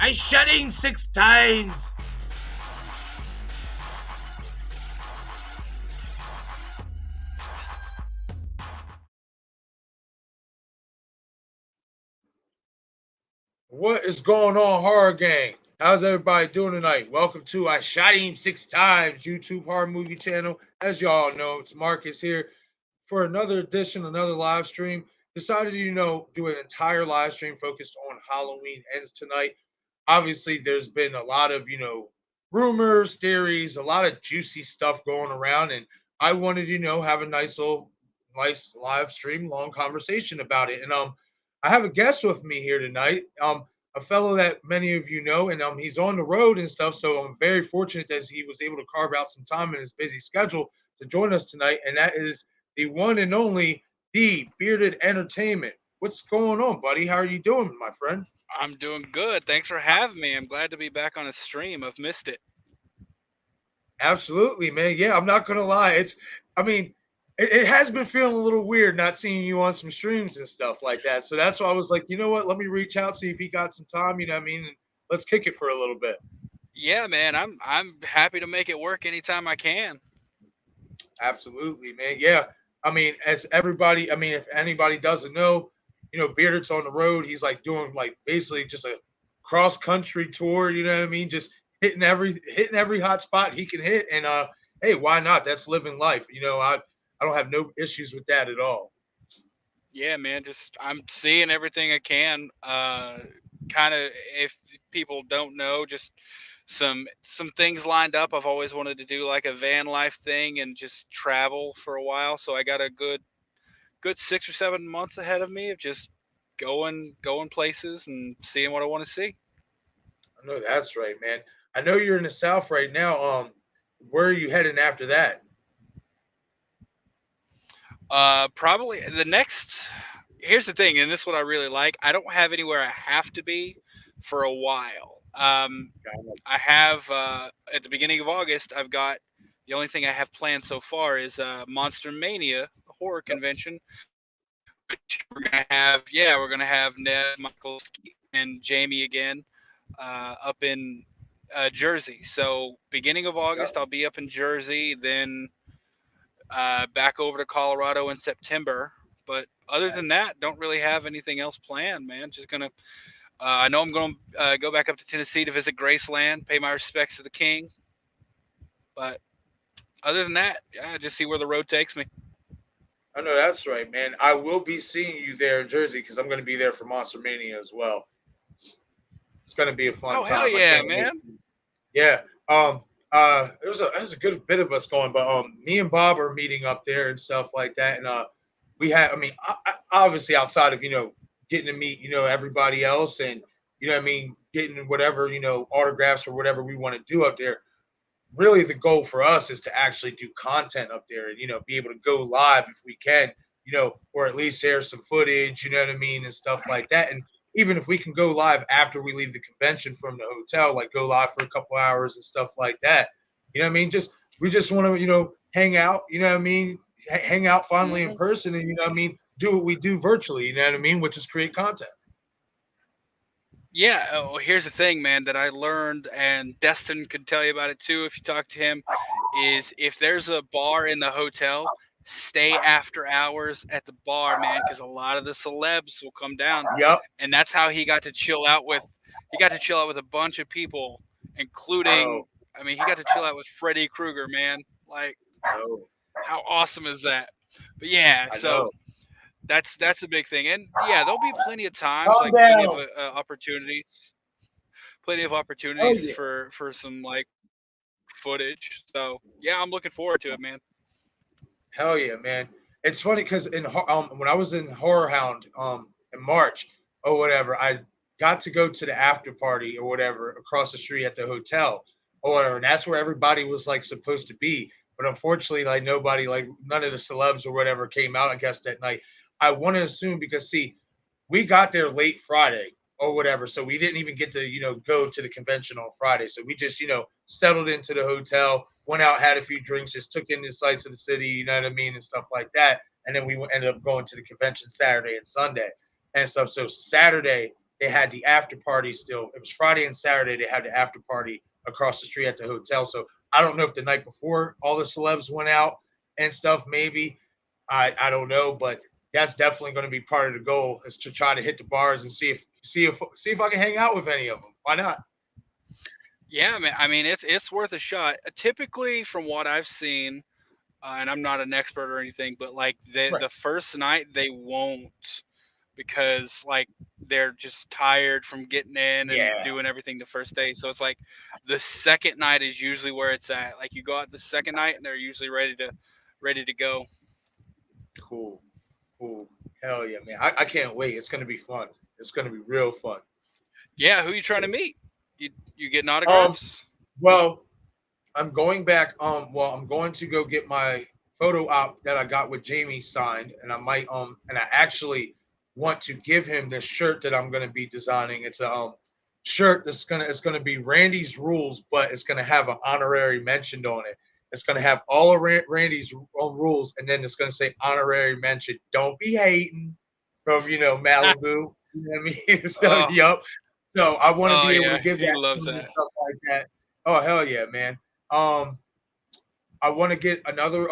I shot him 6 times. What is going on, Horror Gang? How's everybody doing tonight? Welcome to I Shot Him 6 Times YouTube horror movie channel. As y'all know, it's Marcus here for another edition, another live stream. Decided to, do an entire live stream focused on Halloween ends tonight. Obviously, there's been a lot of, rumors, theories, a lot of juicy stuff going around. And I wanted, have a nice live stream, long conversation about it. And I have a guest with me here tonight. A fellow that many of you know, and he's on the road and stuff. So I'm very fortunate that he was able to carve out some time in his busy schedule to join us tonight. And that is the one and only the Bearded Entertainment. What's going on, buddy? How are you doing, my friend? I'm doing good. Thanks for having me. I'm glad to be back on a stream. I've missed it. Absolutely, man. Yeah, I'm not gonna lie. I mean, it has been feeling a little weird not seeing you on some streams and stuff like that. So that's why I was like, you know what? Let me reach out, see if he got some time. You know what I mean? And let's kick it for a little bit. Yeah, man. I'm happy to make it work anytime I can. Absolutely, man. Yeah. I mean, as everybody, I mean, if anybody doesn't know, Bearded's on the road. He's like doing like basically just a cross country tour. You know what I mean? Just hitting every hot spot he can hit. And hey, why not? That's living life. I don't have no issues with that at all. Yeah, man. Just I'm seeing everything I can. Kind of if people don't know, just some things lined up. I've always wanted to do like a van life thing and just travel for a while. So I got a good 6 or 7 months ahead of me of just going places and seeing what I want to see. I know that's right, man. I know you're in the South right now. Where are you heading after that? Probably the next. Here's the thing, and this is what I really like. I don't have anywhere I have to be for a while. I have at the beginning of August. I've got the only thing I have planned so far is Monster Mania, a horror Yep. convention, which we're gonna have. Yeah, we're gonna have Ned, Michael, and Jamie again up in Jersey. So beginning of Yep. August, I'll be up in Jersey. Then back over to Colorado in September. But other than Yes. that, don't really have anything else planned, man. Just gonna. I know I'm gonna go back up to Tennessee to visit Graceland, pay my respects to the King. But other than that, yeah, just see where the road takes me. I know that's right, man. I will be seeing you there in Jersey because I'm going to be there for Monster Mania as well. It's going to be a fun Oh hell time. I yeah, can't wait. man! Yeah. There's a good bit of us going, but me and Bob are meeting up there and stuff like that, and we have. I mean, obviously outside of getting to meet everybody else, and I mean getting whatever autographs or whatever we want to do up there. Really, the goal for us is to actually do content up there and be able to go live if we can, or at least share some footage, you know what I mean, and stuff like that. And even if we can go live after we leave the convention from the hotel, like go live for a couple hours and stuff like that, you know what I mean? Just we just want to hang out, you know what I mean, hang out finally in Hmm. person, and what I mean, do what we do virtually, you know what I mean, which is create content. Yeah. Oh, here's the thing, man, that I learned, and Destin could tell you about it too if you talk to him. Is if there's a bar in the hotel, stay after hours at the bar, man, because a lot of the celebs will come down, Yep. and that's how he got to chill out with. He got to chill out with a bunch of people, including. Oh, I mean, he got to chill out with Freddy Krueger, man. Like, oh, how awesome is that? But yeah, I so know. that's a big thing, and yeah, there'll be plenty of times, Calm like plenty of down. Oh opportunities yeah. for some like footage. So yeah, I'm looking forward to it, man. Hell yeah, man! It's funny because when I was in Horror Hound in March or whatever, I got to go to the after party or whatever across the street at the hotel or whatever, and that's where everybody was like supposed to be. But unfortunately, like nobody, like none of the celebs or whatever came out. I guess that night. I want to assume because see, we got there late Friday or whatever, so we didn't even get to go to the convention on Friday. So we just settled into the hotel, went out, had a few drinks, just took in the sights of the city, you know what I mean, and stuff like that. And then we ended up going to the convention Saturday and Sunday and stuff. So Saturday. they had the after party still. It was Friday and Saturday. They had the after party across the street at the hotel. So I don't know if the night before all the celebs went out and stuff. Maybe I don't know, but that's definitely going to be part of the goal is to try to hit the bars and see if I can hang out with any of them. Why not? Yeah, man. I mean, it's worth a shot. Typically, from what I've seen, and I'm not an expert or anything, but like Right. the first night they won't because like they're just tired from getting in and Yeah. doing everything the first day. So it's like the second night is usually where it's at. Like you go out the second night and they're usually ready to go. Cool. Cool. Hell yeah, man. I can't wait. It's going to be fun. It's going to be real fun. Yeah, who you trying to Just, meet? You getting um, autographs? well, I'm going back. I'm going to go get my photo op that I got with Jamie signed, and I actually want to give him this shirt that I'm going to be designing. It's a shirt it's gonna be Randy's rules, but it's gonna have an honorary mentioned on it. It's gonna have all of Randy's rules, and then it's gonna say honorary mention. Don't be hating from Malibu. You know what I mean? So, Oh, yup. So I want to oh be able to yeah, give he that to loves him and that. stuff like that. Oh hell yeah, man. Um, I want to get another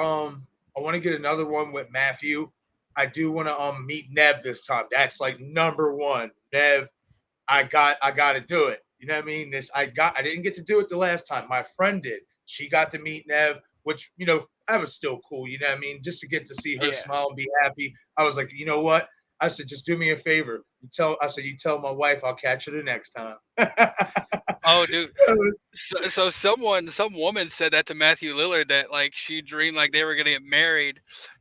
one with Matthew. I do want to meet Nev this time. That's like number one. Nev, I got to do it. You know what I mean? I didn't get to do it the last time. My friend did. She got to meet Nev, which that was still cool. You know what I mean? Just to get to see her Yeah. smile and be happy. I was like, you know what? I said, just do me a favor. You tell my wife I'll catch her the next time. Oh, dude. So some woman said that to Matthew Lillard that like she dreamed like they were gonna get married,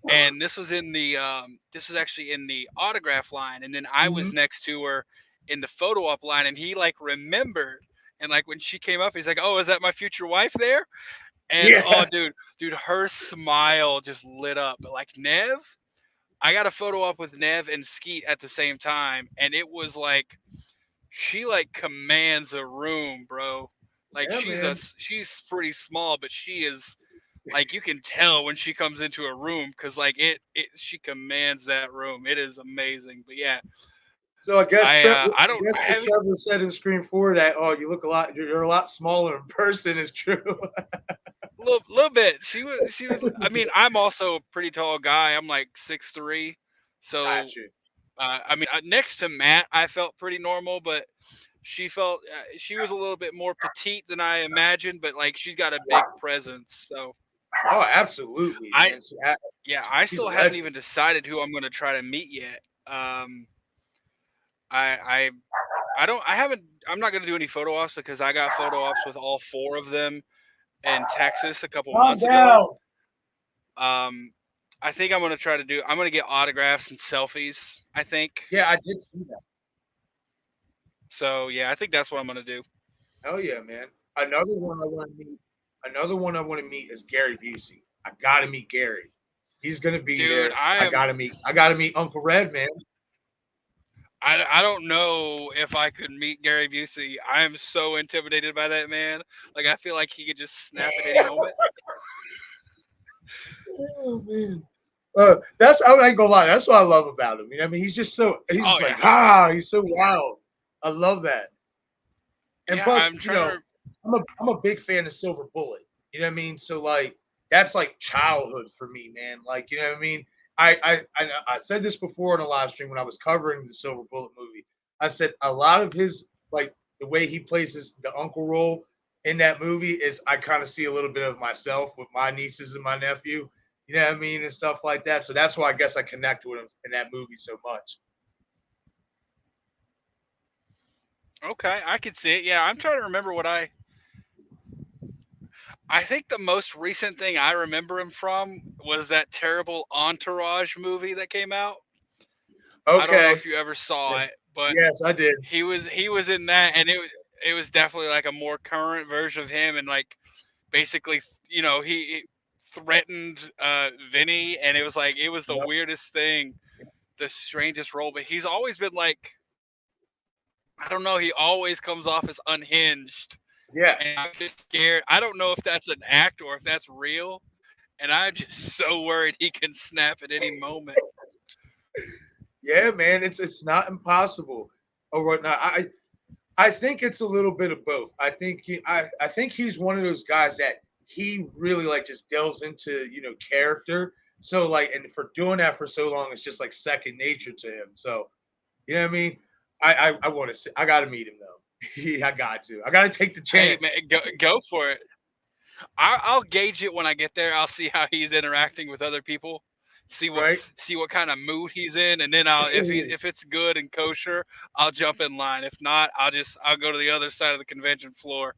and this was actually in the autograph line, and then I was Mhm. next to her in the photo op line, and he like remembered, and like when she came up, he's like, "Oh, is that my future wife there?" And oh, Yeah. dude, her smile just lit up. But like Nev, I got a photo op with Nev and Skeet at the same time, and it was like she like commands a room, bro. Like Yeah, man. she's pretty small, but she is like you can tell when she comes into a room because like it she commands that room. It is amazing. But yeah, So I I don't guess I what haven't Trevor said in Scream 4 that you look you're a lot smaller in person is true. little bit. She was. I mean, I'm also a pretty tall guy. I'm like 6'3", so Gotcha. I mean next to Matt, I felt pretty normal, but she was a little bit more petite than I imagined, but like she's got a big presence. So Oh, absolutely, I man. yeah, I She's a still haven't legend. even decided who I'm gonna try to meet yet. I I I don't I haven't I'm not gonna do any photo ops because I got photo ops with all four of them in Texas a couple Calm months ago. down. Um, I think I'm gonna get autographs and selfies. I think Yeah, I did see that. so. Yeah, I think that's what I'm gonna do, Hell yeah, man. Another one I want to meet. Another one I want to meet is Gary Busey. I gotta meet Gary. He's gonna be dude. there. I gotta meet Uncle Red, man. I don't know if I could meet Gary Busey. I am so intimidated by that man. Like I feel like he could just snap at any moment. Oh man. I ain't gonna lie. That's what I love about him. You know what I mean? He's Oh just yeah, like, he's so wild. I love that. And yeah. plus, I'm trying to. I'm a big fan of Silver Bullet. You know what I mean? So like that's like childhood for me, man. Like, you know what I mean? I said this before in a live stream when I was covering the Silver Bullet movie. I said a lot of his like the way he plays the uncle role in that movie is I kind of see a little bit of myself with my nieces and my nephew. You know what I mean? And stuff like that. So that's why I guess I connect with him in that movie so much. Okay, I could see it. Yeah, I'm trying to remember what I think the most recent thing I remember him from was that terrible Entourage movie that came out. I don't know Okay. if you ever saw it, but Yes, I did. he was in that, and it was definitely like a more current version of him, and like basically, he threatened Vinny, and it was the Yep. weirdest thing, the strangest role. But he's always been like, I don't know, he always comes off as unhinged, and Yes. I'm just scared. I don't know if that's an act or if that's real, and I'm just so worried he can snap at any moment. Yeah, man, it's not impossible. or whatnot. I think it's a little bit of both. I think he's one of those guys that he really like just delves into character. So like, and for doing that for so long, it's just like second nature to him. So you know what I mean. I want to see. I got to meet him though. Yeah, I got to. I got to take the Hey man, chance. go for it. I'll gauge it when I get there. I'll see how he's interacting with other people. Right. See what kind of mood he's in, and then I'll if it's good and kosher, I'll jump in line. If not, I'll go to the other side of the convention floor.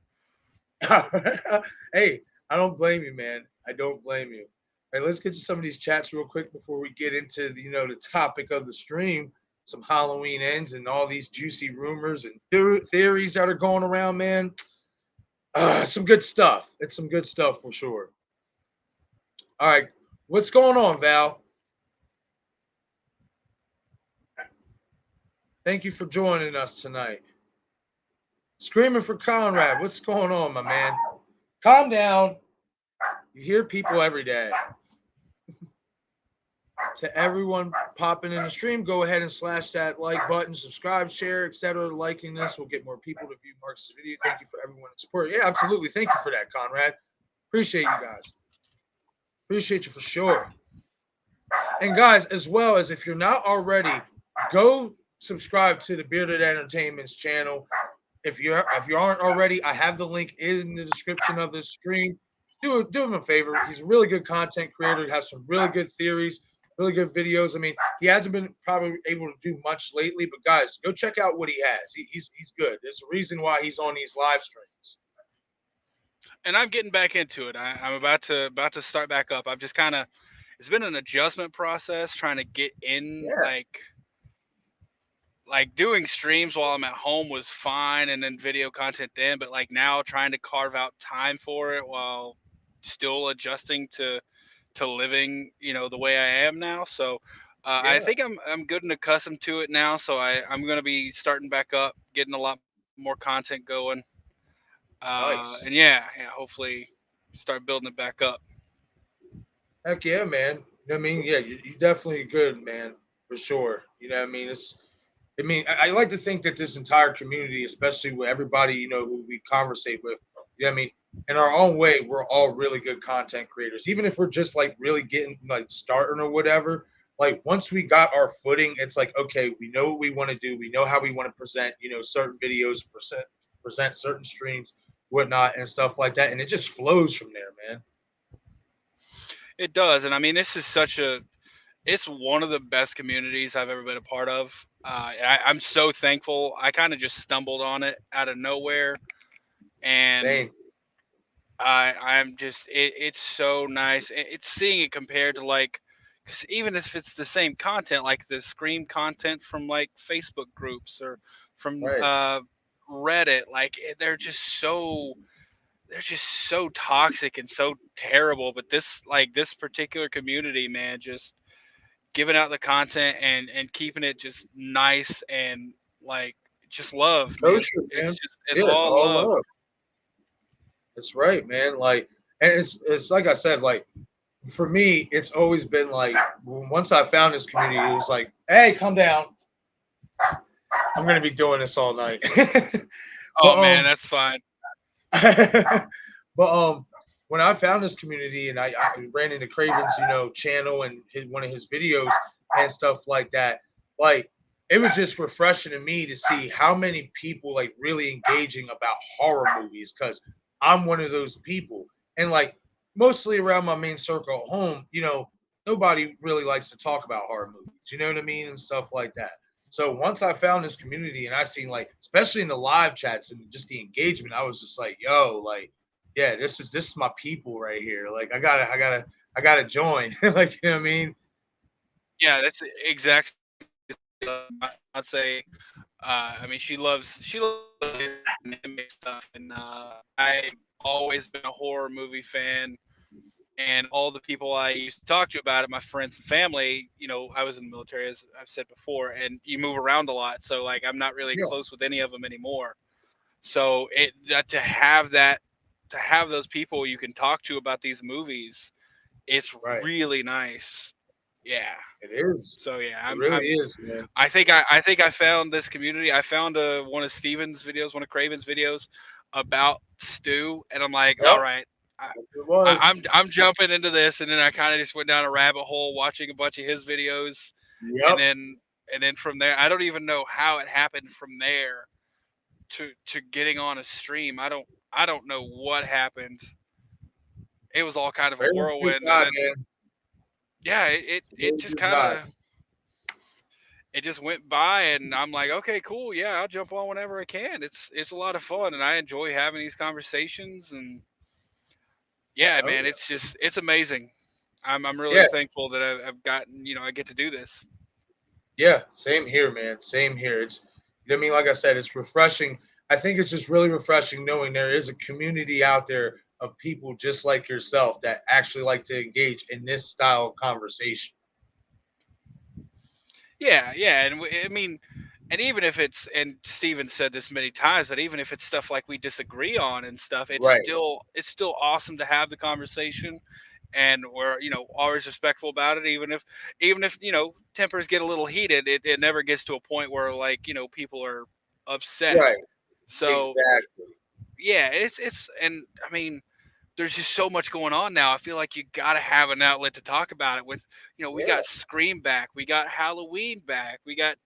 Hey, I don't blame you, man. I don't blame you. All right, let's get to some of these chats real quick before we get into the topic of the stream. Some Halloween ends and all these juicy rumors and theories that are going around, man. Some good stuff. It's some good stuff for sure. All right, what's going on, Val? Thank you for joining us tonight. Screaming for Conrad. What's going on, my man? Calm down. You hear people every day. To everyone popping in the stream, go ahead and slash that like button, subscribe, share, etc. Liking this will get more people to view Mark's video. Thank you for everyone in support. Yeah, absolutely. Thank you for that, Conrad. Appreciate you guys. Appreciate you for sure. And guys, as well as if you're not already, go subscribe to the Bearded Entertainment's channel. If you aren't already, I have the link in the description of this stream. Do him a favor. He's a really good content creator. He has some really good theories, really good videos. I mean, he hasn't been probably able to do much lately, but guys, go check out what he has. He's good. There's a reason why he's on these live streams. And I'm getting back into it. I'm about to start back up. I've just kind of it's been an adjustment process trying to get in Yeah, like doing streams while I'm at home was fine and then video content then, but like now trying to carve out time for it while still adjusting to living, the way I am now. So I yeah, think I'm good and accustomed to it now. So I'm gonna be starting back up, getting a lot more content going. And nice. yeah, hopefully start building it back up. Heck yeah, man. You know what I mean? Yeah, you definitely good, man, for sure. You know what I mean? I like to think that this entire community, especially with everybody, who we conversate with, you know what I mean? In our own way, we're all really good content creators. Even if we're just like really getting like starting or whatever, like once we got our footing, it's like, okay, we know what we want to do. We know how we want to present, certain videos, present certain streams, whatnot, and stuff like that. And it just flows from there, man. It does, and I mean this is such a it's one of the best communities I've ever been a part of. I'm so thankful. I kind of just stumbled on it out of nowhere, and Same. I'm just it's so nice. It's seeing it compared to like, because even if it's the same content, like the Scream content from like Facebook groups or from Right. Reddit, like they're just so toxic and so terrible. But this particular community, man, just giving out the content and keeping it just nice and like just love, man. Kosher, man. It's Yeah, it's all all love. love. That's right, man. Like, and it's like I said, like for me, it's always been like once I found this community, it was like, hey, come down. I'm gonna be doing this all night. Oh but man, that's fine. but when I found this community and I ran into Craven's, channel and one of his videos and stuff like that, like it was just refreshing to me to see how many people like really engaging about horror movies because I'm one of those people. And like mostly around my main circle at home, nobody really likes to talk about horror movies, you know what I mean? And stuff like that. So once I found this community and I seen like, especially in the live chats and just the engagement, I was just like, yo, like, yeah, this is my people right here. Like I gotta join. Like, you know what I mean? Yeah, that's exactly. I'd say. I mean, she loves anime stuff, and I've always been a horror movie fan. And all the people I used to talk to about it, my friends and family, I was in the military, as I've said before, and you move around a lot. So, like, I'm not really Yeah, close with any of them anymore. So, to have those people you can talk to about these movies, it's right. really nice. Yeah. It is. So yeah, It I'm really I'm is, man. I think I found this community. I found one of Steven's videos, one of Craven's videos about stew, and I'm like, all Yep, right, I, it was. I'm jumping into this, and then I kind of just went down a rabbit hole watching a bunch of his videos, and Yep. then from there, I don't even know how it happened from there to getting on a stream. I don't know what happened. It was all kind of a Very much good whirlwind, and guy, then man. yeah, it Really just good kind guy. of it just went by, and I'm like, okay, cool, yeah, I'll jump on whenever I can. It's a lot of fun, and I enjoy having these conversations, and yeah, Oh man, yeah. it's amazing. I'm Yeah. really thankful that I've gotten, I get to do this. Yeah. Same here, man. Same here. It's, you know what I mean? Like I said, it's refreshing. I think it's just really refreshing knowing there is a community out there of people just like yourself that actually like to engage in this style of conversation. Yeah, yeah, and I mean, and even if and Steven said this many times, but even if it's stuff like we disagree on and stuff, Right. it's still awesome to have the conversation, and we're always respectful about it. Even if tempers get a little heated, it never gets to a point where like people are upset. Right. So Exactly. yeah, it's and I mean there's just so much going on now. I feel like you got to have an outlet to talk about it with. We Yeah. got Scream back, we got Halloween back, we got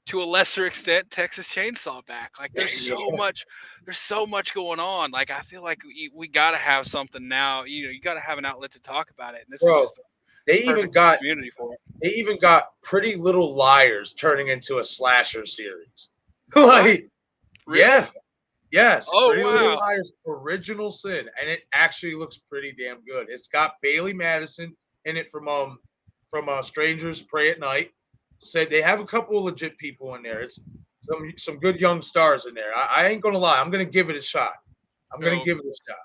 to a lesser extent Texas Chainsaw back. Like Yeah. there's so much going on. Like I feel like we got to have something now. You got to have an outlet to talk about it, and this is Bro, just a they even perfect got community for it. they even got Pretty Little Liars turning into a slasher series. What? Like, Really? yeah. Yes, Oh Pretty Little wow. Liars Original Sin, and it actually looks pretty damn good. It's got Bailey Madison in it from Strangers Pray at Night. Said they have a couple of legit people in there. It's some good young stars in there. I ain't gonna lie. I'm gonna give it a shot. I'm gonna So give it a shot.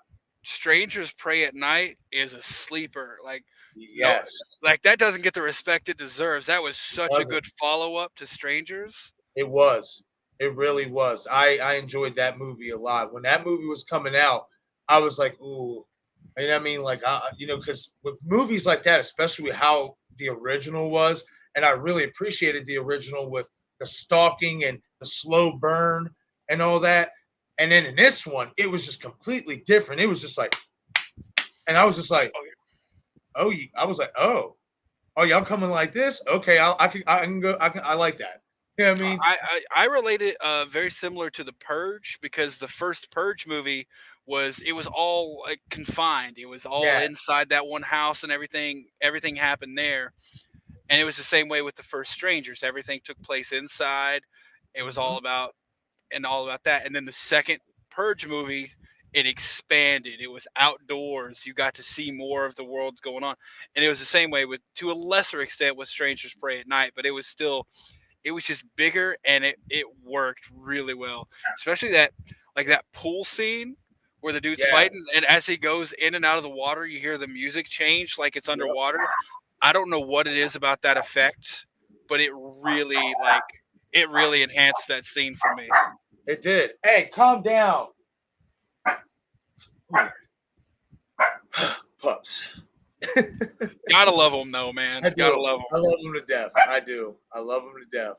Strangers Pray at Night is a sleeper. Like no, Yes, like that doesn't get the respect it deserves. That was it such a doesn't. good follow up to Strangers. It was. It really was. I enjoyed that movie a lot. When that movie was coming out, I was like, ooh. And I mean, like, because with movies like that, especially with how the original was, and I really appreciated the original with the stalking and the slow burn and all that. And then in this one, it was just completely different. It was just like, and I was just like, Oh, oh, I was like, oh, y'all coming like this? Okay, I can go. I like that. You know what I mean? I relate it very similar to the Purge because the first Purge movie it was all like confined. It was all Yes. inside that one house and everything happened there. And it was the same way with the first Strangers. Everything took place inside. It was Mhm. all about that. And then the second Purge movie, it expanded. It was outdoors. You got to see more of the world's going on. And it was the same way with to a lesser extent with Strangers Pray at Night, but it was just bigger and it worked really well. Especially that pool scene where the dude's Yes. fighting and as he goes in and out of the water, you hear the music change like it's Yep. underwater. I don't know what it is about that effect, but it really enhanced that scene for me. It did. Hey, calm down. Pups. Gotta love them though, man. I Gotta do. love I love them to death. I do. I love them to death.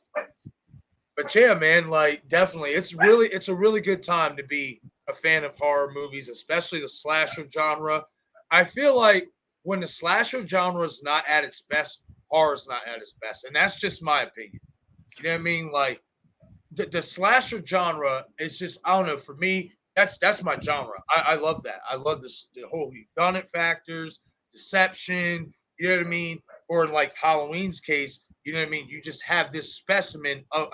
But yeah, man, like definitely, it's a really good time to be a fan of horror movies, especially the slasher genre. I feel like when the slasher genre is not at its best, horror's not at its best, and that's just my opinion. You know what I mean? Like the slasher genre is just I don't know. For me, that's my genre. I love that. I love this the whole done it factors, deception. You know what I mean? Or in like Halloween's case, you know what I mean. You just have this specimen of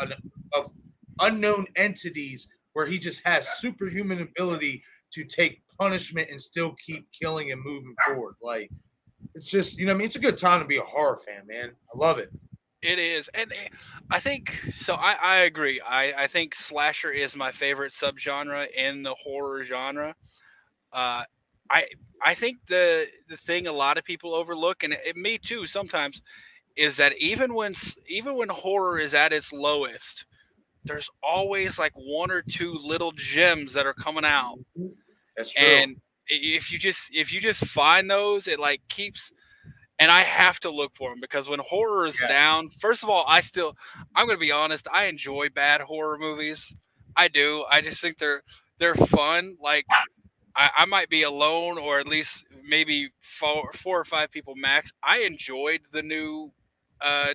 unknown entities where he just has superhuman ability to take punishment and still keep killing and moving forward. Like it's just you know what I mean. It's a good time to be a horror fan, man. I love it. it is, and I think so. I agree. I think slasher is my favorite subgenre in the horror genre. Uh, I I think the thing a lot of people overlook, and me too sometimes, is that even when horror is at its lowest, there's always like one or two little gems that are coming out, That's true. and if you just find those, it like keeps. and I have to look for them because when horror is Yes. down, first of all, I'm gonna be honest, I enjoy bad horror movies. I do. I just think they're fun. Like I might be alone, or at least maybe four or five people max. I enjoyed the new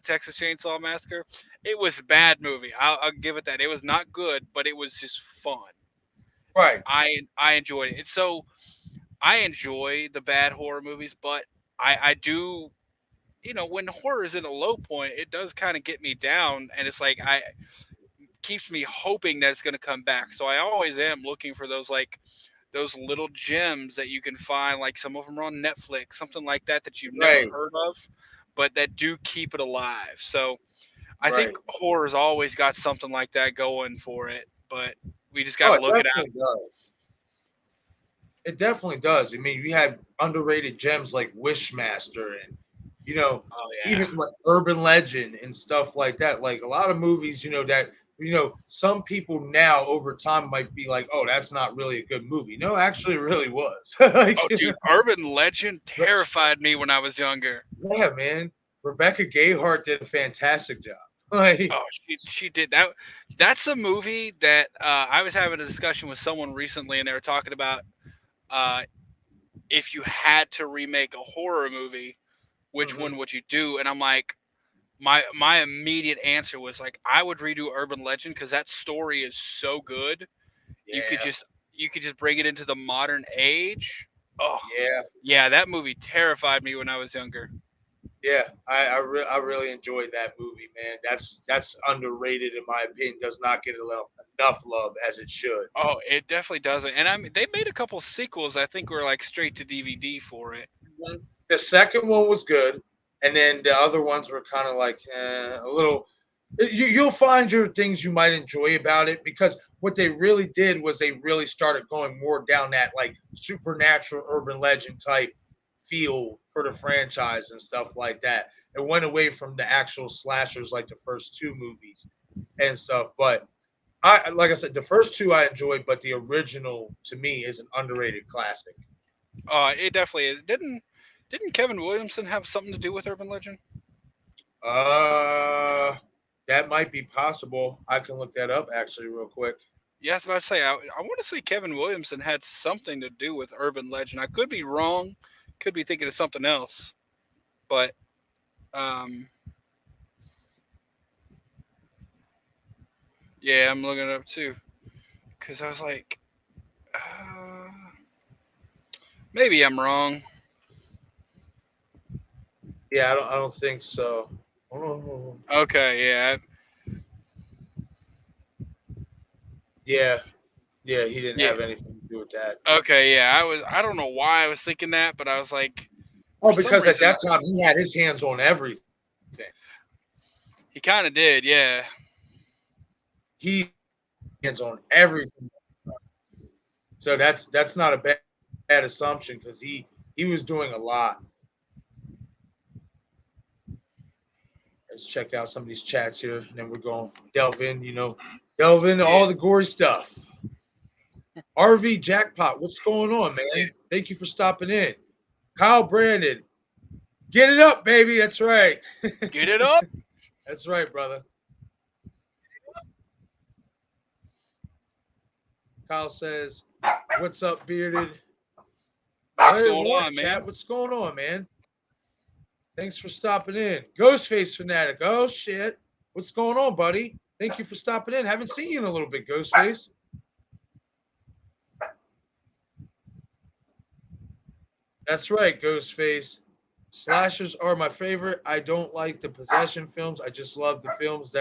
Texas Chainsaw Massacre. It was a bad movie. I'll give it that. It was not good, but it was just fun. Right. I enjoyed it. And so I enjoy the bad horror movies, but I do, when horror is in a low point, it does kind of get me down, and it's like I keeps me hoping that it's going to come back. So I always am looking for those little gems that you can find. Like some of them are on Netflix, something like that that you've never Right. heard of, but that do keep it alive. So I think Right. horror's always got something like that going for it, but we just got Oh, to it look it out. definitely does. It definitely does. I mean, we had underrated gems like Wishmaster and Oh yeah. even like Urban Legend and stuff like that. Like a lot of movies, that some people now over time might be like, "Oh, that's not really a good movie." No, actually, it really was. Like, Oh, dude, Urban Legend but terrified me when I was younger. yeah, man, Rebecca Gayheart did a fantastic job. Like, Oh, she did that. That's a movie that I was having a discussion with someone recently, and they were talking about uh, if you had to remake a horror movie, which mhm, one would you do? And I'm like, my immediate answer was like, I would redo Urban Legend because that story is so good. You could yeah, just you could just bring it into the modern age. Oh, yeah. yeah, that movie terrified me when I was younger. Yeah, I really enjoyed that movie, man. That's underrated in my opinion. Does not get enough love as it should. Oh, it definitely doesn't. And I mean, they made a couple sequels. I think were like straight to DVD for it. Mhm. The second one was good, and then the other ones were kind of like a little. You'll find your things you might enjoy about it because what they really did was they really started going more down that like supernatural urban legend type feel for the franchise and stuff like that. It went away from the actual slashers like the first two movies and stuff. But I like I said, the first two I enjoyed, but the original to me is an underrated classic. It definitely is. Didn't Kevin Williamson have something to do with Urban Legend? Uh, that might be possible. I can look that up actually real quick. Yeah, I was about to say. I want to say Kevin Williamson had something to do with Urban Legend. I could be wrong. Could be thinking of something else. But um, yeah, I'm looking it up too. Because I was like, uh, maybe I'm wrong. Yeah, I don't think so. Oh, Okay, yeah, yeah, yeah, he didn't yeah. have anything to do with that. Okay, yeah. I don't know why I was thinking that, but I was like, for Oh, some because at reason, that time he had his hands on everything. he kind of did. Yeah. He hands on everything. So that's not a bad assumption because he was doing a lot. Let's check out some of these chats here, and then we're going to delve into Yeah. all the gory stuff. RV Jackpot, what's going on, Yeah. man? Thank you for stopping in. Kyle Brandon, get it up, baby. That's right. Get it up. That's right, brother. Kyle says, "What's up, bearded?" What's Hey, going morning, on, chat. man? What's going on, man? Thanks for stopping in. Ghostface fanatic. Oh shit. What's going on, buddy? Thank you for stopping in. Haven't seen you in a little bit, Ghostface. That's right, Ghostface. Slashers are my favorite. I don't like the possession films. I just love the films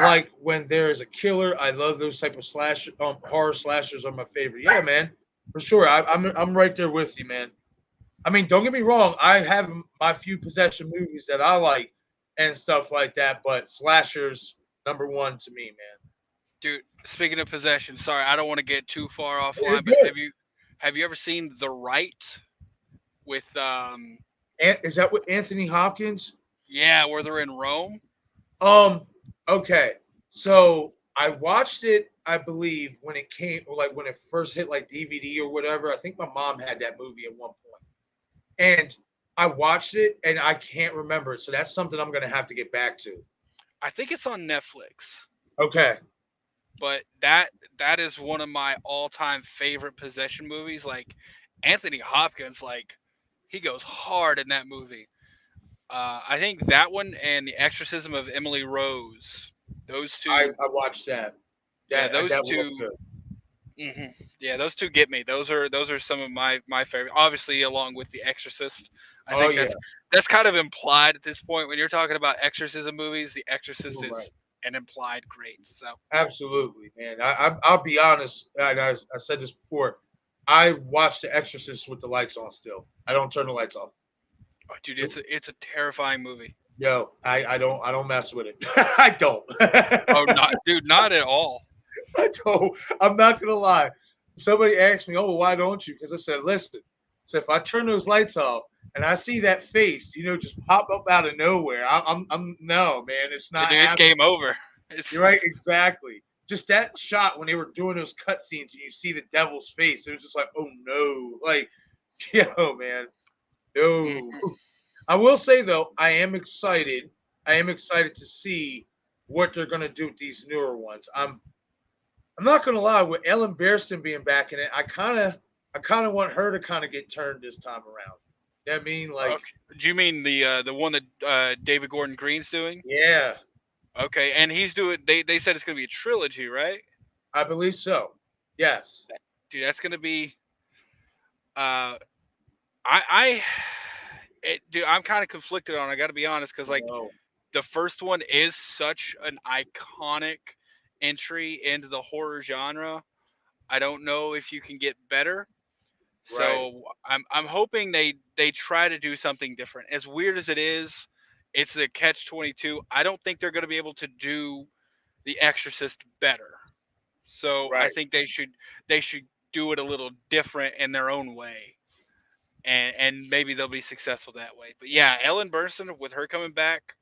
like when there is a killer. I love those type of horror slashers are my favorite. Yeah, man, for sure. I'm right there with you, man. I mean, don't get me wrong. I have my few possession movies that I like and stuff like that, but slashers number one to me, man. Dude, speaking of possession, sorry, I don't want to get too far You're offline, but good. have you ever seen The Right with Is that with Anthony Hopkins? yeah, where they're in Rome? Um. Okay. So I watched it. I believe when it came, or like when it first hit like DVD or whatever. I think my mom had that movie at one point, and I watched it and I can't remember it. So that's something I'm gonna have to get back to. I think it's on Netflix. Okay. But that is one of my all-time favorite possession movies. Like Anthony Hopkins, like he goes hard in that movie. I think that one and The Exorcism of Emily Rose, those two, I watched that. yeah, That those was two, good. hmm yeah, those two get me. Those are some of my favorite. Obviously, along with The Exorcist, I Oh think yeah. that's kind of implied at this point when you're talking about exorcism movies. The Exorcist You're right. is an implied great. So Absolutely, man. I'll be honest, and I said this before. I watch The Exorcist with the lights on still. I don't turn the lights off. oh, dude, it's a terrifying movie. Yo, I don't mess with it. I don't. Oh, not dude, not at all. I don't. I'm not gonna lie. Somebody asked me, "Oh, why don't you?" Because I said, "Listen, so if I turn those lights off and I see that face, just pop up out of nowhere, I'm no, man, it's Yeah, not dude, it's happening." game over. It's You're right, exactly. Just that shot when they were doing those cut scenes and you see the devil's face, it was just like, oh no, like, yo, man, no. mhm. I will say though, I am excited. I am excited to see what they're gonna do with these newer ones. I'm not gonna lie, with Ellen Barriston being back in it, I kind of want her to kind of get turned this time around. You know what I mean? Like, Okay. Do you mean the one that David Gordon Green's doing? yeah, Okay, and he's doing. They said it's gonna be a trilogy, right? I believe so. Yes. Dude, that's gonna be. Uh, I dude, I'm kind of conflicted on. I got to be honest, because like No. the first one is such an iconic entry into the horror genre. I don't know if you can get better. Right. So I'm hoping they try to do something different. As weird as it is, it's the catch 22. I don't think they're going to be able to do The Exorcist better. So I Right. think they should do it a little different in their own way. And maybe they'll be successful that way. But yeah, Ellen Burstyn with her coming back,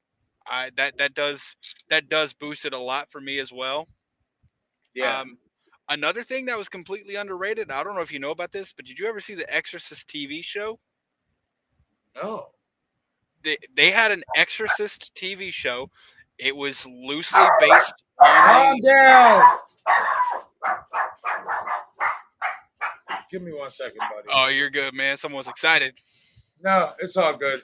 that does boost it a lot for me as well. Yeah. Um, Another thing that was completely underrated. I don't know if you know about this, but did you ever see the Exorcist TV show? No. They had an Exorcist TV show. It was loosely based on Calm a. down. Give me 1 second, buddy. Oh, you're good, man. Someone's excited. No, it's all good.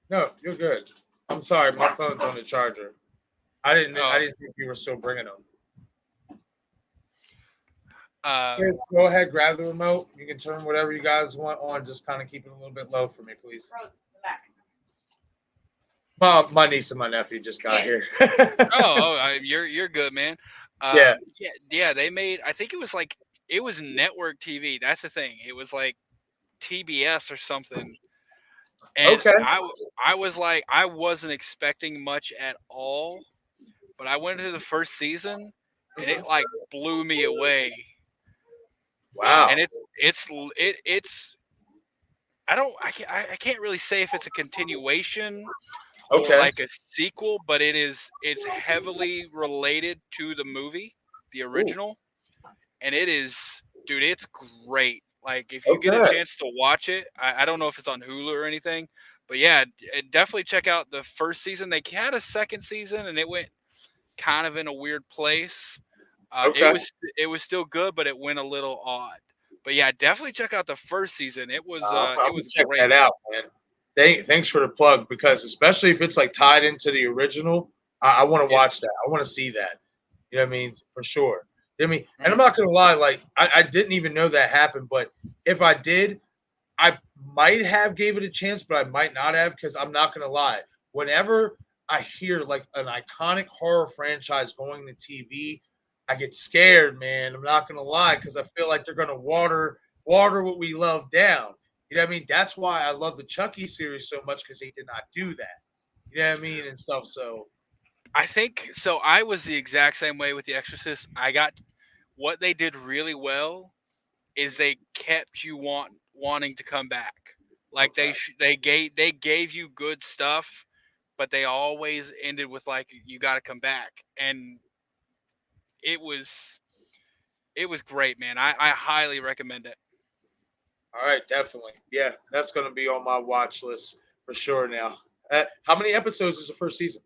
No, you're good. I'm sorry, my phone's on the charger. I Oh, didn't think you were still bringing them. uh, Kids, go ahead, grab the remote. You can turn whatever you guys want on. Just kind of keep it a little bit low for me, please. My niece and my nephew just got here. you're good, man. Yeah. Yeah. They made. I think it was like it was network TV. That's the thing. It was like TBS or something. And Okay. I was like I wasn't expecting much at all, but I went into the first season and it like blew me away. Wow. And it's I can't really say if it's a continuation or Okay. like a sequel, but it's heavily related to the movie, the Ooh. original, and it is, dude, it's great. Like if you get a Okay. chance to watch it, I don't know if it's on Hulu or anything, but yeah, definitely check out the first season. They had a second season and it went kind of in a weird place. It Okay. was still good, but it went a little odd. But yeah, definitely check out the first season. I'm It gonna was check that great. out, man. Thanks for the plug because especially if it's like tied into the original, I want to Yeah. watch that. I want to see that. You know what I mean? For sure. You know what I mean? And I'm Mhm. not gonna lie, like I didn't even know that happened, but if I did, I might have gave it a chance, but I might not have because I'm not gonna lie. Whenever I hear like an iconic horror franchise going to TV, I get scared, man. I'm not gonna lie because I feel like they're gonna water what we love down. You know what I mean? That's why I love the Chucky series so much because they did not do that. You know what I mean and stuff. So I think so. I was the exact same way with The Exorcist. I got what they did really well is they kept you wanting to come back. Like okay, they gave you good stuff, but they always ended with like you got to come back, and it was it was great, man. I highly recommend it. All right, definitely. Yeah, that's gonna be on my watch list for sure. Now, how many episodes is the first season?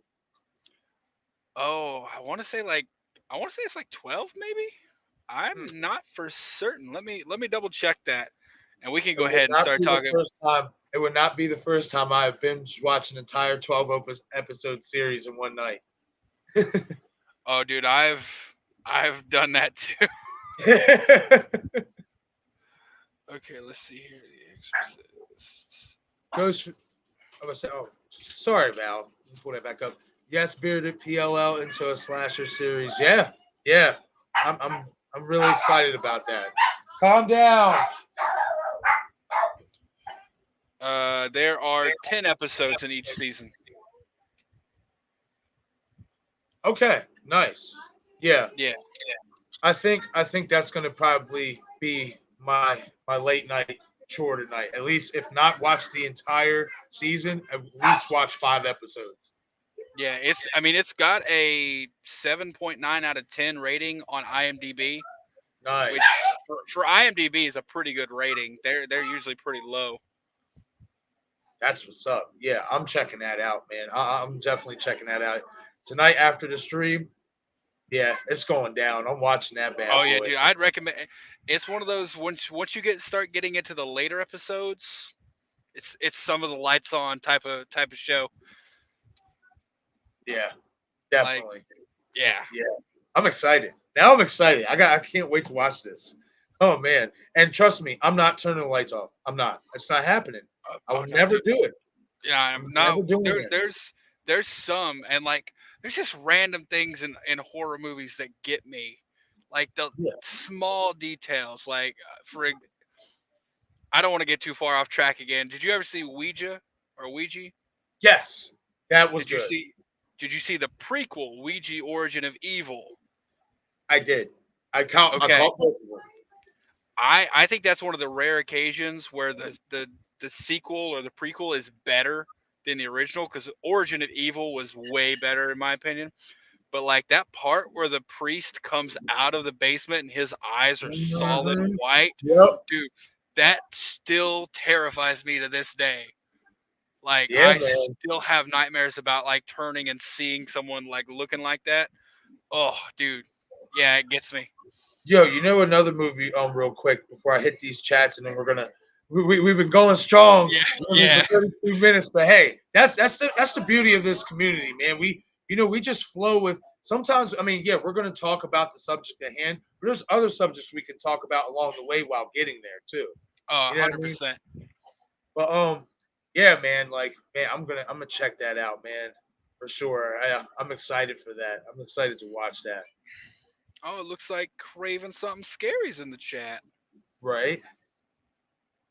Oh, I want to say it's like 12 maybe. Hmm. I'm not for certain. Let me double check that, and we can It go would ahead and not start be the talking. first time. It would not be the first time I have binge watched an entire 12 episode series in one night. Oh, dude, I've done that too. Okay, let's see here. The Exorcist. Ghost. I'm gonna say. Oh, sorry, Val. Let me pull that back up. Yes, bearded PLL into a slasher series. Yeah, yeah. I'm really excited about that. Calm down. There are 10 episodes in each season. Okay, nice. Yeah, Yeah. I think that's gonna probably be my late night chore tonight. At least if not watch the entire season, at least watch 5 episodes. Yeah, I mean it's got a 7.9 out of 10 rating on IMDb, Nice. which for IMDb is a pretty good rating. They're usually pretty low. That's what's up. Yeah, I'm checking that out, man. I'm definitely checking that out tonight after the stream. Yeah, it's going down. I'm watching that Oh bad yeah, boy. dude, I'd recommend. It's one of those once you start getting into the later episodes, it's some of the lights on type of show. Yeah, Like definitely. yeah, Yeah, I'm excited. Now I'm excited. I can't wait to watch this. Oh man. And trust me, I'm not turning the lights off. I'm not. It's not happening. I oh would no, never dude, do it. yeah, I'm I'm not never doing there. it. There's some and like there's just random things in horror movies that get me, like the Yeah. small details. Like I don't want to get too far off track again. Did you ever see Ouija or Ouija? Yes. That was Did you good. see Did you see the prequel Ouija Origin of Evil? I did. I Okay, caught both of them. I think that's one of the rare occasions where the sequel or the prequel is better than the original because Origin of Evil was way better in my opinion. But like that part where the priest comes out of the basement and his eyes are solid Hmm. white, Yep. dude, that still terrifies me to this day. Like Yeah, I man. still have nightmares about like turning and seeing someone like looking like that. Oh, dude, yeah, it gets me. Yo, you know another movie, real quick before I hit these chats, and then we're gonna we've been going strong Yeah, really for yeah. 32 minutes, but hey, that's the beauty of this community, man. We just flow with. Sometimes, I mean, yeah, we're gonna talk about the subject at hand, but there's other subjects we can talk about along the way while getting there too. Oh, You know what I mean? 100%. But yeah, man, like man, I'm gonna check that out, man, for sure. I'm excited for that. I'm excited to watch that. Oh, it looks like Craven something scary's in the chat. Right.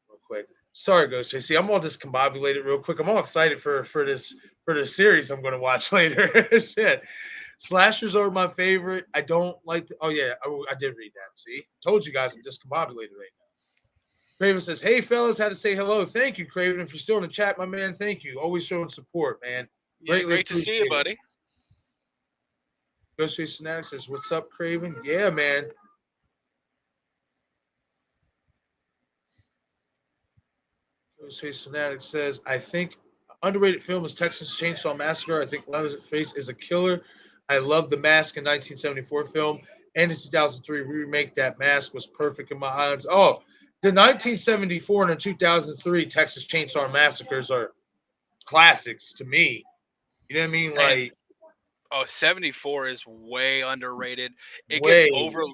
Real quick. Sorry, Ghostface. See, I'm all discombobulated real quick. I'm all excited for this series I'm going to watch later. Shit, slashers are my favorite. I don't like. Oh yeah, I did read that. See, told you guys I'm discombobulated right now. Craven says, "Hey fellas, had to say hello. Thank you, Craven. If you're still in the chat, my man, thank you. Always showing support, man. Yeah, Greatly great to see you, appreciate it." buddy. Ghostface Fanatic says, "What's up, Craven? Yeah, man. Ghostface Fanatic says, I think underrated film is Texas Chainsaw Massacre. I think Leatherface is a killer. I love the Mask in 1974 film and the 2003 remake. That mask was perfect in my eyes. Oh, the 1974 and the 2003 Texas Chainsaw Massacres are classics to me. You know what I mean? And Like, 74 is way underrated. It gets way. over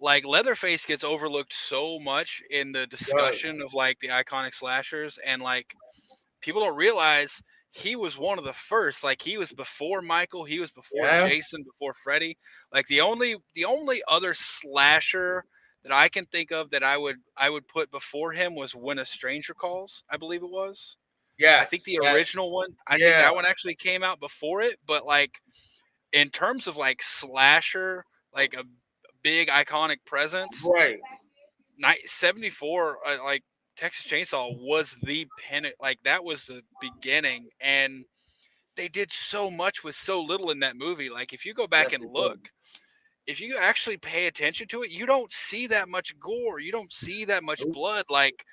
like Leatherface gets overlooked so much in the It does. discussion of like the iconic slashers and like people don't realize he was one of the first. Like he was before Michael, he was before Yeah. Jason, before Freddy. Like the only other slasher that I can think of that I would put before him was When a Stranger Calls, I believe it was. I think Yes. the That. original one, I think Yeah. that one actually came out before it, but like in terms of like slasher, like a big iconic presence, Right. 74 like Texas Chainsaw was the pin like that was the beginning and they did so much with so little in that movie. Like if you go back Yes, and it look, did. if you actually pay attention to it, you don't see that much gore, you don't see that much Nope. blood. Like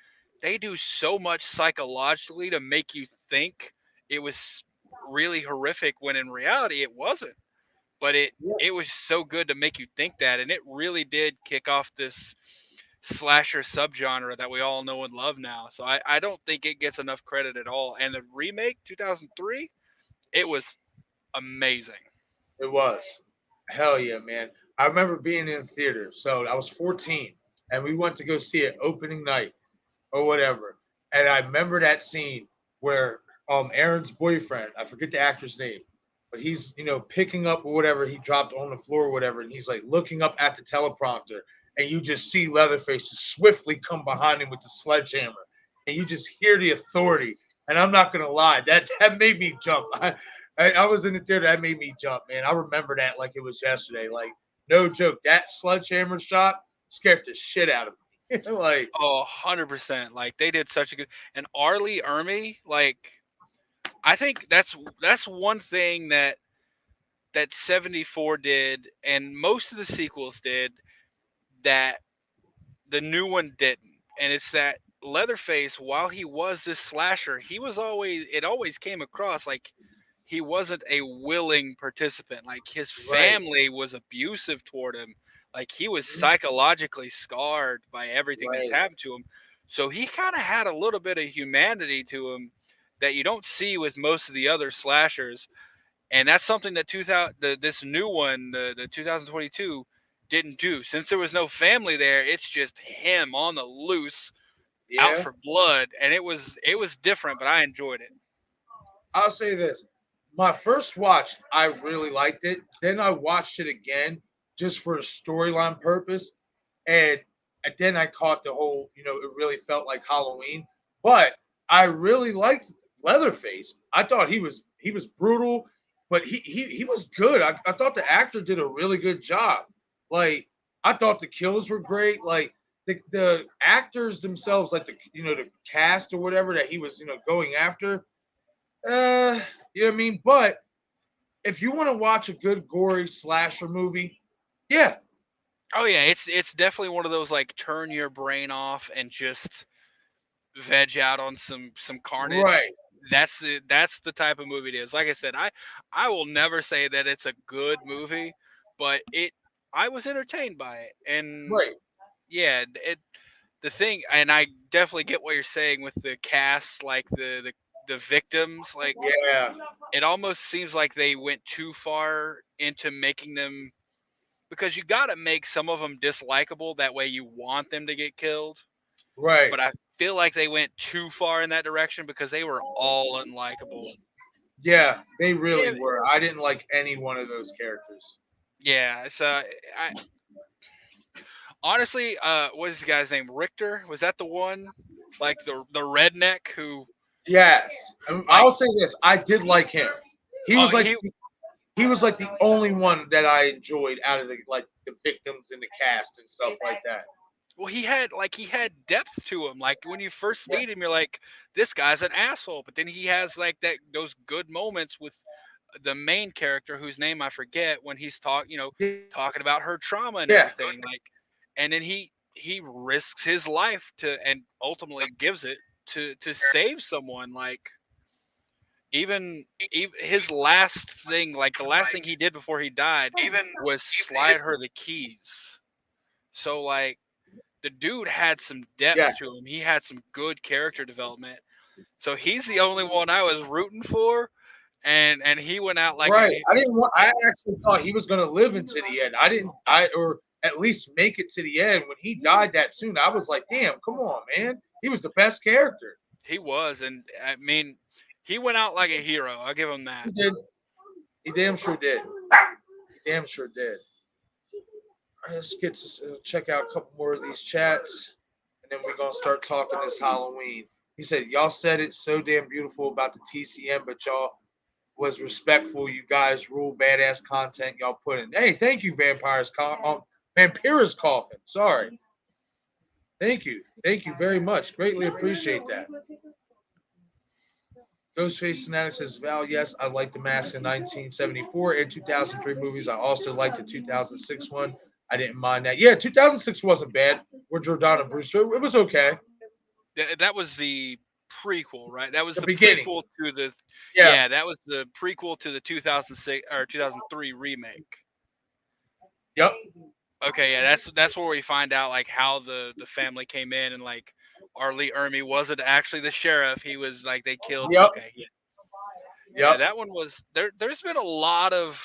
they do so much psychologically to make you think it was really horrific when in reality it wasn't. But Yeah, it was so good to make you think that, and it really did kick off this slasher subgenre that we all know and love now. So I don't think it gets enough credit at all. And the remake 2003, it was amazing. it was. Hell yeah, man. I remember being in the theater. So I was 14 and we went to go see it opening night or whatever. And I remember that scene where Aaron's boyfriend, I forget the actor's name, but he's picking up or whatever he dropped on the floor or whatever, and he's like looking up at the teleprompter, and you just see Leatherface just swiftly come behind him with the sledgehammer, and you just hear the authority. And I'm not gonna lie, that made me jump. I was in the theater, that made me jump, man. I remember that like it was yesterday. Like no joke, that sledgehammer shot scared the shit out of me. Like Oh, 100%. Like they did such a good, and Arlie Ermy, like I think that's one thing that 74 did and most of the sequels did that the new one didn't. And it's that Leatherface, while he was this slasher, he was always it always came across like he wasn't a willing participant. Like his right. family was abusive toward him. Like he was Mhm. psychologically scarred by everything that's Right. happened to him. So he kind of had a little bit of humanity to him that you don't see with most of the other slashers. And that's something that this new one, the 2022, didn't do. Since there was no family there, it's just him on the loose, out Yeah. for blood, and it was different, but I enjoyed it. I'll say this. My first watch, I really liked it. Then I watched it again just for a storyline purpose. And then I caught the whole, it really felt like Halloween. But I really liked Leatherface. I thought he was brutal, but he was good. I thought the actor did a really good job. Like I thought the kills were great. Like the actors themselves, like the cast or whatever that he was going after, you know what I mean? But if you want to watch a good gory slasher movie, yeah, Oh yeah, it's definitely one of those like turn your brain off and just veg out on some carnage. right, That's the type of movie it is. Like I said, I will never say that it's a good movie, but I was entertained by it. And right, yeah, the thing, and I definitely get what you're saying with the cast, like the victims, like yeah, it almost seems like they went too far into making them, because you got to make some of them dislikable, that way you want them to get killed. right, But I feel like they went too far in that direction because they were all unlikable. yeah. They really Yeah, were. I didn't like any one of those characters. yeah. So I honestly, what is the guy's name? Richter, was that the one? Like the redneck who Yes, like I'll say this: I did like him. He oh was like he he was like the only one that I enjoyed out of the victims in the cast and stuff like that. well he had depth to him. Like when you first Yeah, meet him, you're like, this guy's an asshole. But then he has like those good moments with the main character whose name I forget, when he's talking about her trauma and yeah, everything, like, and then he risks his life to, and ultimately gives it to save someone. Like even his last thing, like the last thing he did before he died, was slide her the keys. So like the dude had some depth yes. to him. He had some good character development. So he's the only one I was rooting for, and he went out like Right. I didn't want. I actually thought he was going to live into the end. I didn't. Or at least make it to the end. When he died that soon, I was like, damn, come on, man. He was the best character. he was, and I mean, he went out like a hero. I'll give him He that. did. He damn sure did. He damn sure did. All right, let's get to check out a couple more of these chats, and then we're gonna start talking this Halloween. He said, "Y'all said it so damn beautiful about the TCM, but y'all was respectful. You guys rule badass content y'all put in. Hey, thank you, Vampira's Coffin. Sorry. Thank you. Thank you very much. Greatly appreciate that. Ghostface Fanatic says, Val, yes, I like The Mask in 1974 and 2003 movies. I also liked the 2006 one. I didn't mind that. Yeah, 2006 wasn't bad with Jordana Brewster. It was okay. That was the prequel, right? That was The the beginning. prequel to the Yeah. yeah, that was the prequel to the 2006 or 2003 remake. Yep. Okay, yeah, that's where we find out like how the family came in and like Arlie Ermy wasn't actually the sheriff. He was like they killed. Yep. Okay, yeah, yeah, Yep. that one was there. There's been a lot of.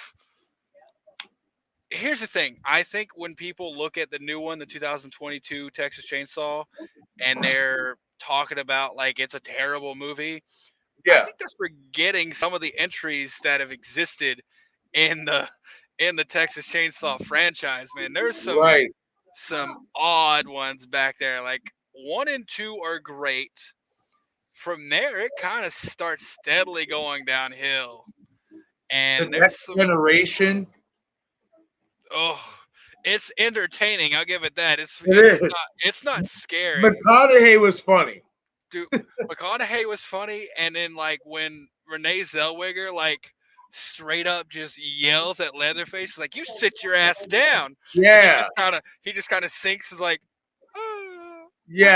Here's the thing. I think when people look at the new one, the 2022 Texas Chainsaw, and they're talking about like it's a terrible movie, I Yeah. think they're forgetting some of the entries that have existed in the Texas Chainsaw franchise. Man, there's Right. some odd ones back there. Like 1 and 2 are great. From there, it kind of starts steadily going downhill, The and there's next some generation. oh, it's entertaining. I'll give it that. It is. It's not scary. McConaughey was funny. Dude, McConaughey was funny, and then like when Renee Zellweger like straight up just yells at Leatherface, like "You sit your ass down," and Yeah. he just kind of sinks, is like, "Ah."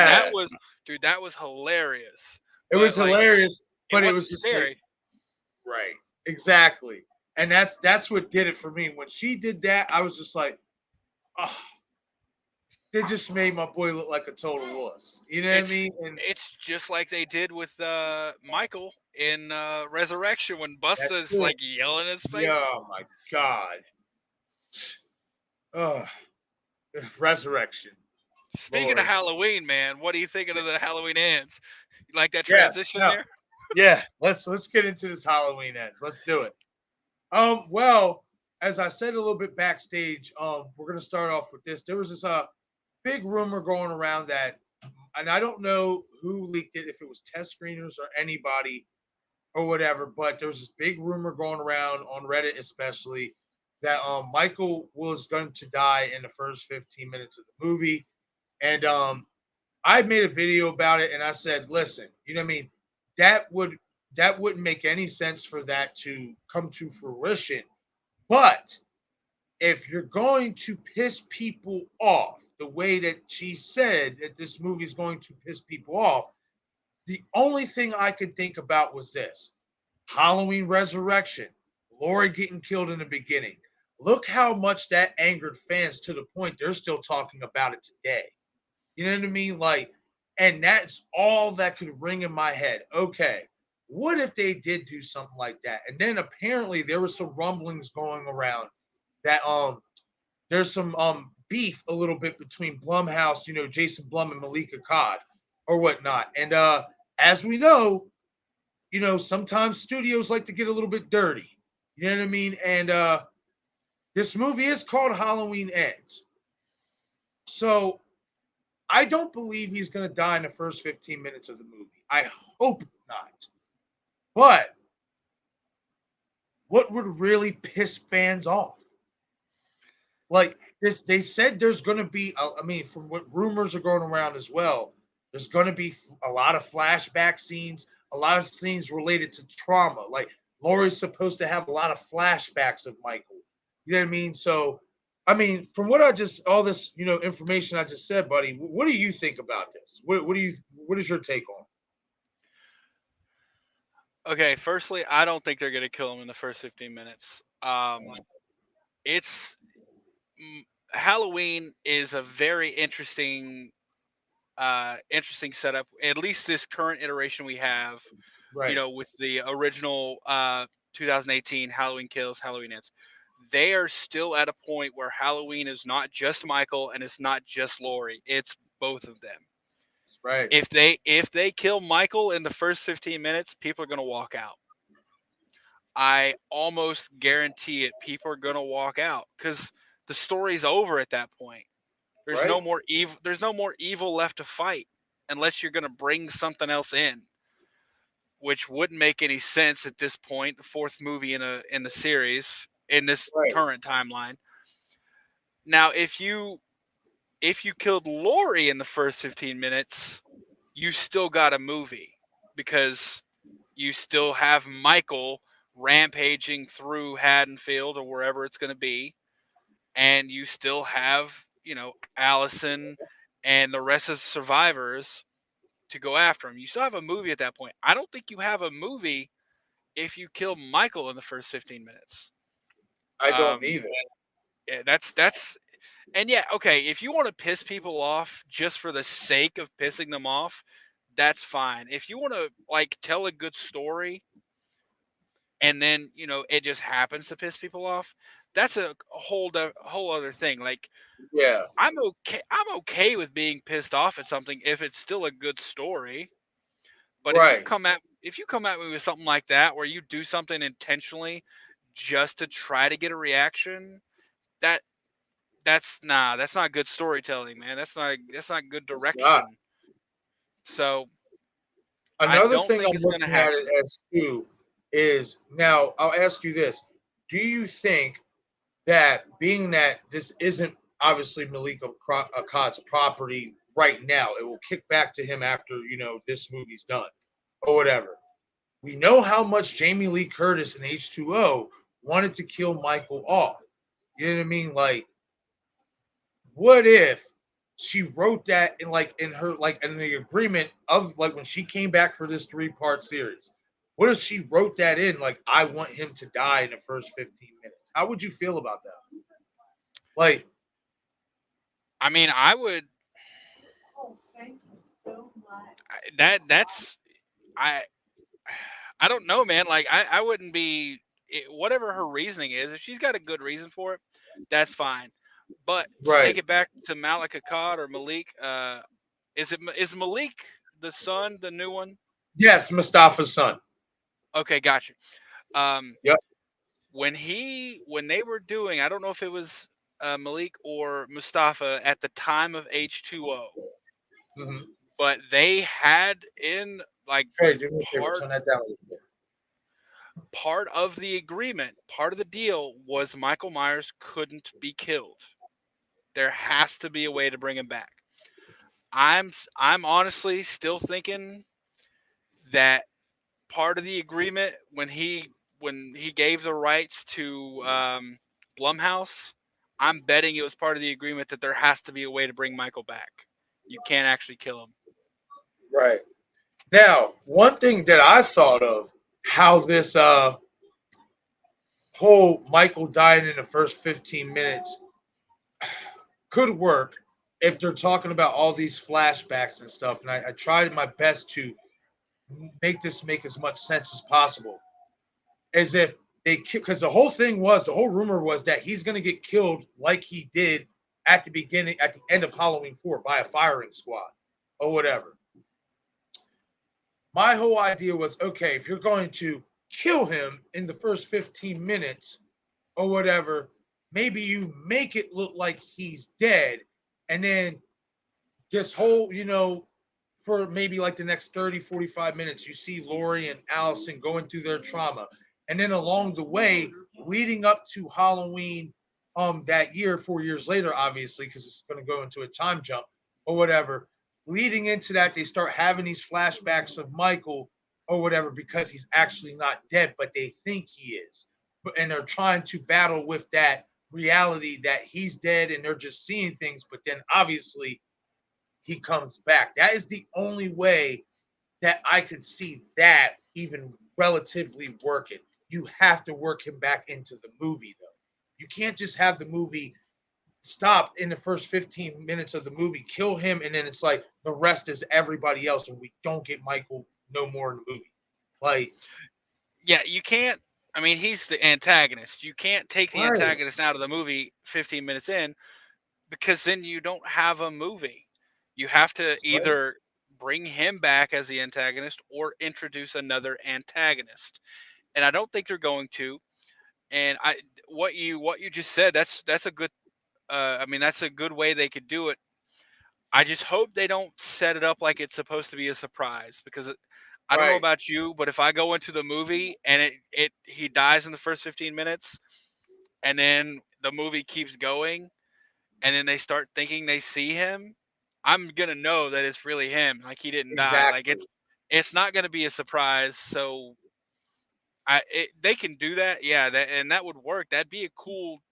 That Yes. was dude, that was hilarious, It was but like hilarious, it but it wasn't was just like scary. right. Exactly. And that's what did it for me. When she did that, I was just like, oh, it just made my boy look like a total wuss. You know what I It's mean? And it's just like they did with Michael in Resurrection when that's Busta's true. like yelling in his Yeah, face. oh my God. Oh, resurrection. Speaking of Lord. Halloween, man, what are you thinking of the Halloween ends? You like that Yes. transition No. there? Yeah. Let's get into this Halloween ends. Let's do it. Well, as I said a little bit backstage, we're gonna start off with this. There was this big rumor going around that, and I don't know who leaked it, if it was test screeners or anybody or whatever, but there was this big rumor going around on Reddit, especially, that Michael was going to die in the first 15 minutes of the movie. And I made a video about it, and I said, listen, you know what I mean? That would that wouldn't make any sense for that to come to fruition. But if you're going to piss people off the way that she said that this movie is going to piss people off, the only thing I could think about was this: Halloween Resurrection, Lori getting killed in the beginning. Look how much that angered fans to the point they're still talking about it today. You know what I mean? Like, and that's all that could ring in my head. Okay, what if they did do something like that? And then apparently there was some rumblings going around that there's some beef a little bit between Blumhouse, Jason Blum and Malika Cod or whatnot. And as we know, sometimes studios like to get a little bit dirty. You know what I mean? And this movie is called Halloween Ends. So I don't believe he's going to die in the first 15 minutes of the movie. I hope not. But what would really piss fans off? Like this, they said there's going to be, I mean, from what rumors are going around as well, there's going to be a lot of flashback scenes, a lot of scenes related to trauma. Like Laurie's supposed to have a lot of flashbacks of Michael. You know what I mean? So, I mean, from what all this, information I just said, buddy, what do you think about this? What is your take on? Okay, firstly, I don't think they're gonna kill him in the first 15 minutes. It's mm, Halloween is a very interesting setup. At least this current iteration we have, Right, with the original 2018 Halloween Kills, Halloween Ends. They are still at a point where Halloween is not just Michael and it's not just Laurie. It's both of them. right, If they kill Michael in the first 15 minutes, people are gonna walk out. I almost guarantee it. People are gonna walk out because the story's over at that point. There's no right, more evil. There's no more evil left to fight unless you're gonna bring something else in, which wouldn't make any sense at this point. The fourth movie in the series in this right, current timeline. Now, if you killed Lori in the first 15 minutes, you still got a movie because you still have Michael rampaging through Haddonfield or wherever it's going to be, and you still have Allison and the rest of the survivors to go after him. You still have a movie at that point. I don't think you have a movie if you kill Michael in the first 15 minutes. I don't Um, either. yeah, that's and yeah, okay. If you want to piss people off just for the sake of pissing them off, that's fine. If you want to like tell a good story and then it just happens to piss people off, that's a whole other thing. Like Yeah, I'm okay with being pissed off at something if it's still a good story. But right. if you come at me with something like that where you do something intentionally just to try to get a reaction, that that's not good storytelling, man. That's not good It's not. direction. So I Another don't thing think I'm it's gonna looking at it happen. as too is now I'll ask you this. Do you think that being that this isn't obviously Akkad's property right now, it will kick back to him after, this movie's done or whatever. We know how much Jamie Lee Curtis and H2O wanted to kill Michael off. You know what I mean? Like, what if she wrote that in her in the agreement of like when she came back for this 3-part series? What if she wrote that in like I want him to die in the first 15 minutes? How would you feel about that? Like, I mean, I would that's I I don't know, man. Like I wouldn't be whatever her reasoning is. If she's got a good reason for it, that's fine. But to take right. it back to Malik Akkad or Malik, is Malik the son, the new one? Yes, Mustafa's son. Okay, gotcha. Um, Yep. when they were doing, I don't know if it was Malik or Mustafa at the time of H2O, Mm-hmm. but they had in like Hey, do me a favor. part Turn that down a little bit. part of the agreement, part of the deal was Michael Myers couldn't be killed. There has to be a way to bring him back. I'm honestly still thinking that part of the agreement when he gave the rights to Blumhouse, I'm betting it was part of the agreement that there has to be a way to bring Michael back. You can't actually kill him. Right. Now, one thing that I thought of how this whole Michael dying in the first 15 minutes could work if they're talking about all these flashbacks and stuff. And I tried my best to make this make as much sense as possible. As if because the whole rumor was that he's going to get killed like he did at the end of Halloween 4 by a firing squad or whatever. My whole idea was okay, if you're going to kill him in the first 15 minutes or whatever, maybe you make it look like he's dead. And then this whole, for maybe like the next 30, 45 minutes, you see Lori and Allison going through their trauma. And then along the way, leading up to Halloween that year, 4 years later, obviously, because it's going to go into a time jump or whatever. Leading into that, they start having these flashbacks of Michael or whatever because he's actually not dead, but they think he is. And they're trying to battle with that reality that he's dead and they're just seeing things. But then obviously he comes back. That is the only way that I could see that even relatively working. You have to work him back into the movie, though. You can't just have the movie stop in the first 15 minutes of the movie, kill him, and then it's like the rest is everybody else, and we don't get Michael no more in the movie. Like, Yeah, you can't. I mean, he's the antagonist. You can't take the right, antagonist out of the movie 15 minutes in because then you don't have a movie. You have to that's right, either bring him back as the antagonist or introduce another antagonist. And I don't think they're going to. And what you just said, that's a good I mean that's a good way they could do it. I just hope they don't set it up like it's supposed to be a surprise because I don't know right, about you, but if I go into the movie and it he dies in the first 15 minutes and then the movie keeps going and then they start thinking they see him, I'm going to know that it's really him, like he didn't die. Like exactly, it's not going to be a surprise. So they can do that. Yeah, that would work. That'd be a cool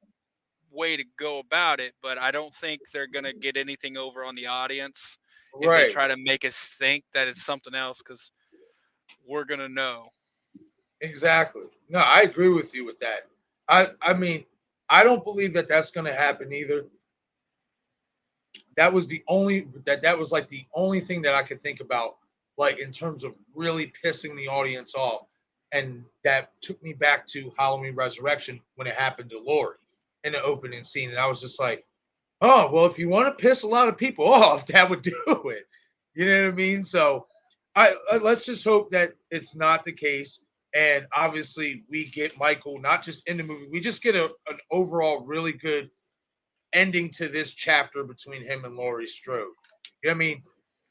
way to go about it, but I don't think they're going to get anything over on the audience if they Right. try to make us think that it's something else, because we're gonna know. Exactly. No, I agree with you with that. I mean, I don't believe that that's going to happen either. That was the only that was like the only thing that I could think about, like in terms of really pissing the audience off, and that took me back to Halloween Resurrection when it happened to Lori in the opening scene, and I was just like, oh well, if you want to piss a lot of people off, that would do it. You know what I mean? So, let's just hope that it's not the case. And obviously, we get Michael not just in the movie, we just get an overall really good ending to this chapter between him and Laurie Strode. You know what I mean?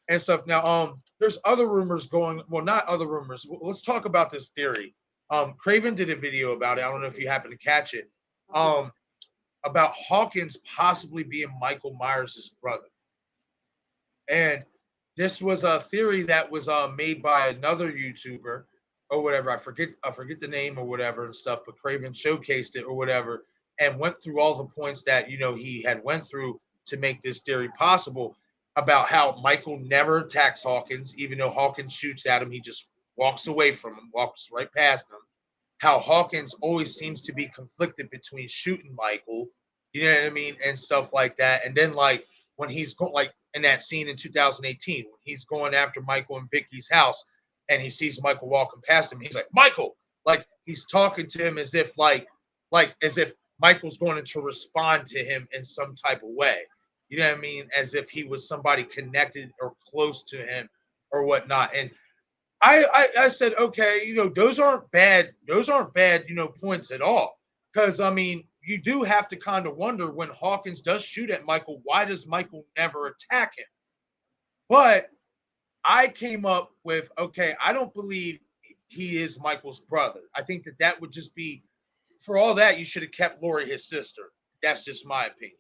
And stuff. Now, there's other rumors going. Well, not other rumors. Let's talk about this theory. Craven did a video about it. I don't know if you happen to catch it. Um, about Hawkins possibly being Michael Myers' brother. And this was a theory that was made by another YouTuber or whatever. I forget the name or whatever and stuff, but Craven showcased it or whatever and went through all the points that he had went through to make this theory possible about how Michael never attacks Hawkins, even though Hawkins shoots at him, he just walks away from him, walks right past him. How Hawkins always seems to be conflicted between shooting Michael, you know what I mean, and stuff like that. And then like when he's going like in that scene in 2018 when he's going after Michael and Vicky's house and he sees Michael walking past him, he's like, Michael, like he's talking to him as if like as if Michael's going to respond to him in some type of way. You know what I mean? As if he was somebody connected or close to him or whatnot. And I said, okay, those aren't bad, points at all. Because I mean, you do have to kind of wonder when Hawkins does shoot at Michael, why does Michael never attack him? But I came up with, okay, I don't believe he is Michael's brother. I think that would just be, for all that, you should have kept Lori his sister. That's just my opinion.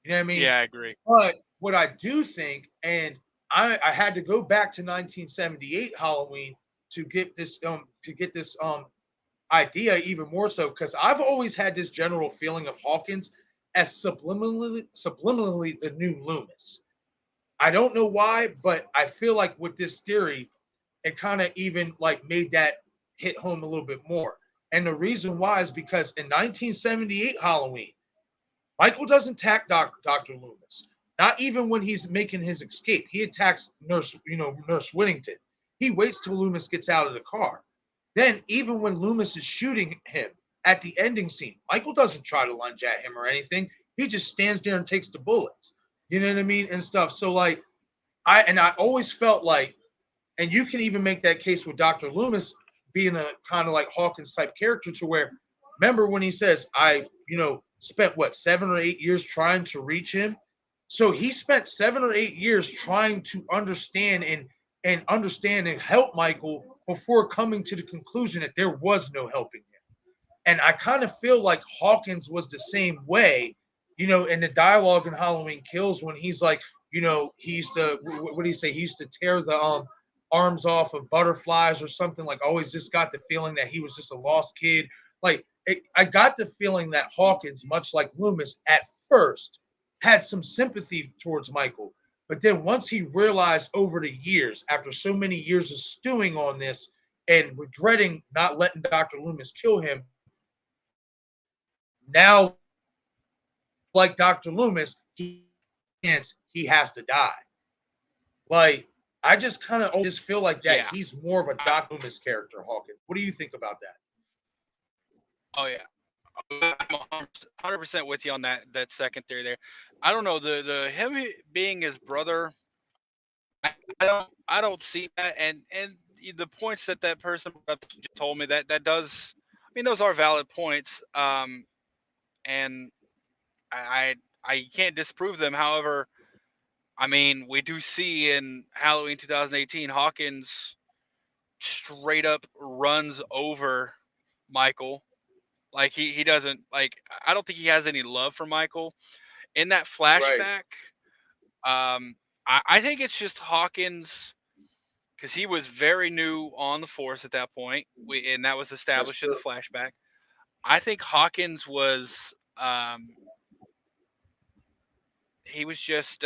You know what I mean? Yeah, I agree. But what I do think, and I had to go back to 1978 Halloween to get this idea even more so because I've always had this general feeling of Hawkins as subliminally the new Loomis. I don't know why, but I feel like with this theory, it kind of even like made that hit home a little bit more. And the reason why is because in 1978 Halloween, Michael doesn't attack Dr. Loomis. Not even when he's making his escape. He attacks Nurse Whittington. He waits till Loomis gets out of the car. Then, even when Loomis is shooting him at the ending scene, Michael doesn't try to lunge at him or anything. He just stands there and takes the bullets. You know what I mean? And stuff. So like I always felt like, and you can even make that case with Dr. Loomis being a kind of like Hawkins type character to where, remember when he says, spent what, 7 or 8 years trying to reach him? So he spent 7 or 8 years trying to understand and help Michael before coming to the conclusion that there was no helping him. And I kind of feel like Hawkins was the same way, in the dialogue in Halloween Kills when he's like, he used to, what do you say? He used to tear the arms off of butterflies or something. Like, always just got the feeling that he was just a lost kid. Like, I got the feeling that Hawkins, much like Loomis, at first had some sympathy towards Michael. But then once he realized over the years, after so many years of stewing on this and regretting not letting Dr. Loomis kill him, now, like Dr. Loomis, he has to die. Like, I just kind of always just feel like that Yeah. he's more of a I, Dr. Loomis character, Hawkins. What do you think about that? oh yeah. I'm 100% with you on that second theory there. I don't know, the him being his brother. I don't see that, and the points that person just told me, that does. I mean, those are valid points. And I can't disprove them. However, I mean, we do see in Halloween 2018, Hawkins straight up runs over Michael. Like he doesn't like. I don't think he has any love for Michael in that Right. flashback. I think it's just Hawkins, because he was very new on the force at that point, and that was That's established in the true. flashback. I think Hawkins was he was just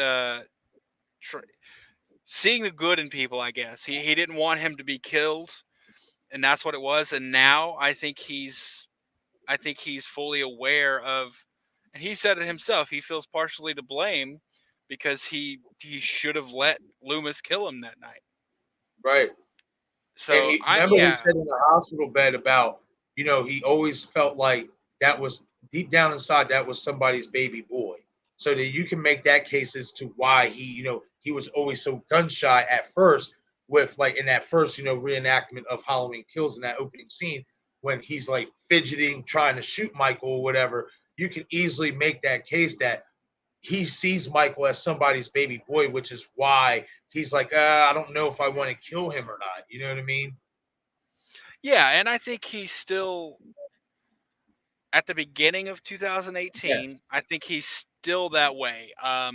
seeing the good in people, I guess. He didn't want him to be killed, and that's what it was. And now I think he's fully aware of, and he said it himself. He feels partially to blame because he should have let Loomis kill him that night. Right. And So he I remember he yeah said in the hospital bed about, he always felt like that was deep down inside that was somebody's baby boy. So that you can make that case as to why he was always so gun shy at first with like in that first, reenactment of Halloween Kills in that opening scene when he's like fidgeting, trying to shoot Michael or whatever. You can easily make that case that he sees Michael as somebody's baby boy, which is why he's like, I don't know if I want to kill him or not. You know what I mean? yeah, and I think he's still at the beginning of Yes. 2018. I think he's still that way. I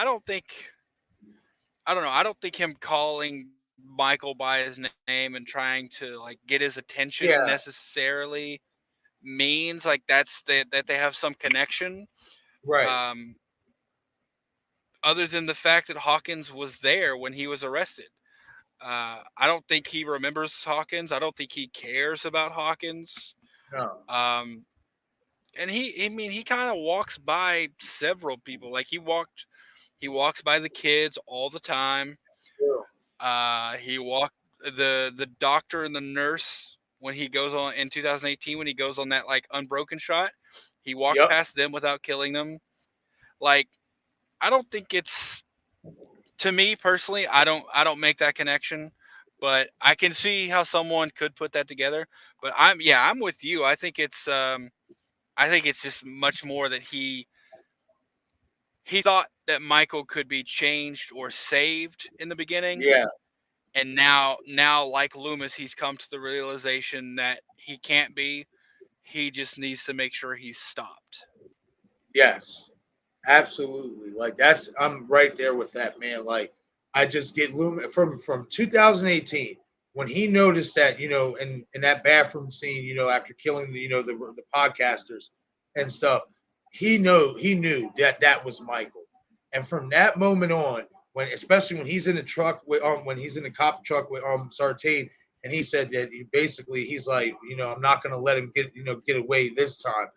don't think I don't know. I don't think him calling Michael by his name and trying to like get his attention Yeah. necessarily means like that they have some connection. Right. Um, Other than the fact that Hawkins was there when he was arrested. I don't think he remembers Hawkins. I don't think he cares about Hawkins. No. Um, and I mean, he kind of walks by several people. Like he walks by the kids all the time. Yeah. He walked the doctor and the nurse when he goes on in 2018 when he goes on that like unbroken shot. He walked Yep. past them without killing them. Like I don't think it's to me personally. I don't make that connection, but I can see how someone could put that together. But I'm with you. I think it's just much more that he thought that Michael could be changed or saved in the beginning, Yeah. and now like Loomis, he's come to the realization that he can't be. He just needs to make sure he's stopped. Yes. Absolutely. Like that's I'm right there with that man. Like I just get Loom from 2018 when he noticed that, in that bathroom scene, after killing the podcasters and stuff, he knew that that was Michael. And from that moment on, when especially when he's in the truck with when he's in the cop truck with Sartain, and he said that he's like, I'm not gonna let him get away this time.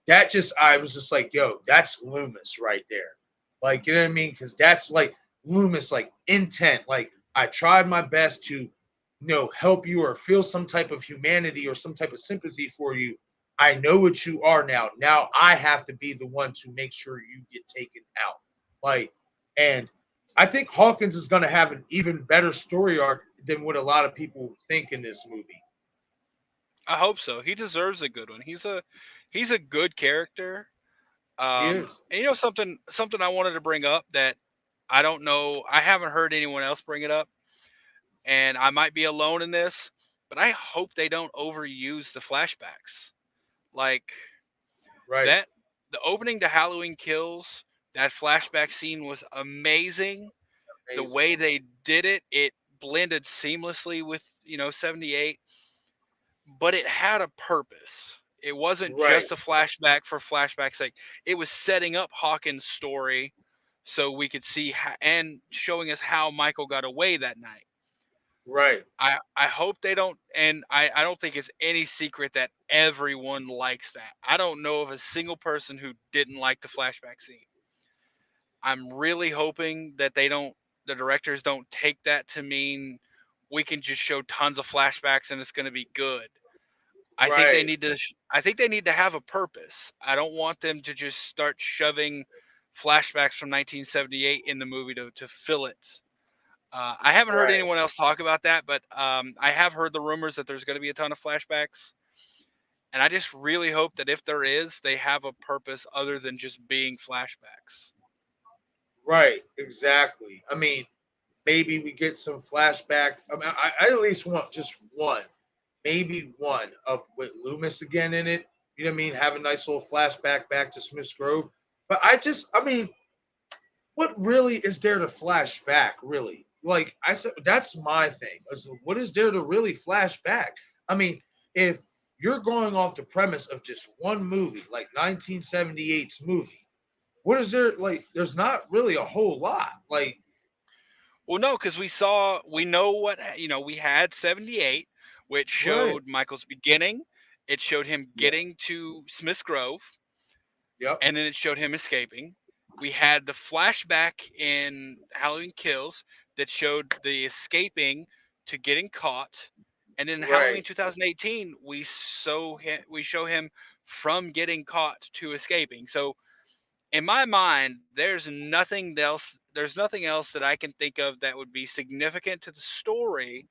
That just I was just like, yo, that's Loomis right there. Like, you know what I mean? Because that's like Loomis, like intent. Like, I tried my best to, help you or feel some type of humanity or some type of sympathy for you. I know what you are now. Now I have to be the one to make sure you get taken out. Like, and I think Hawkins is going to have an even better story arc than what a lot of people think in this movie. I hope so. He deserves a good one. He's a good character. He is. And you know something I wanted to bring up that I don't know. I haven't heard anyone else bring it up, and I might be alone in this, but I hope they don't overuse the flashbacks. Like Right. that, the opening to Halloween Kills, that flashback scene was amazing. The Amazing. way they did it, it blended seamlessly with 78, but it had a purpose. It wasn't Right. just a flashback for flashback's sake. It was setting up Hawkins' story so we could see and showing us how Michael got away that night. Right. I hope they don't, and I don't think it's any secret that everyone likes that. I don't know of a single person who didn't like the flashback scene. I'm really hoping that the directors don't take that to mean we can just show tons of flashbacks and it's going to be good. Right. I think they need to have a purpose. I don't want them to just start shoving flashbacks from 1978 in the movie to fill it. I haven't heard Right. anyone else talk about that, but I have heard the rumors that there's going to be a ton of flashbacks, and I just really hope that if there is, they have a purpose other than just being flashbacks. Right. Exactly. I mean, maybe we get some flashback. I mean, I at least want just one, maybe one of with Loomis again in it. You know what I mean? Have a nice little flashback back to Smith's Grove. But I mean, what really is there to flash back? Really, like I said, that's my thing. What is there to really flash back? I mean, if you're going off the premise of just one movie, like 1978's movie, what is there like? There's not really a whole lot. Like Well, no, because we know we had 78, which Right. showed Michael's beginning. It showed him Yeah. getting to Smith's Grove, Yep. and then it showed him escaping. We had the flashback in Halloween Kills that showed the escaping to getting caught, and in Right. Halloween 2018 we show him from getting caught to escaping. So in my mind, there's nothing else that I can think of that would be significant to the story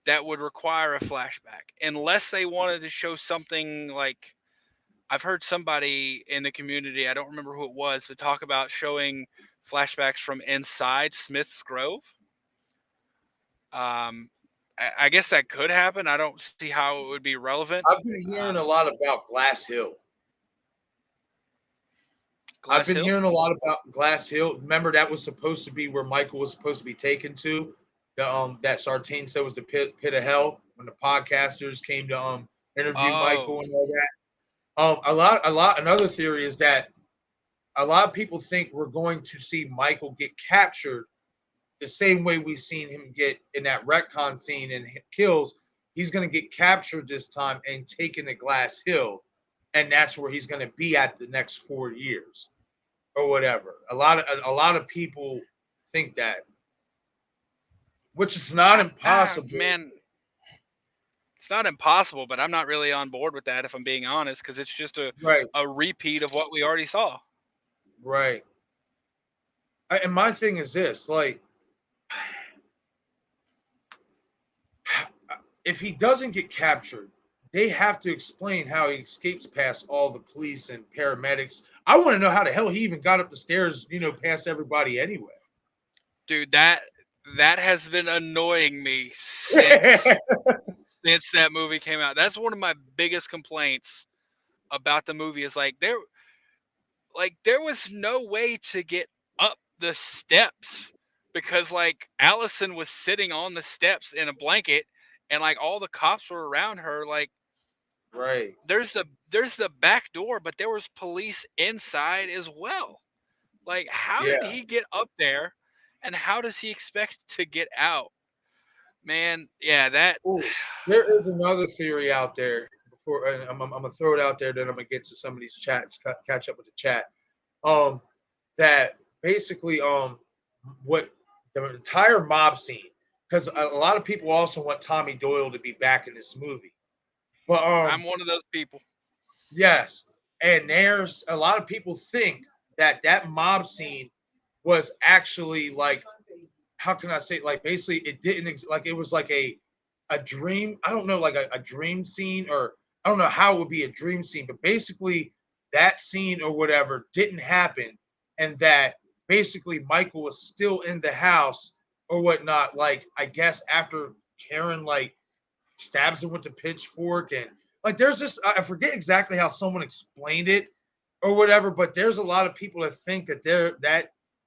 that would require a flashback, unless they wanted to show something like I've heard somebody in the community, I don't remember who it was, to talk about showing flashbacks from inside Smith's Grove. Um, I guess that could happen. I don't see how it would be relevant. I've been hearing a lot about Glass Hill. I've Glass been Hill. hearing a lot about Glass Hill. Remember that was supposed to be where Michael was supposed to be taken to. The that Sartain said was the pit of hell when the podcasters came to interview Oh, Michael and all that. Another theory is that a lot of people think we're going to see Michael get captured the same way we seen him get in that retcon scene in Kills. He's going to get captured this time and taken to Glass Hill, and that's where he's going to be at the next 4 years or whatever. A lot of people think that, which is not impossible. Man, it's not impossible, but I'm not really on board with that if I'm being honest, because it's just Right, a repeat of what we already saw. right. And my thing is this: like, if he doesn't get captured, they have to explain how he escapes past all the police and paramedics. I want to know how the hell he even got up the stairs, past everybody anyway. Dude, that has been annoying me since that movie came out. That's one of my biggest complaints about the movie is there was no way to get up the steps because like Allison was sitting on the steps in a blanket and like all the cops were around her. Like Right. there's the back door, but there was police inside as well. Like how did Yeah. he get up there and how does he expect to get out? Man, yeah, that Ooh, there is another theory out there. Before I'm gonna throw it out there, then I'm gonna get to some of these chats, catch up with the chat. Um, that basically, what the entire mob scene, because a lot of people also want Tommy Doyle to be back in this movie, but I'm one of those people. yes, and there's a lot of people think that that mob scene was actually like, how can I say, like, basically it didn't like it was like a dream. I don't know, like a dream scene, or I don't know how it would be a dream scene, but basically that scene or whatever didn't happen, and that basically Michael was still in the house or whatnot. Like, I guess after Karen like stabs him with the pitchfork, and like there's this, I forget exactly how someone explained it or whatever, but there's a lot of people that think that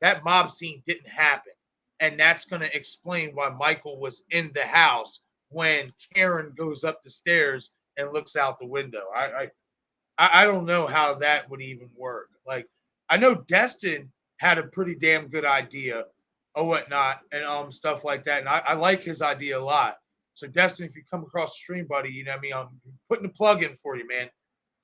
that mob scene didn't happen, and that's going to explain why Michael was in the house when Karen goes up the stairs and looks out the window. I don't know how that would even work. Like, I know Destin had a pretty damn good idea or whatnot, and stuff like that, and I like his idea a lot. So Destin, if you come across the stream, buddy, you know what I mean, I'm putting the plug in for you, man.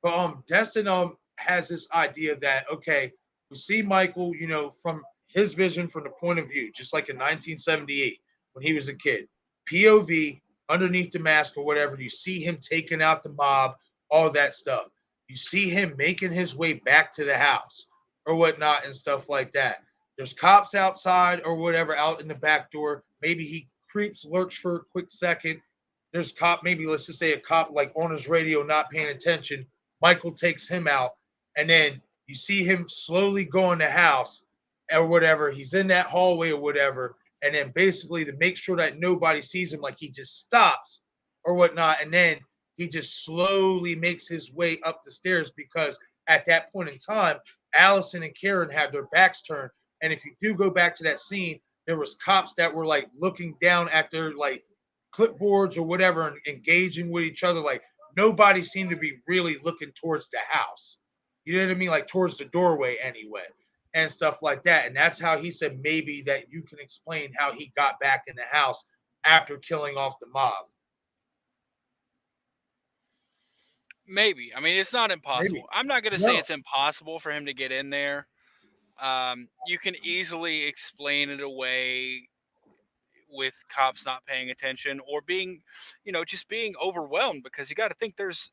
But Destin has this idea that, okay, we see Michael, from his vision, from the point of view, just like in 1978 when he was a kid. POV, underneath the mask or whatever, you see him taking out the mob, all that stuff. You see him making his way back to the house or whatnot and stuff like that. There's cops outside or whatever out in the back door. Maybe he creeps, lurks for a quick second. There's cop, maybe let's just say a cop like on his radio not paying attention. Michael takes him out, and then you see him slowly go in the house or whatever. He's in that hallway or whatever, and then basically to make sure that nobody sees him, like he just stops or whatnot, and then he just slowly makes his way up the stairs because at that point in time, Allison and Karen had their backs turned, and if you do go back to that scene, there was cops that were like looking down at their like clipboards or whatever and engaging with each other. Like, nobody seemed to be really looking towards the house. You know what I mean? Like towards the doorway anyway. and stuff like that. And that's how he said maybe that you can explain how he got back in the house after killing off the mob. Maybe. I mean, it's not Maybe. impossible. I'm not going to say No. it's impossible for him to get in there. You can easily explain it away with cops not paying attention or being, just being overwhelmed, because you got to think there's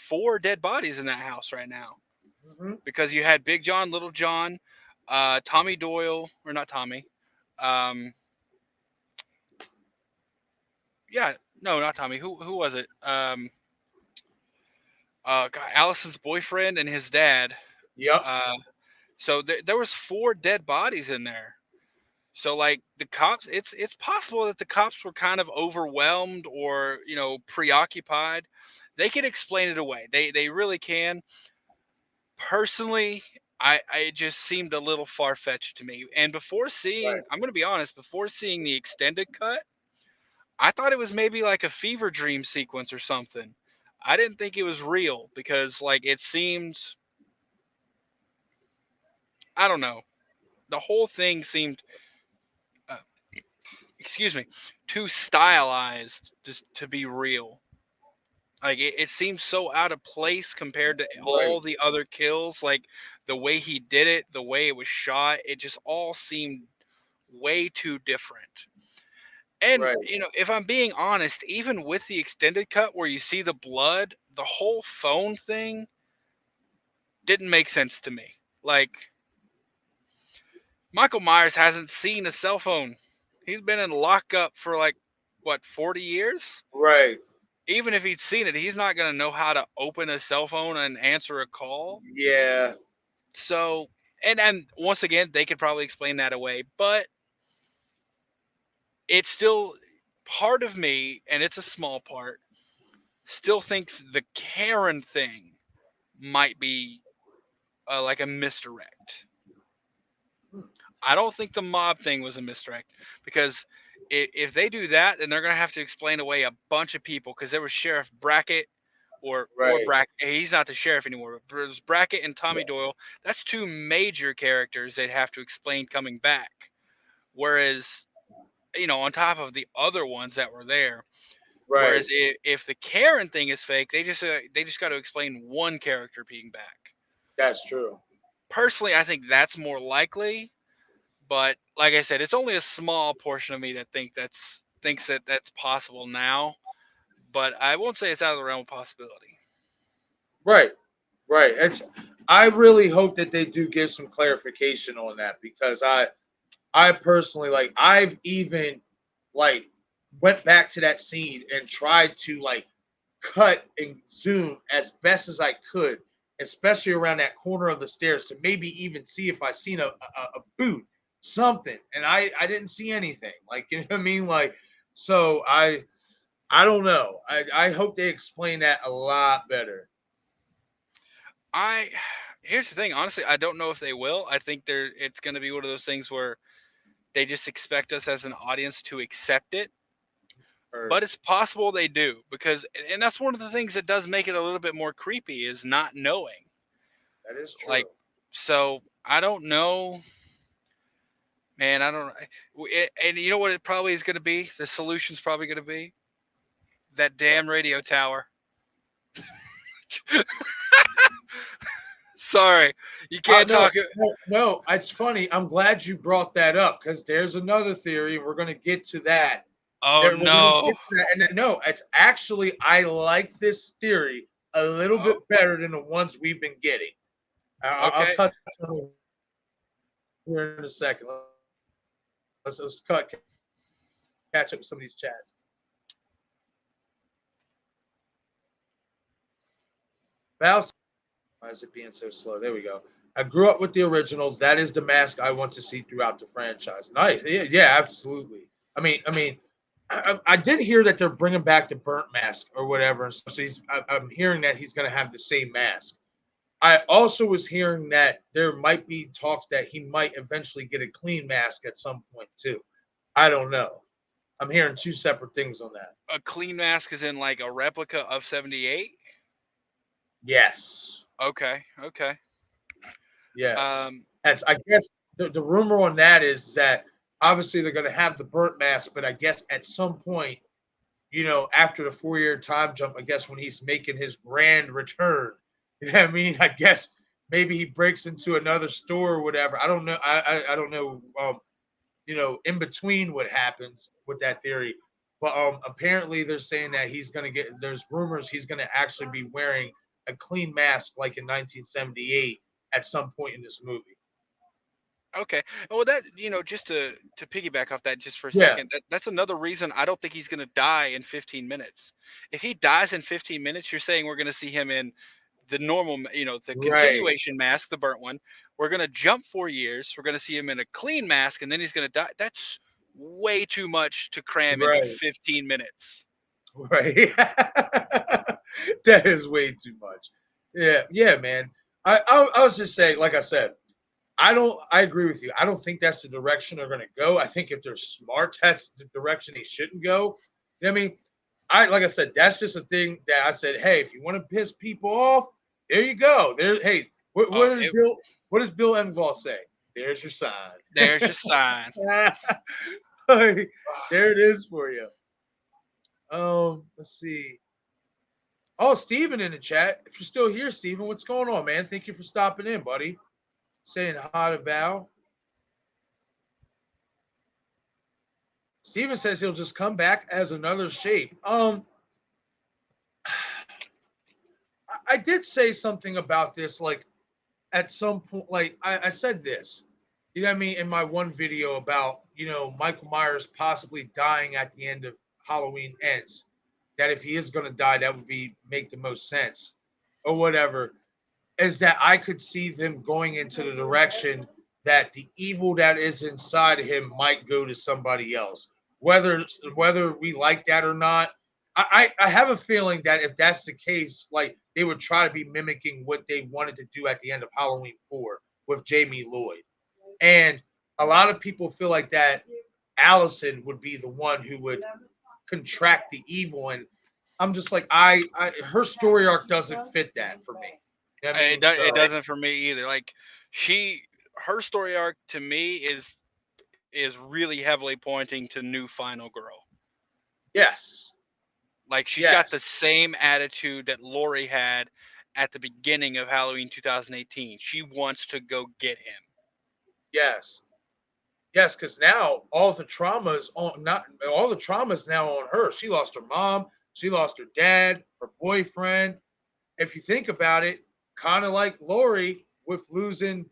4 dead bodies in that house right now, Mm-hmm. because you had Big John, Little John, Tommy Doyle, or not Tommy. Um, yeah, no, not Tommy. Who was it? God, Allison's boyfriend and his dad. Yep. Uh, so there was 4 dead bodies in there. So like the cops, it's possible that the cops were kind of overwhelmed or preoccupied. They can explain it away. They really can. Personally, I it just seemed a little far fetched to me. And before seeing, Right. I'm gonna be honest, before seeing the extended cut, I thought it was maybe like a fever dream sequence or something. I didn't think it was real because like it seemed, I don't know, the whole thing seemed uh, excuse me, too stylized just to be real. Like it seems so out of place compared to Right. all the other kills. Like the way he did it, the way it was shot, it just all seemed way too different. And Right. if I'm being honest, even with the extended cut where you see the blood, the whole phone thing didn't make sense to me. Like Michael Myers hasn't seen a cell phone. He's been in lockup for like what, 40 years? Right. Even if he'd seen it, he's not going to know how to open a cell phone and answer a call. Yeah. So, and once again, they could probably explain that away, but it's still part of me, and it's a small part, still thinks the Karen thing might be like a misdirect. I don't think the mob thing was a misdirect because if they do that, then they're gonna have to explain away a bunch of people because there was Sheriff Brackett or Right. Brackett. He's not the sheriff anymore. But it was Brackett and Tommy Doyle. That's 2 major characters they'd have to explain coming back. Whereas on top of the other ones that were there. Whereas Right. if the Karen thing is fake, they just got to explain one character being back. That's true. Personally, I think that's more likely. But like I said, it's only a small portion of me that thinks that that's possible now. But I won't say it's out of the realm of possibility. Right. Right. I really hope that they do give some clarification on that because I personally like I've even like went back to that scene and tried to like cut and zoom as best as I could, especially around that corner of the stairs to maybe even see if I seen a boot, something. And I didn't see anything. Like, you know what I mean? Like, so I don't know. I hope they explain that a lot better. I Here's the thing. Honestly, I don't know if they will. I think it's going to be one of those things where they just expect us as an audience to accept it. Or But it's possible they do and that's one of the things that does make it a little bit more creepy is not knowing. that is Like, true. so I don't know, man. I don't know. And you know what it probably is going to be? The solution's probably going to be that What? damn radio tower. Sorry, you can't No, talk. no, no. It's funny. I'm glad you brought that up because there's another theory. We're going to get to that. Oh There, we're going to no. get to that. And no, it's actually I like this theory a little Oh, bit better than the ones we've been getting. I'll okay. touch on it here in a second. Let's catch up with some of these chats. Val, why is it being so slow? There we go. I grew up with the original. That is the mask I want to see throughout the franchise. Nice. Yeah, yeah, absolutely. I did hear that they're bringing back the burnt mask or whatever. So I'm hearing that he's going to have the same mask. I also was hearing that there might be talks that he might eventually get a clean mask at some point too. I don't know. I'm hearing two separate things on that. A clean mask is in like a replica of 78. Yes. Okay. Okay. Yes. That's I guess the rumor on that is that obviously they're going to have the burnt mask, but I guess at some point, after the 4 year time jump, I guess when he's making his grand return, you know what I mean? I guess maybe he breaks into another store or whatever. I don't know. I don't know. In between what happens with that theory, but apparently they're saying that he's gonna get. There's rumors he's gonna actually be wearing a clean mask like in 1978 at some point in this movie. Okay. Well, that just to piggyback off that just for a Yeah, second, that's another reason I don't think he's going to die in 15 minutes. If he dies in 15 minutes, you're saying we're going to see him in the normal, the right, continuation mask, the burnt one. We're going to jump 4 years. We're going to see him in a clean mask, and then he's going to die. That's way too much to cram into right, 15 minutes. right. That is way too much. Yeah, yeah, man. I was just saying, like I said, I agree with you. I don't think that's the direction they're gonna go. I think if they're smart, that's the direction they shouldn't go. You know what I mean? Like I said, that's just a thing that I said, hey, if you want to piss people off, there you go. Hey, Oh, what does Bill Engvall say? There's your sign. there's your sign. Like, there it is for you. Let's see. Oh, Steven in the chat. If you're still here, Steven, what's going on, man? Thank you for stopping in, buddy. Saying hi to Val. Steven says he'll just come back as another shape. I did say something about this, like at some point, like I said this, you know what I mean, in my one video about, Michael Myers possibly dying at the end of Halloween Ends. That if he is going to die, that would be make the most sense or whatever. Is that I could see them going into the direction that the evil that is inside of him might go to somebody else. Whether we like that or not, I have a feeling that if that's the case, like they would try to be mimicking what they wanted to do at the end of Halloween 4 with Jamie Lloyd. And a lot of people feel like that Allison would be the one who would contract the evil. And I'm just like, her story arc doesn't fit that for me. You know what I mean? It So doesn't for me either. Like her story arc to me is really heavily pointing to new final girl. yes, Like she's got the yes, same attitude that Lori had at the beginning of Halloween 2018. She wants to go get him. yes, yes. Because now all the traumas now on her. She lost her mom. She lost her dad, her boyfriend. If you think about it, kind of like Lori with losing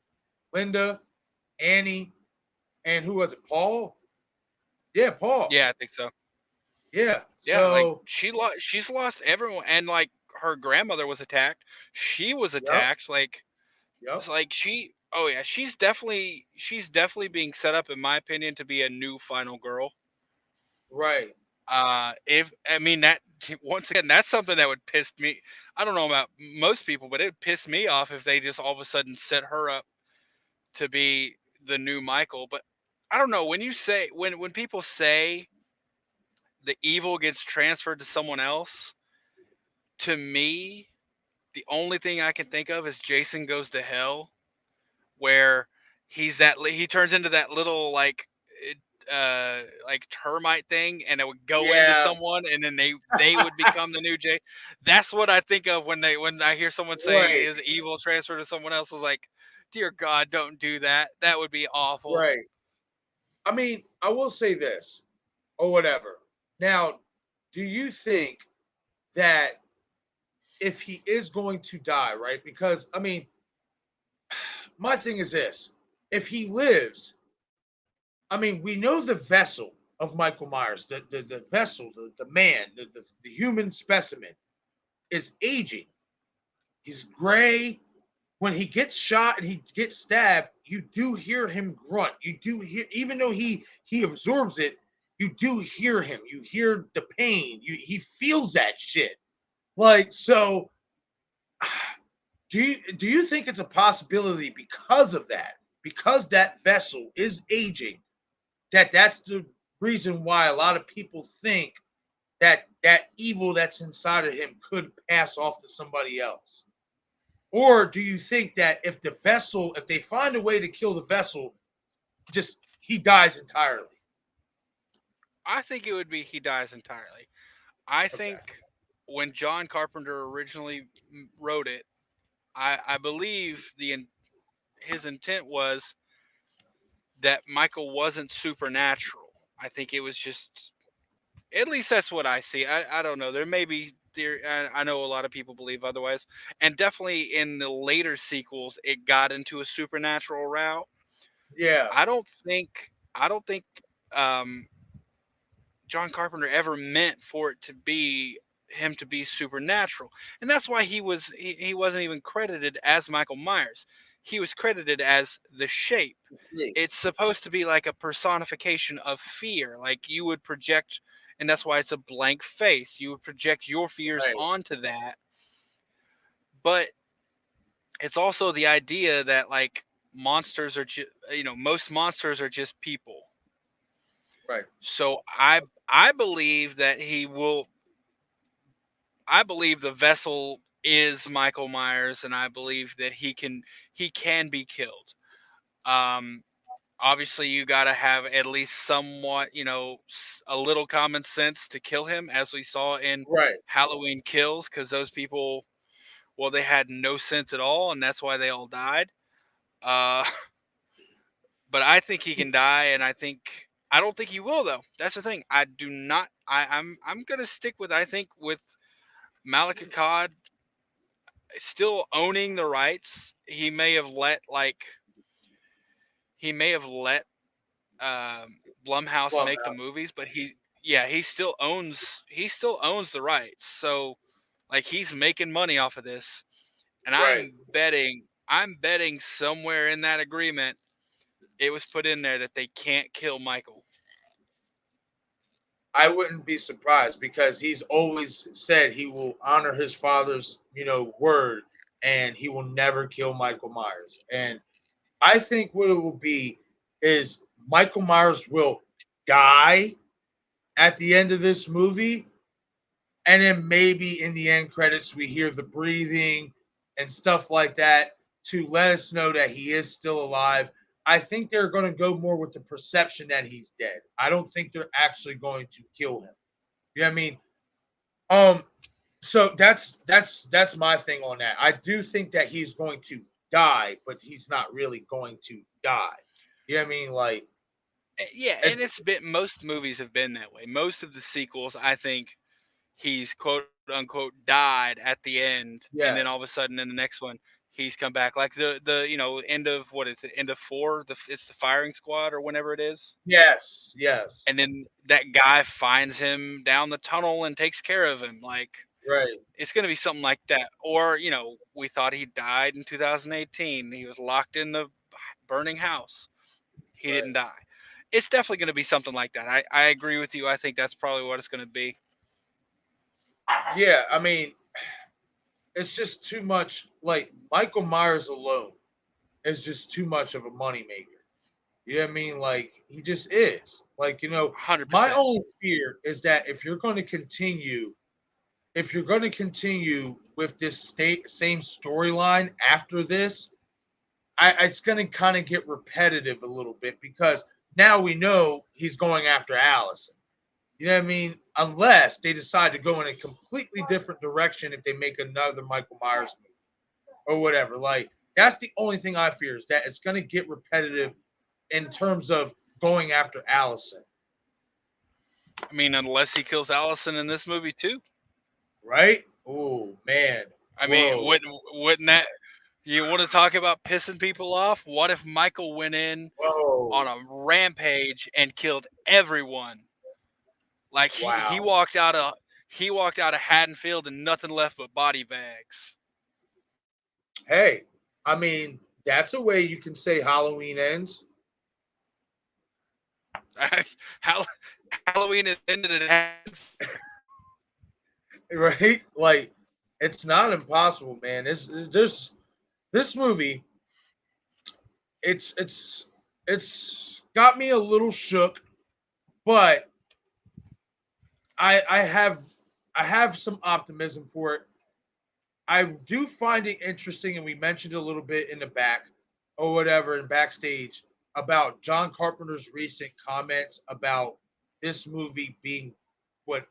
Linda, Annie, and who was it? Paul. Yeah, Paul. Yeah, I think so. Yeah. Yeah, like So, she's lost everyone, and like her grandmother was attacked. She was yep, attacked. Like yep, it's like oh yeah, she's definitely being set up in my opinion to be a new final girl. right. If I mean that once again, that's something that would piss me. I don't know about most people, but it would piss me off if they just all of a sudden set her up to be the new Michael. But I don't know, when people say the evil gets transferred to someone else, to me, the only thing I can think of is Jason Goes to Hell, where he turns into that little like termite thing, and it would go into Yeah, someone, and then they would become the new Jay. That's what I think of when I hear someone say right, his evil transfer to someone else. I was like, dear God, don't do that. That would be awful. right. I mean, I will say this or whatever. Now, do you think that if he is going to die, right? Because I mean, my thing is this: if he lives, I mean, we know the vessel of Michael Myers, the vessel, the man, the human specimen is aging. He's gray. When he gets shot and he gets stabbed, you do hear him grunt. You do hear, even though he absorbs it, you do hear him. You hear the pain. He feels that shit. Like so, do you think it's a possibility because of that? Because that vessel is aging, that's the reason why a lot of people think that evil that's inside of him could pass off to somebody else. Or do you think that if they find a way to kill the vessel, just he dies entirely? I think it would be he dies entirely. I Okay. think when John Carpenter originally wrote it, I believe his intent was that Michael wasn't supernatural. I think it was just, at least that's what I see. I don't know. There may be there. I know a lot of people believe otherwise, and definitely in the later sequels, it got into a supernatural route. Yeah. I don't think um, John Carpenter ever meant for it to be him to be supernatural, and that's why he wasn't even credited as Michael Myers. He was credited as the Shape. It's supposed to be like a personification of fear, like you would project, and that's why it's a blank face. You would project your fears Right. onto that, but it's also the idea that like monsters are just, most monsters are just people. Right. So I believe that he will. I believe the vessel is Michael Myers, and I believe that he can be killed. Um, Obviously, you got to have at least somewhat, a little common sense to kill him, as we saw in Right. Halloween Kills, because those people, well, they had no sense at all, and that's why they all died. Uh, but I think he can die, and I don't think he will though. That's the thing. I do not. I'm gonna stick with I think with Malekith still owning the rights. He may have let Blumhouse make the Blumhouse. movies, but yeah, he still owns the rights. So like he's making money off of this, and Right. I'm betting somewhere in that agreement it was put in there that they can't kill Michael. I wouldn't be surprised because he's always said he will honor his father's, word, and he will never kill Michael Myers. And I think what it will be is Michael Myers will die at the end of this movie, and then maybe in the end credits we hear the breathing and stuff like that to let us know that he is still alive. I think they're going to go more with the perception that he's dead. I don't think they're actually going to kill him. You know what I mean? Um, so that's my thing on that. I do think that he's going to die, but he's not really going to die. You know what I mean? Like Yeah, and it's it's been most movies have been that way. Most of the sequels, I think he's quote unquote died at the end, and then all of a yes, sudden in the next one he's come back. Like the end of what is it? End of four? It's the firing squad or whenever it is. yes, yes, And then that guy finds him down the tunnel and takes care of him. Like right, it's going to be something like that. Or we thought he died in 2018. He was locked in the burning house. He didn't right. die. It's definitely going to be something like that. I agree with you. I think that's probably what it's going to be. Yeah, I mean, it's just too much. Like Michael Myers alone is just too much of a moneymaker. You know what I mean? Like he just is. Like, 100%. my only fear is that if you're going to continue with this same storyline after this, it's going to kind of get repetitive a little bit because now we know he's going after Allison. You know what I mean? Unless they decide to go in a completely different direction if they make another Michael Myers movie or whatever. Like that's the only thing I fear is that it's going to get repetitive in terms of going after Allison, I mean, unless he kills Allison in this movie too. right? Oh man, I mean, whoa, wouldn't that you want to talk about pissing people off? What if Michael went in on whoa, a rampage and killed everyone? Like wow. he walked out of Haddonfield and nothing left but body bags. Hey, I mean that's a way you can say Halloween ends, Hall- Halloween has ended at right? Like it's not impossible, man. This movie. It's got me a little shook, but I have some optimism for it I do find it interesting, and we mentioned a little bit in the back or whatever in backstage about John Carpenter's recent comments about this movie being what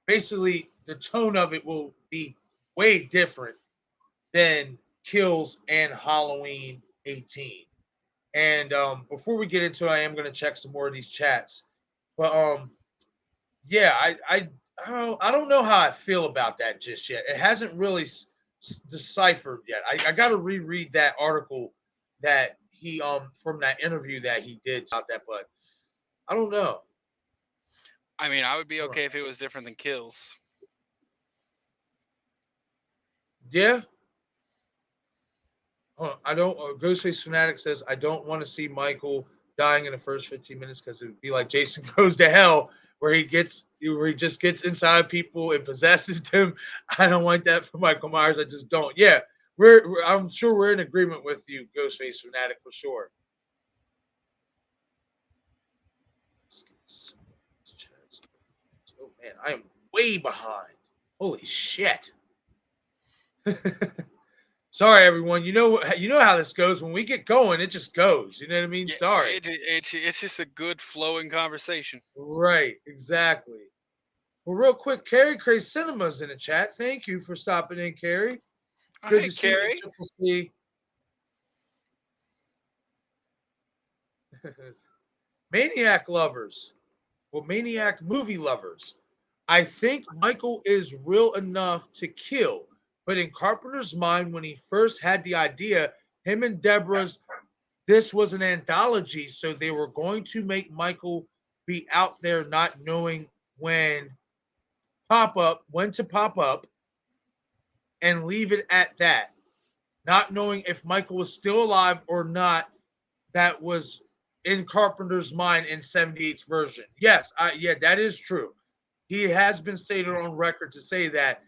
basically the tone of it will be way different than Kills and Halloween 18. And before we get into it, I am going to check some more of these chats. But yeah, I don't know how I feel about that just yet. It hasn't really deciphered yet. I got to reread that article that he from that interview that he did about that, but I don't know. I mean, I would be okay if it was different than Kills. Yeah. I don't. Ghostface Fanatic says I don't want to see Michael dying in the first 15 minutes because it would be like Jason Goes to Hell, where he just gets inside people and possesses them. I don't want that for Michael Myers. I just don't. Yeah, I'm sure we're in agreement with you, Ghostface Fanatic, for sure. Oh man, I am way behind. Holy shit. Sorry, everyone. You know how this goes. When we get going, it just goes. You know what I mean? Yeah, Sorry. it's just a good flowing conversation. Right, exactly. Well, real quick, Carrie Craze Cinema's in the chat. Thank you for stopping in, Carrie. Oh, Good hey, to see you, Carrie. Triple C. Maniac lovers. Well, Maniac movie lovers. I think Michael is real enough to kill, but in Carpenter's mind, when he first had the idea, him and Deborah's, this was an anthology, so they were going to make Michael be out there not knowing when to pop up, and leave it at that. Not knowing if Michael was still alive or not, that was in Carpenter's mind in 78's version. Yes, yeah, that is true. He has been stated on record to say that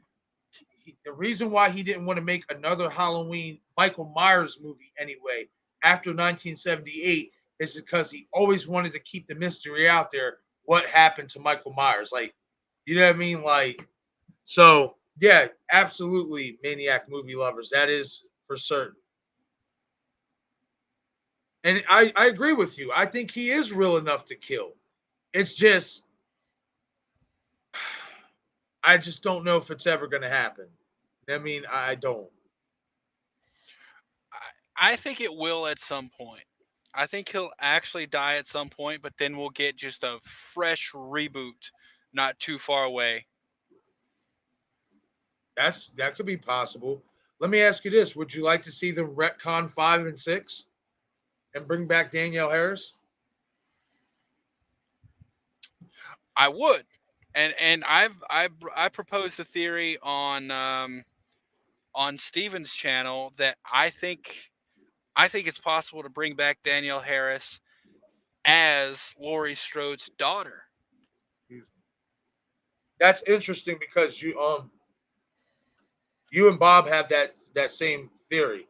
the reason why he didn't want to make another Halloween Michael Myers movie anyway after 1978 is because he always wanted to keep the mystery out there. What happened to Michael Myers? Like, you know what I mean? Like, so yeah, absolutely, Maniac movie lovers. That is for certain. And I agree with you. I think he is real enough to kill. It's just I just don't know if it's ever going to happen. I mean, I don't. I think it will at some point. I think he'll actually die at some point, but then we'll get just a fresh reboot not too far away. That could be possible. Let me ask you this: would you like to see them retcon 5 and 6 and bring back Danielle Harris? I would, and I proposed a theory on Steven's channel that I think it's possible to bring back Danielle Harris as Laurie Strode's daughter. That's interesting because you and Bob have that same theory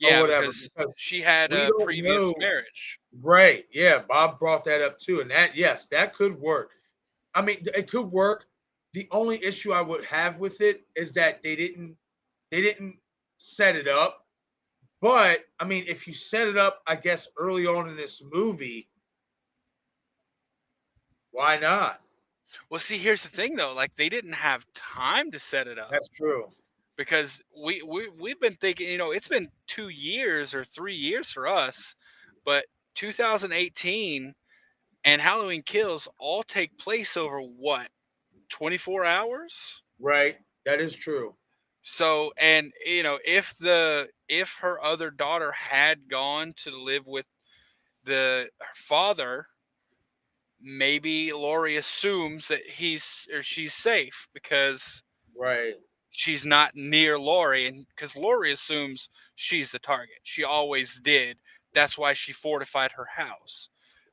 or Yeah, whatever because because she had we a don't previous know. marriage. Right? Yeah, Bob brought that up too, and that yes, that could work. I mean, it could work. The only issue I would have with it is that they didn't set it up. But I mean, if you set it up, I guess early on in this movie, why not? Well, see, here's the thing though, like they didn't have time to set it up That's true. because we've been thinking, it's been 2 years or 3 years for us, but 2018 and Halloween Kills all take place over what, 24 hours? Right. That is true. So, and if her other daughter had gone to live with her father, maybe Laurie assumes that he's or she's safe because Right. she's not near Laurie, and because Laurie assumes she's the target. She always did. That's why she fortified her house.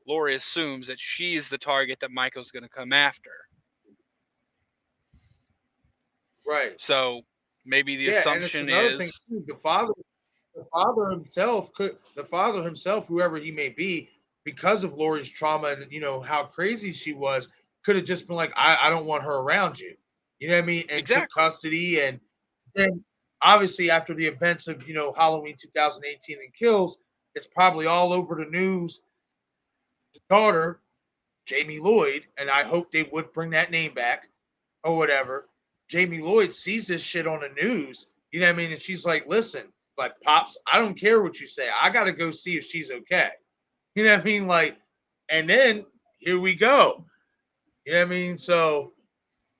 Laurie assumes that she's the target that Michael's going to come after. Right. So maybe the Yeah, and it's assumption another thing is too. The father himself, whoever he may be, because of Lori's trauma and how crazy she was, could have just been like, I don't want her around you. You know what I mean? And took exactly. custody and then obviously after the events of Halloween 2018 and Kills, it's probably all over the news. The daughter, Jamie Lloyd, and I hope they would bring that name back or whatever. Jamie Lloyd sees this shit on the news, you know what I mean? And she's like, listen, like, Pops, I don't care what you say. I got to go see if she's okay. You know what I mean? Like, and then here we go. You know what I mean? So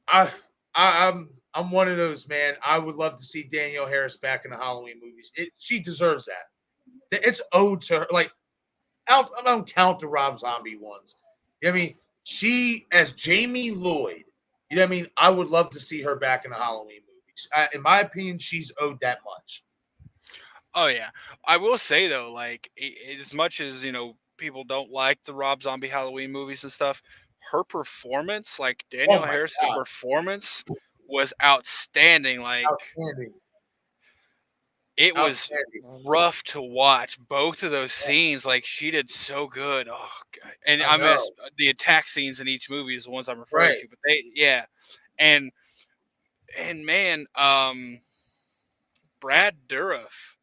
I, I'm one of those, man. I would love to see Danielle Harris back in the Halloween movies. She deserves that. It's owed to her. Like, I don't count the Rob Zombie ones. You know what I mean? She as Jamie Lloyd. You know what I mean? I would love to see her back in the Halloween movies. In my opinion, she's owed that much. Oh yeah, I will say though, like as much as people don't like the Rob Zombie Halloween movies and stuff, her performance, like Oh Danielle my Harris's god, performance, was outstanding. Like outstanding, it was outstanding. rough to watch both of those Yes, scenes. Like she did so good. Oh god, and I I mean know. the attack scenes in each movie is the ones I'm referring Right. to. But yeah, and man, Brad Dourif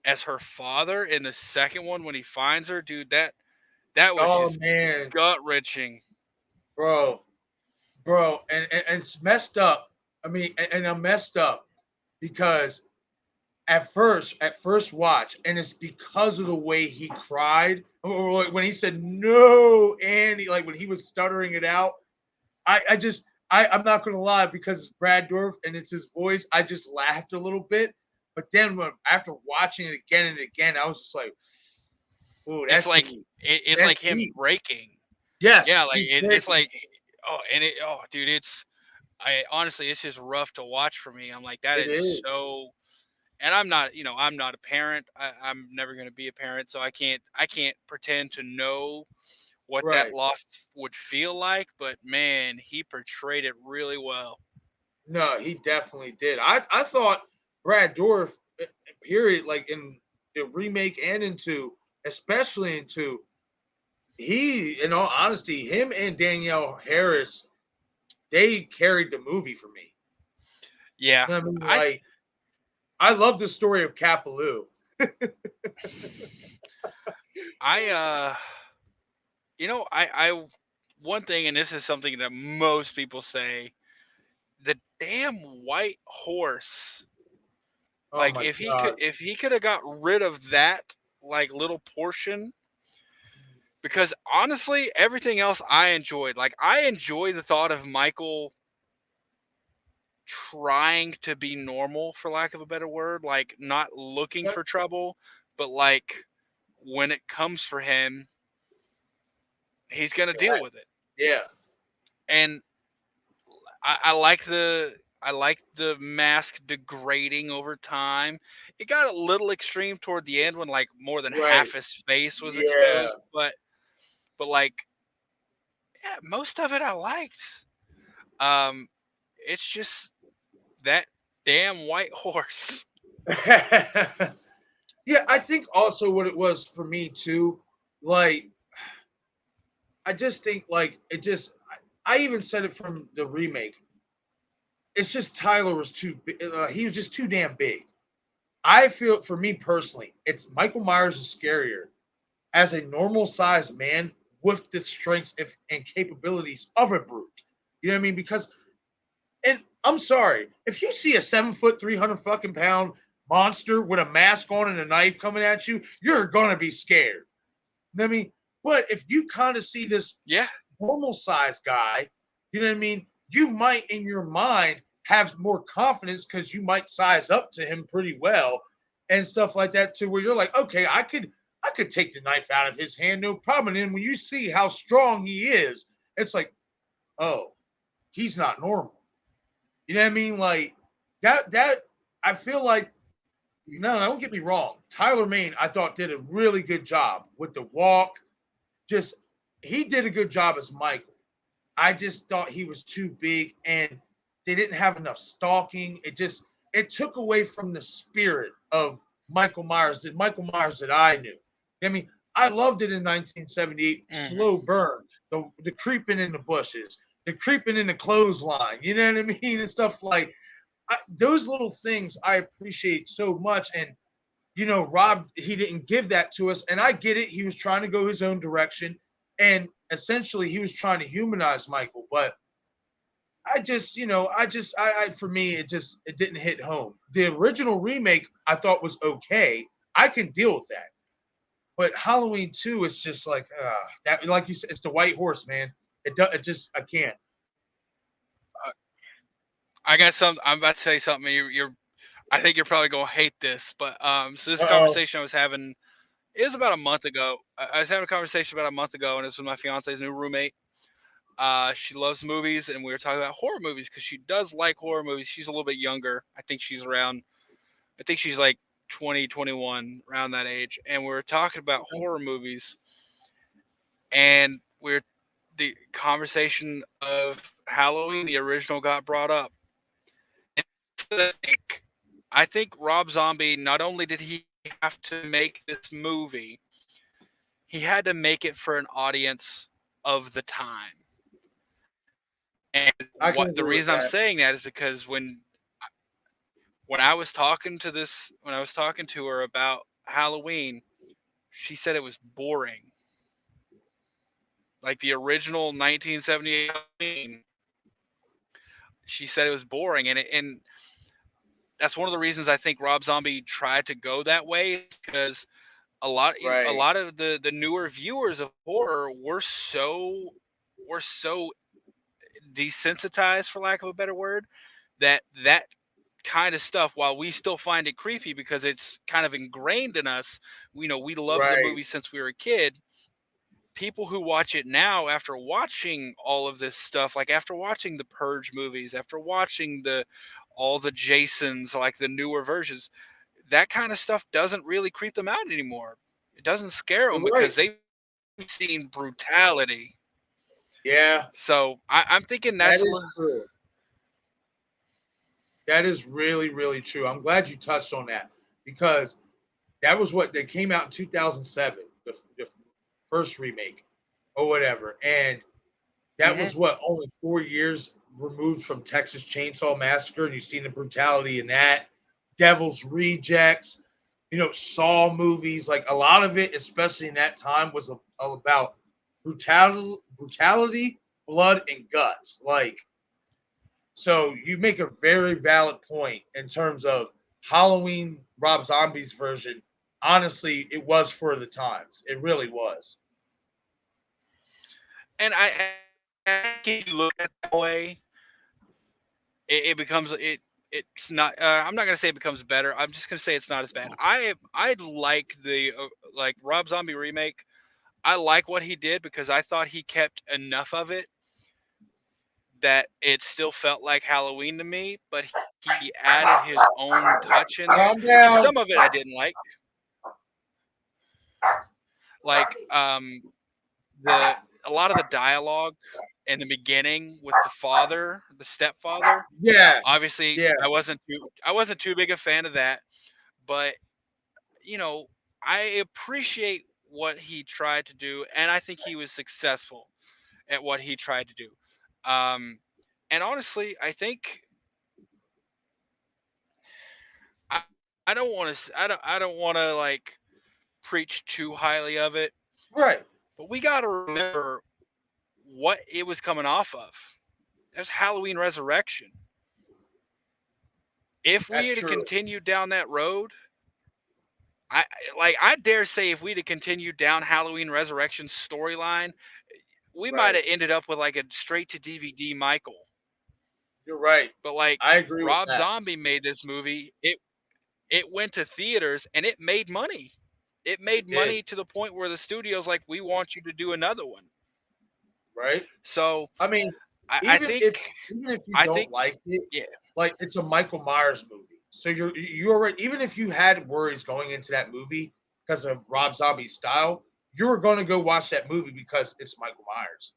as her father in the second one when he finds her, dude, that was Oh just man, gut wrenching. bro, and it's messed up. I mean, and I'm messed up because at first watch, and it's because of the way he cried, or like when he said no, Andy, like when he was stuttering it out. I'm not gonna lie, because it's Brad Dourif and it's his voice, I just laughed a little bit. But then after watching it again and again, I was just like, "Ooh, It's that's like deep. it's That's like him deep." breaking. Yes, Yeah, like he's it's breaking. like dude, it's I honestly it's just rough to watch for me. I'm like that It is is so, and I'm not a parent. I'm never going to be a parent, so I can't pretend to know what that right. loss would feel like. But man, he portrayed it really well. No, he definitely did. I thought Brad Dourif, period, like in the remake and in two, especially in two, he, in all honesty, him and Danielle Harris, they carried the movie for me. Yeah, You know what I mean? I Like, I love the story of Kapaloo. I I one thing, and this is something that most people say, the damn white horse. Oh Like my god. if he could have got rid of that like little portion, because honestly, everything else I enjoyed. Like I enjoy the thought of Michael trying to be normal, for lack of a better word, like not looking Yep. for trouble, but like when it comes for him, he's gonna deal Right. with it. Yeah. And I like the mask degrading over time. It got a little extreme toward the end when like more than Right. half his face was Yeah. exposed, but like yeah, most of it I liked. Um, it's just that damn white horse. Yeah, I think also what it was for me too, like, I just think like it just I even said it from the remake. It's just Tyler was he was just too damn big. I feel, for me personally, it's Michael Myers is scarier as a normal sized man with the strengths and capabilities of a brute. You know what I mean? Because, and I'm sorry, if you see a 7 foot, 300 fucking pound monster with a mask on and a knife coming at you, you're gonna be scared. You know what I mean? But if you kind of see this Yeah, normal sized guy, you know what I mean? You might in your mind have more confidence because you might size up to him pretty well and stuff like that, to where you're like, okay, I could take the knife out of his hand, no problem. And then when you see how strong he is, it's like, oh, he's not normal. You know what I mean? Like, that I feel like, no, don't get me wrong. Tyler Maine, I thought, did a really good job with the walk. Just, he did a good job as Michael. I just thought he was too big and they didn't have enough stalking. It took away from the spirit of Michael Myers that I knew. I mean, I loved it in 1978, hmm, slow burn, the creeping in the bushes, the creeping in the clothesline, you know what I mean? And stuff like, those little things I appreciate so much. And Rob, he didn't give that to us, and I get it. He was trying to go his own direction, and essentially he was trying to humanize Michael. But I just, for me, it didn't hit home. The original remake I thought was okay. I can deal with that. But Halloween 2 is just like that. Like you said, it's the white horse, man. It just I can't. I got some. I'm about to say something. You're I think you're probably gonna hate this, but so this Uh-oh. conversation I was having is about a month ago. I was having a conversation about a month ago, and it's with my fiance's new roommate. She loves movies, and we were talking about horror movies because she does like horror movies. She's a little bit younger. I think she's around. I think she's like 20, 21, around that age. And we were talking about horror movies, and the conversation of Halloween, the original, got brought up. And I think Rob Zombie, not only did he have to make this movie, he had to make it for an audience of the time. And I can what the agree with reason I'm that. saying that is because when I was talking to her about Halloween, she said it was boring. Like the original 1978 Halloween, she said it was boring, and that's one of the reasons I think Rob Zombie tried to go that way, because a Right. lot of the newer viewers of horror were so desensitized, for lack of a better word, that kind of stuff, while we still find it creepy because it's kind of ingrained in us, we love the Right. movie since we were a kid. People who watch it now, after watching all of this stuff, like after watching the Purge movies, after watching the all the Jasons, like the newer versions, that kind of stuff doesn't really creep them out anymore. It doesn't scare You're them right. because they've seen brutality. Yeah, So I'm thinking that that's a is little. true. That is really, really true. I'm glad you touched on that because that was what they came out in 2007, the first remake or whatever, and that Mhm. was what only 4 years removed from Texas Chainsaw Massacre, and you've seen the brutality in that. Devil's Rejects, Saw movies, like a lot of it, especially in that time, was all about brutality, blood, and guts. Like, so you make a very valid point in terms of Halloween Rob Zombie's version. Honestly, it was for the times. It really was. And I think if you look at it that way, it becomes it's not. I'm not gonna say it becomes better. I'm just gonna say it's not as bad. I like the like Rob Zombie remake. I like what he did because I thought he kept enough of it that it still felt like Halloween to me, but he added his own touch in there, Calm and some down. of it I didn't like. Like the a lot of the dialogue in the beginning with the father, the stepfather. Yeah, Obviously, yeah, I wasn't too big a fan of that, but you know, I appreciate what he tried to do, and I think he was successful at what he tried to do. Um, and honestly, I think I don't want to I don't want to like preach too highly of it, right. but we got to remember what it was coming off of. That was Halloween Resurrection. If we That's had true. continued down that road, I dare say if we'd have continued down Halloween Resurrection storyline, we might Right. have ended up with like a straight to DVD Michael. You're right. But like I agree with Rob that. Zombie made this movie, it went to theaters and it made money. It It made did. money to the point where the studio's like, we want you to do another one. Right. So I mean, I, I even think if even if you I don't think like it, yeah. like it's a Michael Myers movie. So you're already, even if you had worries going into that movie because of Rob Zombie's style, you were going to go watch that movie because it's Michael Myers.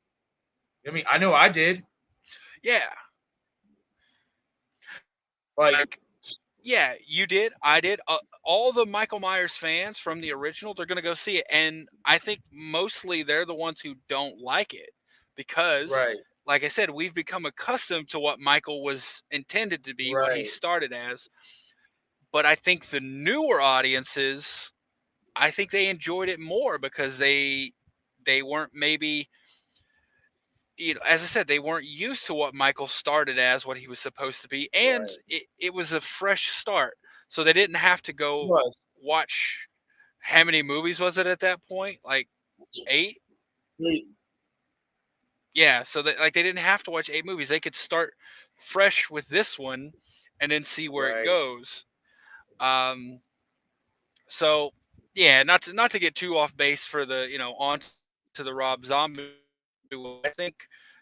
I mean, I know I did. Yeah. Like, Like yeah, you did. I did. All the Michael Myers fans from the original, they're gonna go see it, and I think mostly they're the ones who don't like it because, right. like I said, we've become accustomed to what Michael was intended to be, what he Right. started as. But I think the newer audiences, I think they enjoyed it more because they weren't maybe, as I said, they weren't used to what Michael started as, what he was supposed to be, and Right. it was a fresh start. So they didn't have to It go was. watch, how many movies was it at that point? Like 8? They- Yeah, so that, like, they didn't have to watch 8 movies. They could start fresh with this one and then see where it Right. goes. Um, so yeah, not to get too off base for the, on to the Rob Zombie one. I think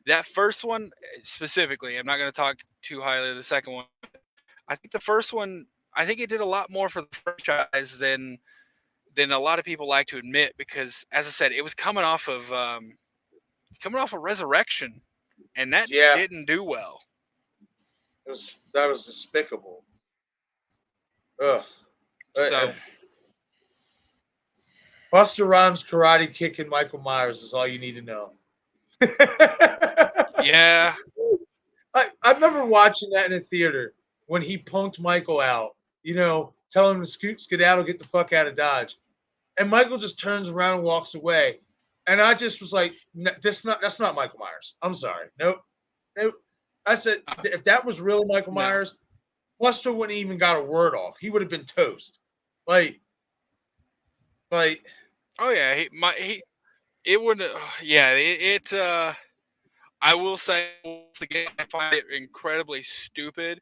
that first one specifically, I'm not going to talk too highly of the second one, but I think the first one, I think it did a lot more for the franchise than a lot of people like to admit, because as I said, it was coming off of Resurrection, and that Yeah. didn't do well. That was despicable. Ugh. Uh, So uh, Buster Rhymes karate kicking Michael Myers is all you need to know. yeah, I remember watching that in a theater when he punked Michael out, telling him to skedaddle, get the fuck out of Dodge. And Michael just turns around and walks away. And I just was like, that's not Michael Myers. I'm sorry. Nope. Nope. I said, if that was really Michael no. Myers, Buster wouldn't even got a word off. He would have been toast. Like, like, Oh yeah, it wouldn't. Yeah, I will say once again, I find it incredibly stupid,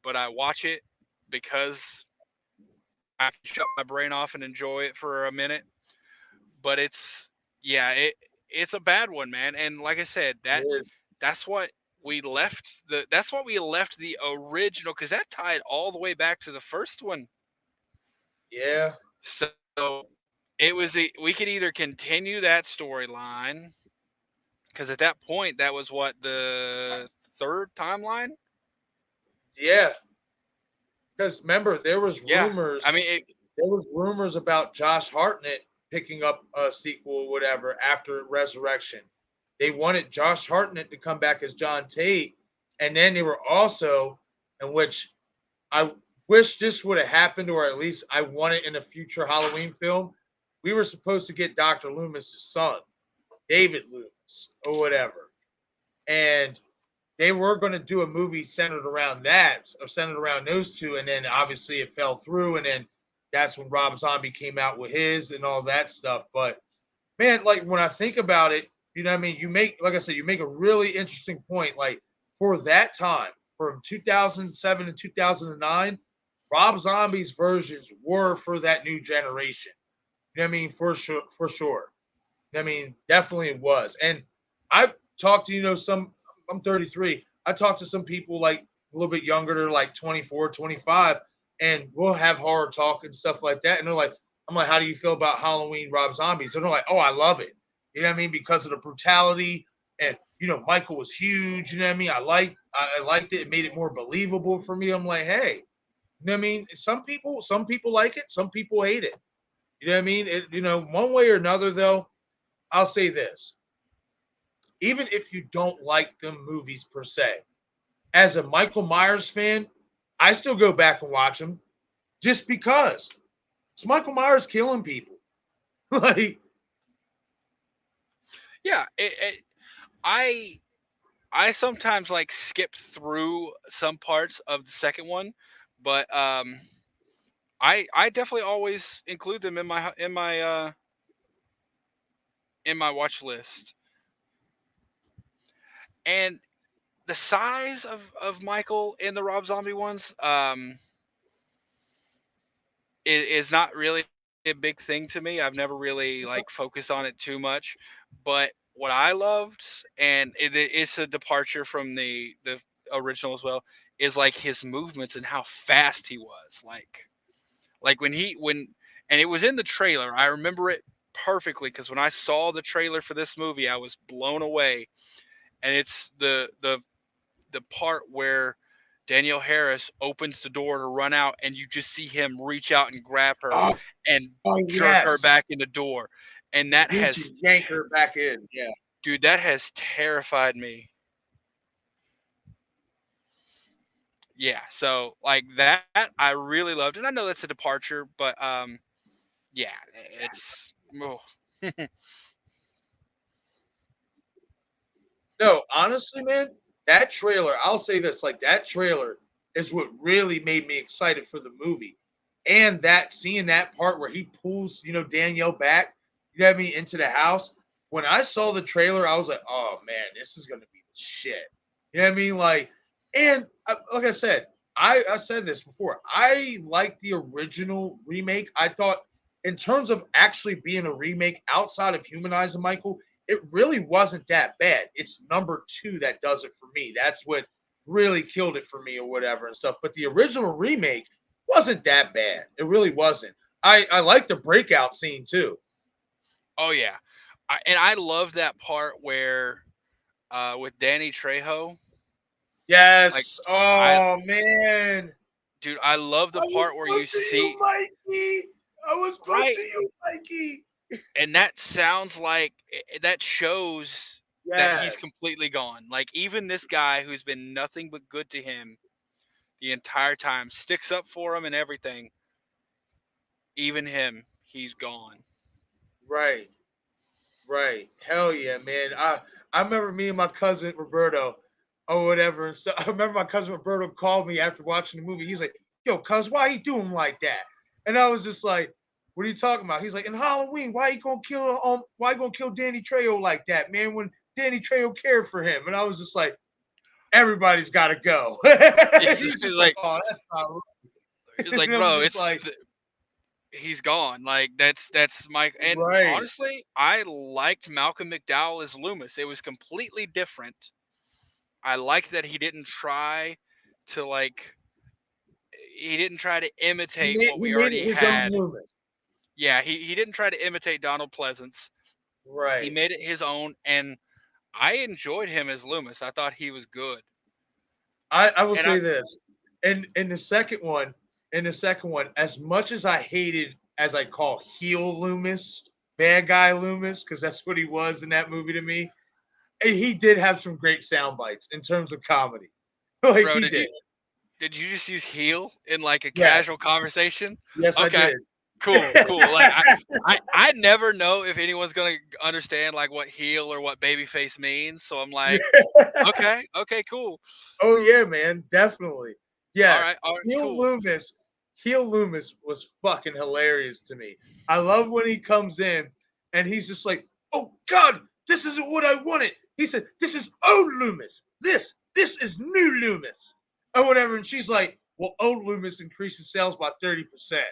but I watch it because I can shut my brain off and enjoy it for a minute. But yeah, it's a bad one, man. And like I said, it is. that's what that's what we left the original, because that tied all the way back to the first one. Yeah. So we could either continue that storyline, because at that point that was what, the third timeline. Yeah. Because remember, Yeah, I mean there was rumors about Josh Hartnett picking up a sequel or whatever after Resurrection. They wanted Josh Hartnett to come back as John Tate, and then they were also, in which I wish this would have happened, or at least I want it in a future Halloween film. We were supposed to get Dr. Loomis's son, David Loomis, or whatever, and they were going to do a movie centered around that, or centered around those two, and then obviously it fell through, and then that's when Rob Zombie came out with his and all that stuff. But man, like when I think about it, you know what I mean? You make, like I said, you make a really interesting point. Like for that time, from 2007 to 2009, Rob Zombie's versions were for that new generation. You know what I mean? For sure, for sure. I mean, definitely it was. And I've talked to, I'm 33. I talked to some people like a little bit younger, they're like 24, 25, and we'll have horror talk and stuff like that. And they're like, I'm like, how do you feel about Halloween Rob Zombies? And they're like, oh, I love it. You know what I mean? Because of the brutality. And, Michael was huge. You know what I mean? I liked it. It made it more believable for me. I'm like, hey, you know what I mean? Some people like it, some people hate it. You know what I mean? One way or another, though, I'll say this. Even if you don't like them movies per se, as a Michael Myers fan, I still go back and watch them just because it's Michael Myers killing people. like, yeah, I I sometimes like skip through some parts of the second one, but I definitely always include them in my watch list. And the size of Michael in the Rob Zombie ones, is not really a big thing to me. I've never really like focused on it too much, but what I loved, and it's a departure from the original as well, is like his movements and how fast he was. Like when and it was in the trailer. I remember it perfectly because when I saw the trailer for this movie, I was blown away. And it's the part where Danielle Harris opens the door to run out, and you just see him reach out and grab her oh, and oh jerk her yes, back in the door. And that reach has, and yank her back in. Yeah, dude, that has terrified me. Yeah, so like that I really loved, and I know that's a departure, but yeah, it's oh. No, honestly, man, that trailer, I'll say this, like that trailer is what really made me excited for the movie. And that seeing that part where he pulls, Danielle back, into the house. When I saw the trailer, I was like, oh man, this is gonna be the shit. You know what I mean? Like, and like I said, I said this before. I like the original remake. I thought, in terms of actually being a remake outside of humanizing Michael, it really wasn't that bad. It's number two that does it for me. That's what really killed it for me or whatever and stuff. But the original remake wasn't that bad. It really wasn't. I like the breakout scene too. Oh yeah, and I love that part where with Danny Trejo, like Yes. I Oh man. dude, I love the I was part where you close to you, see Mikey. I was close to right, you, Mikey. and that sounds like that shows that he's Yes. completely gone. Like even this guy who's been nothing but good to him the entire time, sticks up for him and everything. Even him, he's gone. Right. Right. Hell yeah, man. I remember me and my cousin Roberto or whatever and stuff. I remember my cousin Roberto called me after watching the movie. He's like, yo, cuz, why you doing like that? And I was just like, what are you talking about? He's like, in Halloween, why you gonna kill Danny Trejo like that, man? When Danny Trejo cared for him. And I was just like, everybody's gotta go. And he's He's just like, like, oh, that's not it's right. like, And I'm bro, just like, he's gone. Like that's my and right. honestly, I liked Malcolm McDowell as Loomis. It was completely different. I liked that to like he didn't try to imitate what He we made it already his own had. Loomis. Yeah, he didn't try to imitate Donald Pleasance. He Right. made it his own, and I enjoyed him as Loomis. I thought he was good. I will And I say this. In the second one, as much as I hated, as I call heel Loomis, bad guy Loomis, because that's what he was in that movie to me, he did have some great sound bites in terms of comedy. Like bro, he did. did you just use heel in like a Yes. casual conversation? Yes, I Okay, did. cool. Like I never know if anyone's gonna understand like what heel or what babyface means. So I'm Yeah. like, okay, cool. Oh yeah, man, definitely. Yes, All right, heel cool. Loomis, heel Loomis was fucking hilarious to me. I love when he comes in and he's just like, "Oh God, this isn't what I wanted." He said, "This is old Loomis. This is new Loomis, or whatever." And she's like, "Well, old Loomis increases sales by 30%."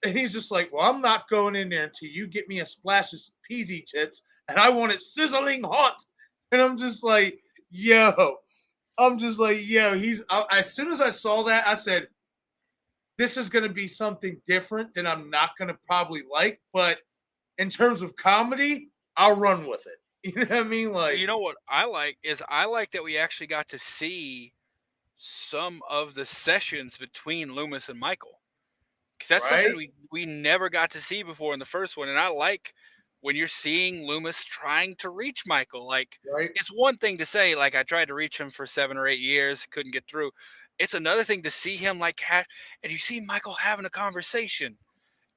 And he's just like, "Well, I'm not going in there until you get me a splash of peasy chips, and I want it sizzling hot." And I'm just like, "Yo." I'm just like, yo, as soon as I saw that, I said, this is going to be something different that I'm not going to probably like. But in terms of comedy, I'll run with it. You know what I mean? Like, You know what I like is I like that we actually got to see some of the sessions between Loomis and Michael. Because that's something right, we never got to see before in the first one, and I like when you're seeing Loomis trying to reach Michael. Like right, it's one thing to say like I tried to reach him for 7 or 8 years, couldn't get through. It's another thing to see him and you see Michael having a conversation,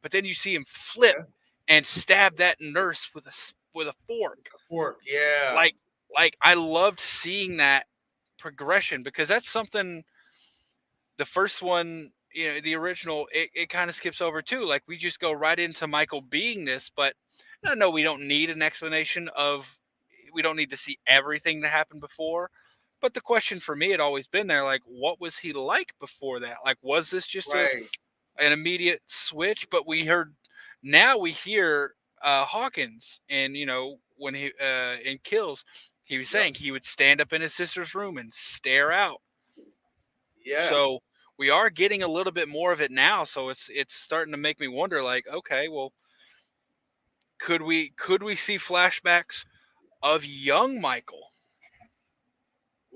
but then you see him flip yeah, and stab that nurse with a fork. fork, yeah, Like I loved seeing that progression because that's something the first one, the original, it kind of skips over too. Like we just go right into Michael being this, but I know we don't need an explanation of, we don't need to see everything that happened before. But the question for me had always been there, like, what was he like before that? Like, was this just right, an immediate switch? But now we hear Hawkins, and when he in Kills, he was yep, saying he would stand up in his sister's room and stare out. yeah, So we are getting a little bit more of it now. So it's starting to make me wonder, like, okay, well, could we see flashbacks of young Michael,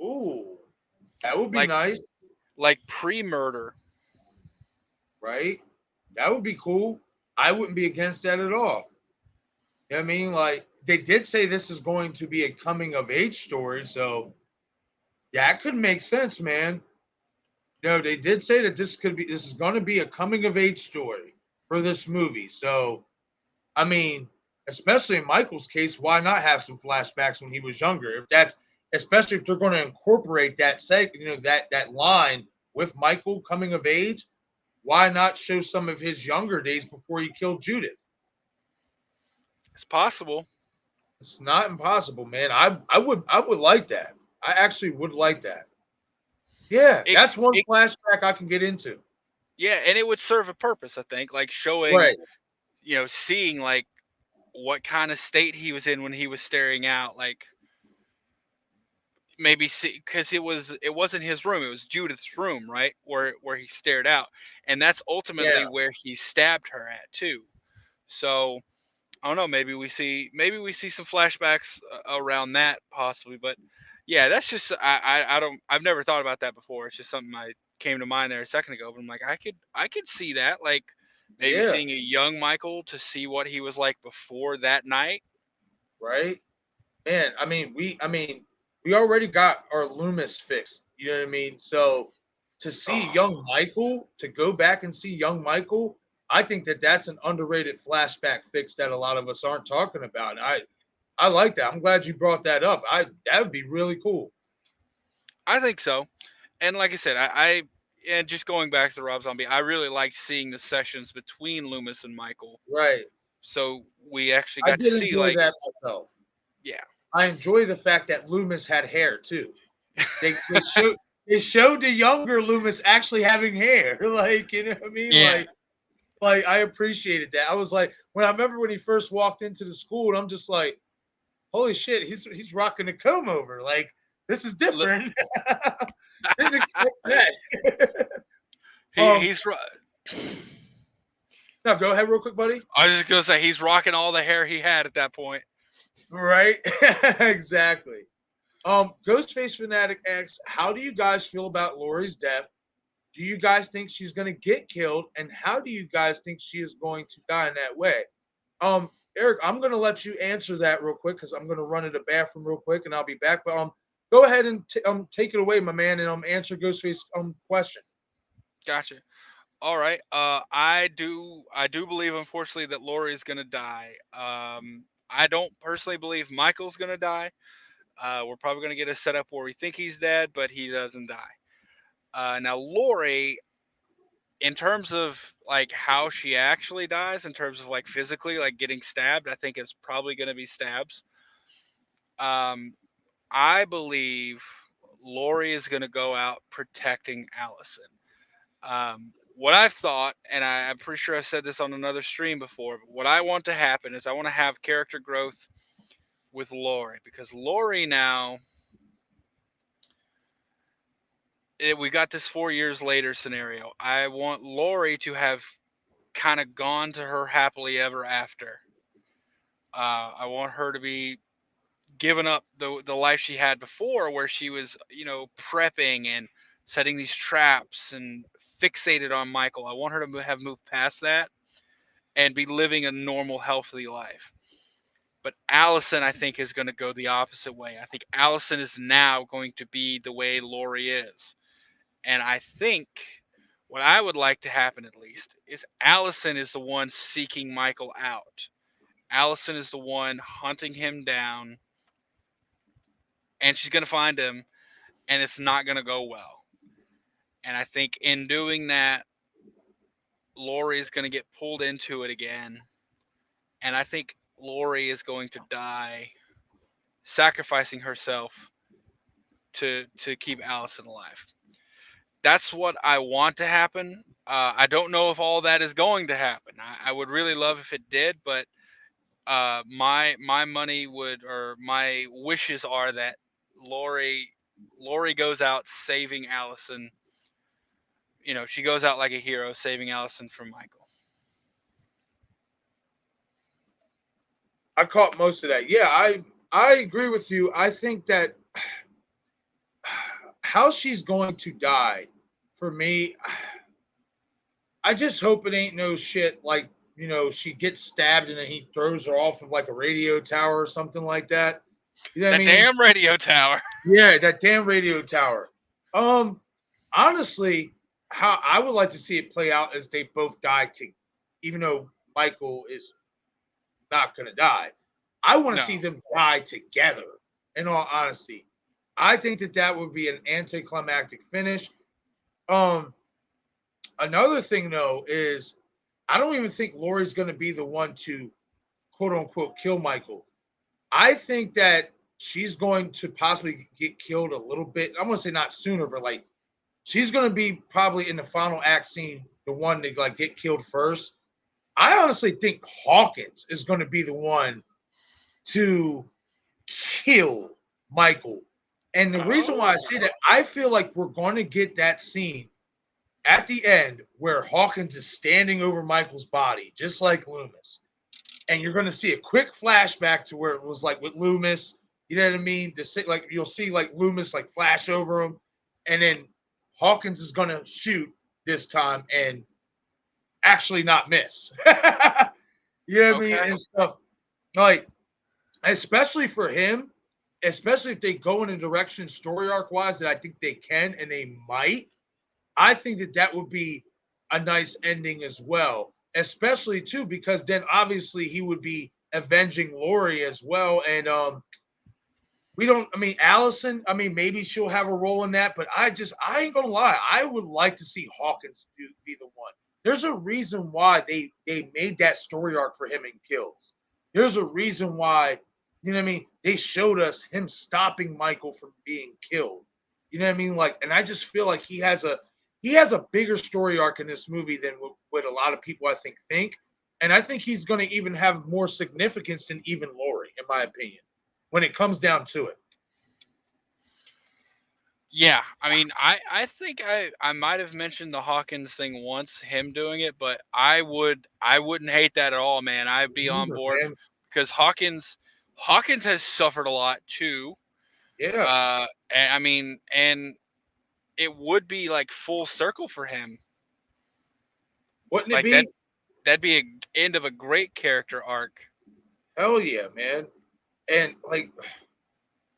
ooh, that would be like nice, pre-murder? right? That would be cool. I wouldn't be against that at all. You know what I mean? Like, they did say this is going to be a coming of age story, so that could make sense, man. No, they did say that this is going to be a coming of age story for this movie. So, I mean, especially in Michael's case, why not have some flashbacks when he was younger? If that's especially if they're going to incorporate that line with Michael coming of age, why not show some of his younger days before he killed Judith? It's possible. It's not impossible, man. I would like that. I actually would like that. Yeah, It, that's one it flashback I can get into. yeah, and it would serve a purpose, I think, like showing, Right. seeing like what kind of state he was in when he was staring out, like maybe see, because it wasn't his room, it was Judith's room, right, where he stared out, and that's ultimately Yeah. where he stabbed her at too. So I don't know, maybe we see some flashbacks around that possibly, but yeah, that's just I don't I've never thought about that before. It's just something I came to mind there a second ago, but I'm like I could see that, like maybe Yeah. seeing a young Michael to see what he was like before that night. Right. Man, we already got our Loomis fixed. You know what I mean? So to see Oh, young Michael, to go back and see young Michael, I think that that's an underrated flashback fix that a lot of us aren't talking about. I like that. I'm glad you brought that up. I That would be really cool. I think so. And like I said, I and just going back to the Rob Zombie, I really liked seeing the sessions between Loomis and Michael. Right. So we actually I got to did see, enjoy like, that myself. yeah, I enjoy the fact that Loomis had hair too. They showed the younger Loomis actually having hair. Like, you know what I mean? yeah. Like I appreciated that. I was like, when I remember when he first walked into the school, and I'm just like, holy shit, he's rocking a comb over. Like, this is Look, different. Didn't expect that. he um, he's. Now go ahead real quick, buddy. I was just gonna say he's rocking all the hair he had at that point. Right? Exactly. Ghostface Fanatic X, how do you guys feel about Lori's death? Do you guys think she's going to get killed? And how do you guys think she is going to die in that way? Eric, I'm going to let you answer that real quick because I'm going to run to the bathroom real quick and I'll be back. But go ahead and take it away, my man, and answer Ghostface question. Gotcha. All right. I do believe, unfortunately, that Lori is gonna die. I don't personally believe Michael's gonna die. We're probably gonna get a setup where we think he's dead, but he doesn't die. Now Lori, in terms of like how she actually dies, in terms of like physically, like getting stabbed, I think it's probably gonna be stabs. Um, I believe Lori is gonna go out protecting Allison. What I've thought, and I'm pretty sure I've said this on another stream before, but what I want to happen is I want to have character growth with Lori, because Lori now, we got this 4 years later scenario. I want Lori to have kind of gone to her happily ever after. I want her to be given up the life she had before, where she was, prepping and setting these traps and fixated on Michael. I want her to have moved past that and be living a normal, healthy life. But Allison, I think, is going to go the opposite way. I think Allison is now going to be the way Lori is. And I think what I would like to happen, at least, is Allison is the one seeking Michael out. Allison is the one hunting him down, and she's going to find him, and it's not going to go well. And I think in doing that, Lori is going to get pulled into it again. And I think Lori is going to die sacrificing herself to keep Allison alive. That's what I want to happen. I don't know if all that is going to happen. I would really love if it did, but my money would, or my wishes are that Lori Lori goes out saving Allison. She goes out like a hero, saving Allison from Michael. I caught most of that. Yeah, I agree with you. I think that how she's going to die, for me, I just hope it ain't no shit like, she gets stabbed and then he throws her off of like a radio tower or something like that. You know what I That mean? damn radio tower. Yeah, that damn radio tower. Um, honestly, how I would like to see it play out is they both die to, even though Michael is not gonna die. I want to No. see them die together. In all honesty, I think that that would be an anticlimactic finish. Um, Another thing though is I don't even think Lori's going to be the one to quote unquote kill Michael. I think that she's going to possibly get killed a little bit. I'm going to say not sooner, but like she's going to be probably in the final act scene, the one to like get killed first. I honestly think Hawkins is going to be the one to kill Michael. And the reason why I Oh. say that, I feel like we're going to get that scene at the end where Hawkins is standing over Michael's body, just like Loomis. And you're going to see a quick flashback to where it was like with Loomis. You know what I mean? Like you'll see like Loomis like flash over him, and then Hawkins is going to shoot this time and actually not miss. You know what I mean? Okay. And stuff like, especially for him, especially if they go in a direction story arc wise that I think they can and they might. I think that that would be a nice ending as well, especially too because then obviously he would be avenging Lori as well, and we don't. I mean, Allison. I mean, maybe she'll have a role in that, but I ain't gonna lie. I would like to see Hawkins be the one. There's a reason why they made that story arc for him in Kills. There's a reason why, you know what I mean. They showed us him stopping Michael from being killed. You know what I mean? Like, and I just feel like he has a bigger story arc in this movie than what a lot of people I think. And I think he's going to even have more significance than even Lori, in my opinion, when it comes down to it. Yeah, I mean, I think I might have mentioned the Hawkins thing once, him doing it, but I wouldn't hate that at all, man. I'd be on Neither, board man. because Hawkins has suffered a lot too. Yeah. And, I mean, and it would be like full circle for him. Wouldn't it Like be? that'd be a end of a great character arc. Hell yeah, man. And like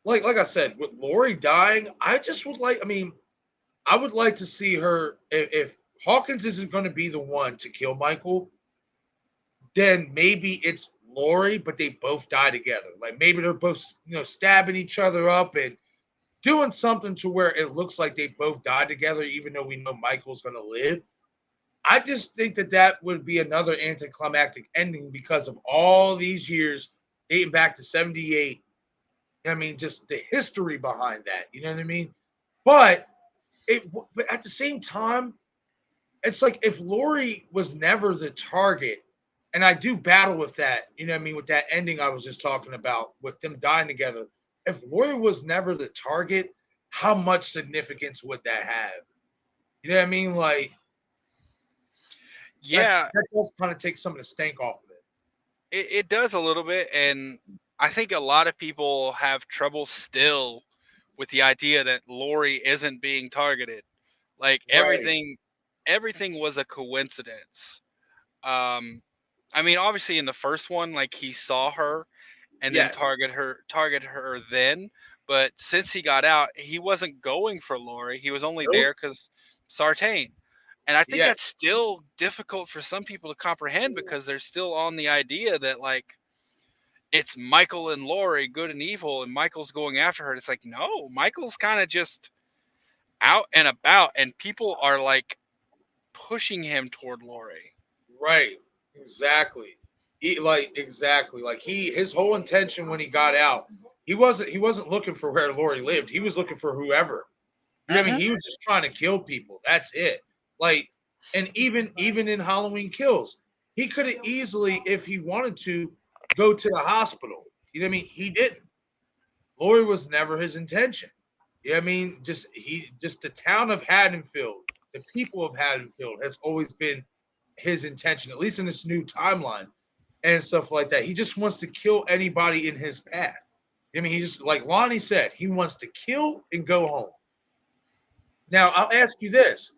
I said, with Lori dying, I just would like. I mean, I would like to see her if Hawkins isn't going to be the one to kill Michael, then maybe it's Lori, but they both die together. Like maybe they're both stabbing each other up and doing something to where it looks like they both died together, even though we know Michael's going to live. I just think that that would be another anticlimactic ending because of all these years dating back to 78. I mean, just the history behind that. You know what I mean? But but at the same time, it's like if Lori was never the target, and I do battle with that, you know what I mean, with that ending I was just talking about, with them dying together. If Lori was never the target, how much significance would that have? You know what I mean? Like Yeah, that does kind of take some of the stank off of it. it does a little bit, and I think a lot of people have trouble still with the idea that Lori isn't being targeted. Like Right. everything was a coincidence. Um, I mean, obviously in the first one, like he saw her and then Yes. target her then. But since he got out, he wasn't going for Lori. He was only Nope. there because Sartain. And I think Yes. that's still difficult for some people to comprehend because they're still on the idea that like it's Michael and Lori, good and evil, and Michael's going after her. It's like, no, Michael's kind of just out and about, and people are like pushing him toward Lori. Right. Exactly. Exactly. Like his whole intention when he got out, he wasn't looking for where Lori lived. He was looking for whoever. You know what I mean? Hmm. He was just trying to kill people. That's it. Like, and even in Halloween Kills, he could have easily, if he wanted to, go to the hospital. You know what I mean? He didn't. Lori was never his intention. You know what I mean? Just the town of Haddonfield, the people of Haddonfield has always been his intention, at least in this new timeline and stuff like that. He just wants to kill anybody in his path. I mean, he just like Lonnie said, he wants to kill and go home. Now, I'll ask you this.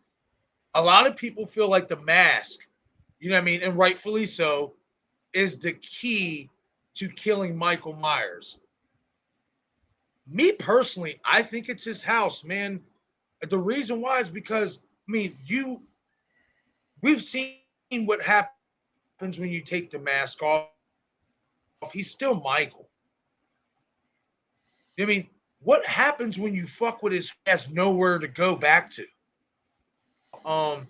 A lot of people feel like the mask, you know what I mean, and rightfully so, is the key to killing Michael Myers. Me personally, I think it's his house, man. The reason why is because I mean, we've seen what happens when you take the mask off. He's still Michael. I mean, what happens when you fuck with his has nowhere to go back to? Now,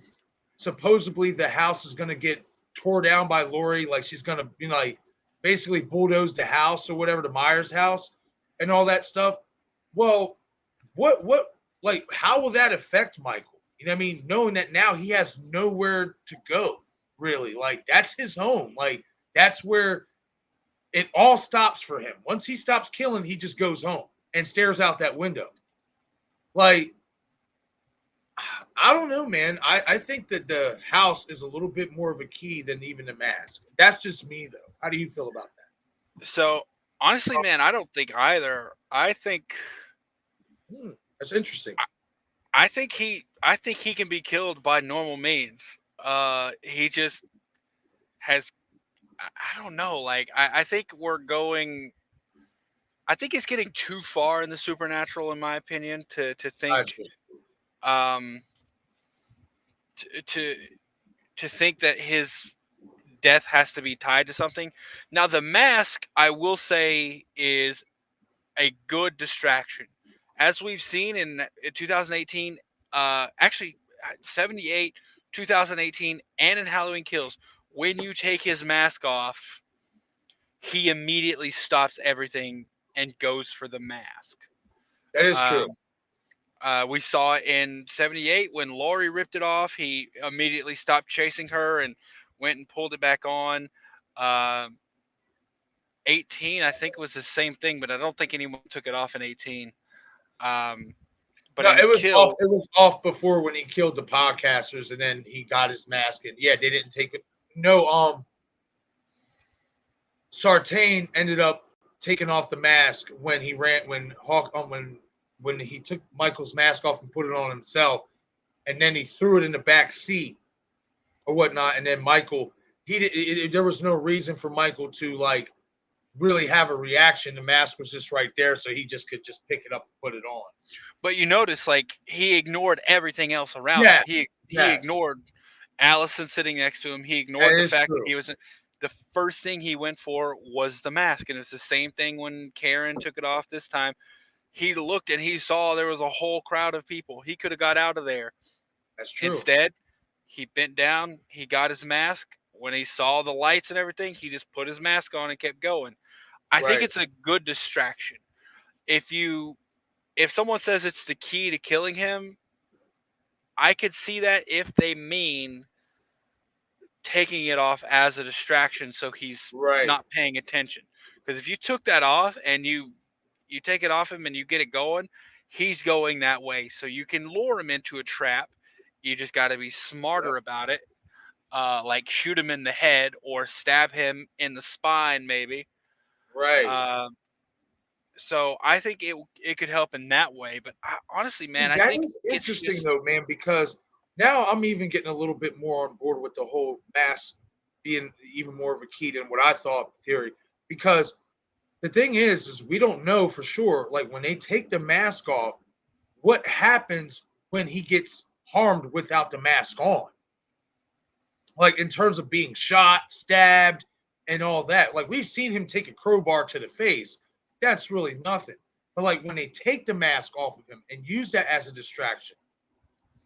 supposedly the house is gonna get tore down by Lori, like she's gonna be like basically bulldoze the house or whatever, the Myers house, and all that stuff. Well, what like how will that affect Michael? You know what I mean? Knowing that now he has nowhere to go, really. Like that's his home. Like that's where it all stops for him. Once he stops killing, he just goes home and stares out that window. Like I don't know, man. I think that the house is a little bit more of a key than even the mask. That's just me, though. How do you feel about So honestly, man, I don't think either. that? That's interesting. I think he can be killed by normal means. He just has. I don't know. Like I think we're going. I think it's getting too far in the supernatural, in my opinion, to think Gotcha. um to to, to think that his death has to be tied to something. Now, the mask, I will say, is a good distraction, as we've seen in 2018, actually 78, 2018, and in Halloween Kills. When you take his mask off, he immediately stops everything and goes for the mask. That is true. Um, we saw it in 78 when Laurie ripped it off. He immediately stopped chasing her and went and pulled it back on. Um 18, I think, was the same thing, but I don't think anyone took it off in 18. Um, but No, in it was off. Kill, It was off before when he killed the podcasters, and then he got his mask. And yeah, they didn't take it. No, Sartain ended up taking off the mask when he ran when Hawk when he took Michael's mask off and put it on himself, and then he threw it in the back seat or whatnot. And then Michael, he did. There was no reason for Michael to like really have a reaction. The mask was just right there, so he just could just pick it up and put it on. but you notice, like, he ignored everything else around him. Yes, He yes, ignored Allison sitting next to him. He that ignored the is fact that true. he was. The first thing he went for was the mask, and it's the same thing when Karen took it off this time. He looked and he saw there was a whole crowd of people. He could have got out of there. That's true. Instead, he bent down. He got his mask. When he saw the lights and everything, he just put his mask on and kept going. I think Right, it's a good distraction. If you if someone says it's the key to killing him, I could see that if they mean taking it off as a distraction so he's right, not paying attention. Because if you took that off and you take it off him and you get it going, he's going that way. So you can lure him into a trap. You just got to be yep, smarter about it. Like shoot him in the head or stab him in the spine, maybe. right. Uh, so I think it could help in that way. But honestly, man, See, I that think is it's interesting just though, man, because now I'm even getting a little bit more on board with the whole mask being even more of a key than what I thought theory. Because the thing is we don't know for sure. Like when they take the mask off, what happens when he gets harmed without the mask on? Like in terms of being shot, stabbed, and all that. Like we've seen him take a crowbar to the face. That's really nothing. But like when they take the mask off of him and use that as a distraction,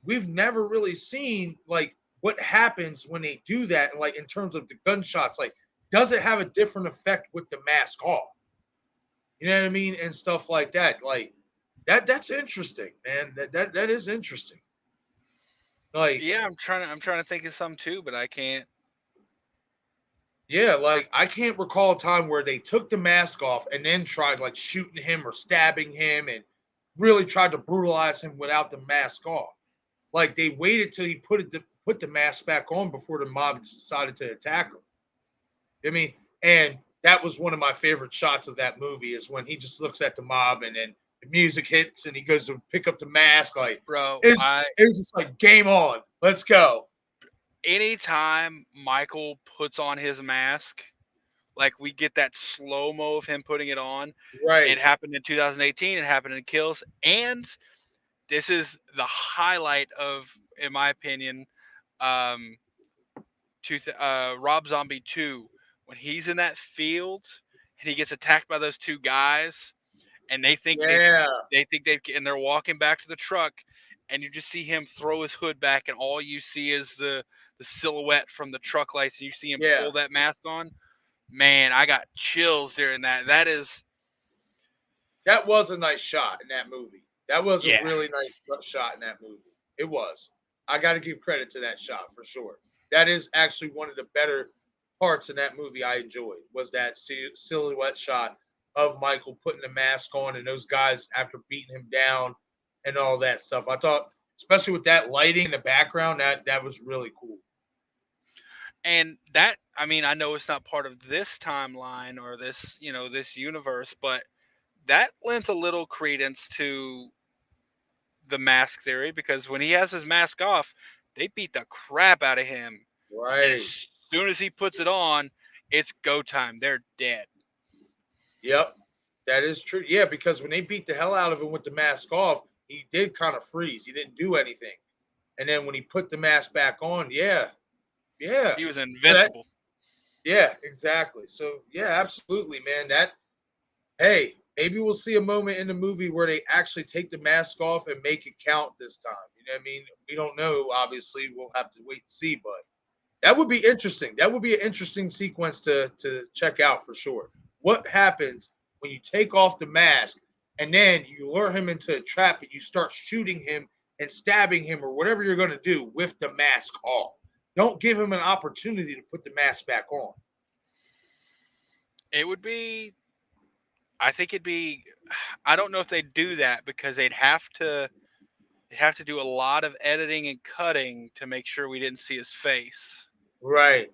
we've never really seen like what happens when they do that. Like in terms of the gunshots, like does it have a different effect with the mask off? You know what I mean? And stuff like that. Like that's interesting, man. That is interesting. Like yeah. I'm trying to think of some too, but I can't. yeah, like I can't recall a time where they took the mask off and then tried like shooting him or stabbing him and really tried to brutalize him without the mask off. Like they waited till he put the mask back on before the mob decided to attack him. I mean, and that was one of my favorite shots of that movie is when he just looks at the mob and then the music hits and he goes to pick up the mask. Like Bro, it's I it was just like game on, let's go. anytime Michael puts on his mask, like we get that slow mo of him putting it on. It Right, happened in 2018. It happened in Kills, and this is the highlight of, in my opinion, um, Rob Zombie 2, when he's in that field and he gets attacked by those two guys, and Yeah, and they're walking back to the truck, and you just see him throw his hood back, and all you see is the silhouette from the truck lights, and you see him yeah. pull that mask on. Man, I got chills during that. That is, That was a nice shot in that movie. That was a yeah. really nice shot in that movie. It was. I got to give credit to that shot for sure. That is actually one of the better parts in that movie I enjoyed was that silhouette shot of Michael putting the mask on and those guys after beating him down and all that stuff. I thought, especially with that lighting in the background, that was really cool. And that, I mean, I know it's not part of this timeline or this, this universe, but that lends a little credence to the mask theory, because when he has his mask off, they beat the crap out of him. And as Right. soon as he puts it on, it's go time. They're dead. Yep. That is true. Yeah, because when they beat the hell out of him with the mask off, he did kind of freeze. He didn't do anything. And then when he put the mask back on, yeah, yeah. He was So that, invincible. yeah, exactly. So yeah, absolutely, man. That hey, maybe we'll see a moment in the movie where they actually take the mask off and make it count this time. You know what I mean? We don't know. Obviously, we'll have to wait and see. But that would be interesting. That would be an interesting sequence to check out for sure. What happens when you take off the mask and then you lure him into a trap and you start shooting him and stabbing him or whatever you're going to do with the mask off? Don't give him an opportunity to put the mask back on. It would be, I think it'd be, I don't know if they'd do that, because they'd have to do a lot of editing and cutting to make sure we didn't see his face, Right.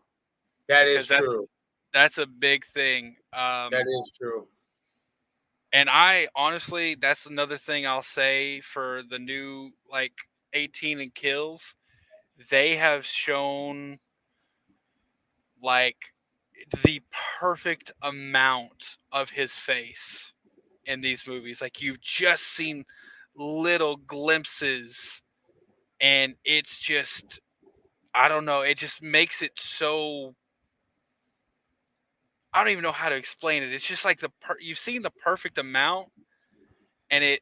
That is because true. that's a big thing. That is true. And I honestly, that's another thing I'll say for the new, like, 18 and Kills. They have shown, like, the perfect amount of his face in these movies. Like, you've just seen little glimpses, and it's just, I don't know, it just makes it so, I don't even know how to explain it. It's just like you've seen the perfect amount, and it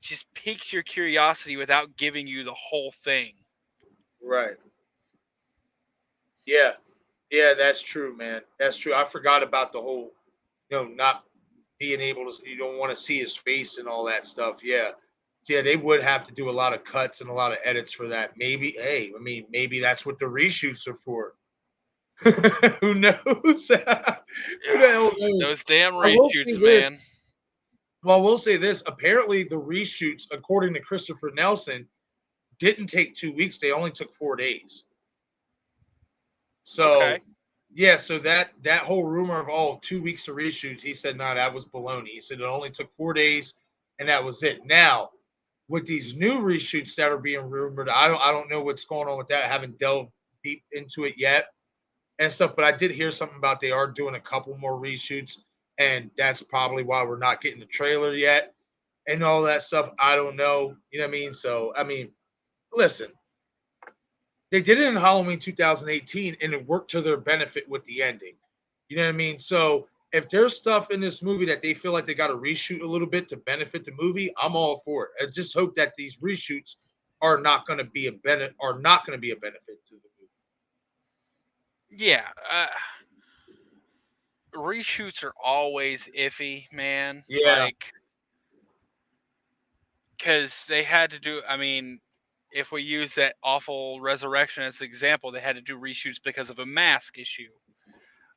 just piques your curiosity without giving you the whole thing. Right. Yeah. Yeah, that's true, man. That's true. I forgot about the whole, not being able to, you don't want to see his face and all that stuff. Yeah. Yeah, they would have to do a lot of cuts and a lot of edits for that. Maybe, hey, I mean, maybe that's what the reshoots are for. Who knows? Who the Yeah, hell knows? those damn I will say reshoots, this. man. Well, we'll say this. Apparently, the reshoots, according to Christopher Nelson, didn't take 2 weeks. They only took 4 days. Okay. So yeah, so that whole rumor of 2 weeks to reshoot, he said, no, that was baloney. He said it only took 4 days and that was it. Now, with these new reshoots that are being rumored, I don't know what's going on with that. I haven't delved deep into it yet and stuff, but I did hear something about they are doing a couple more reshoots, and that's probably why we're not getting the trailer yet and all that stuff. I don't know. You know what I mean? So I mean, listen, they did it in Halloween 2018 and it worked to their benefit with the ending. You know what I mean? So if there's stuff in this movie that they feel like they got to reshoot a little bit to benefit the movie, I'm all for it. I just hope that these reshoots are not going to be a benefit to the movie. Yeah, reshoots are always iffy, man. Yeah, Like, because they had to do. I mean, if we use that awful Resurrection as an example, they had to do reshoots because of a mask issue.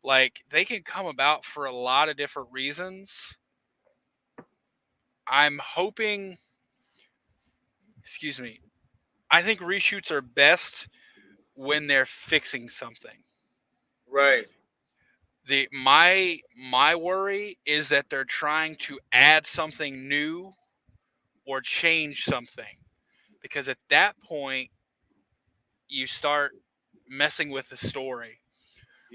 Like, they can come about for a lot of different reasons. I'm hoping. Excuse me. I think reshoots are best when they're fixing something. right, My worry is that they're trying to add something new or change something, because at that point you start messing with the story.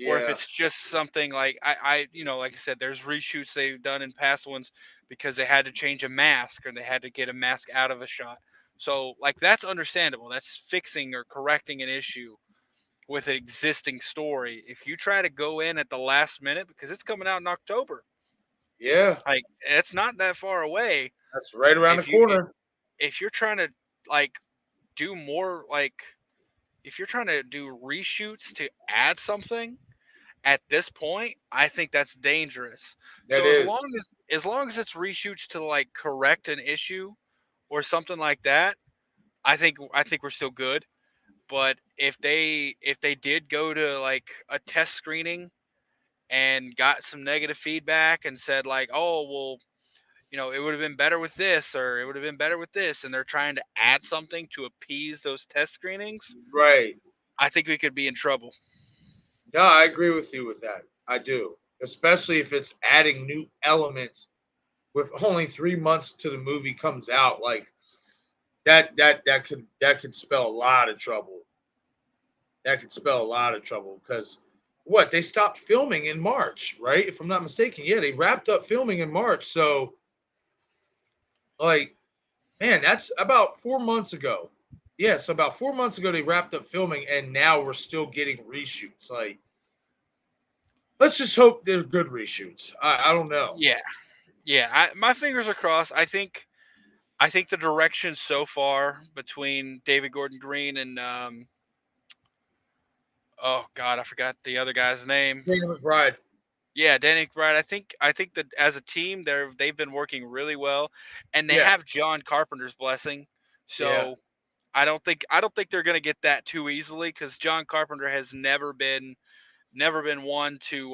or if Yeah. it's just something like like I said, there's reshoots they've done in past ones because they had to change a mask or they had to get a mask out of a shot. So like that's understandable. That's fixing or correcting an issue with an existing story. If you try to go in at the last minute because it's coming out in October, Yeah. like it's not that far away. That's right around the If you corner. if you're trying to like do more like if you're trying to do reshoots to add something at this point, I think that's dangerous. That So is. as long as it's reshoots to like correct an issue or something like that, I think we're still good. But if they did go to like a test screening and got some negative feedback and said like, oh well, it would have been better with this or it would have been better with this, and they're trying to add something to appease those test screenings, Right. I think we could be in trouble. No, I agree with you with that. I do. Especially if it's adding new elements with only 3 months to the movie comes out. Like that could spell a lot of trouble. That could spell a lot of trouble because what they stopped filming in March, right? If I'm not mistaken, yeah, they wrapped up filming in March. So, like, man, that's about 4 months ago. Yeah, so about 4 months ago they wrapped up filming, and now we're still getting reshoots. Like, let's just hope they're good reshoots. I don't know. Yeah, yeah. My fingers are crossed. I think the direction so far between David Gordon Green and oh god, I forgot the other guy's name. King of McBride. Yeah, Danny McBride. I think that as a team, they've been working really well, and they Yeah, have John Carpenter's blessing. yeah, So I don't think they're gonna get that too easily because John Carpenter has never been one to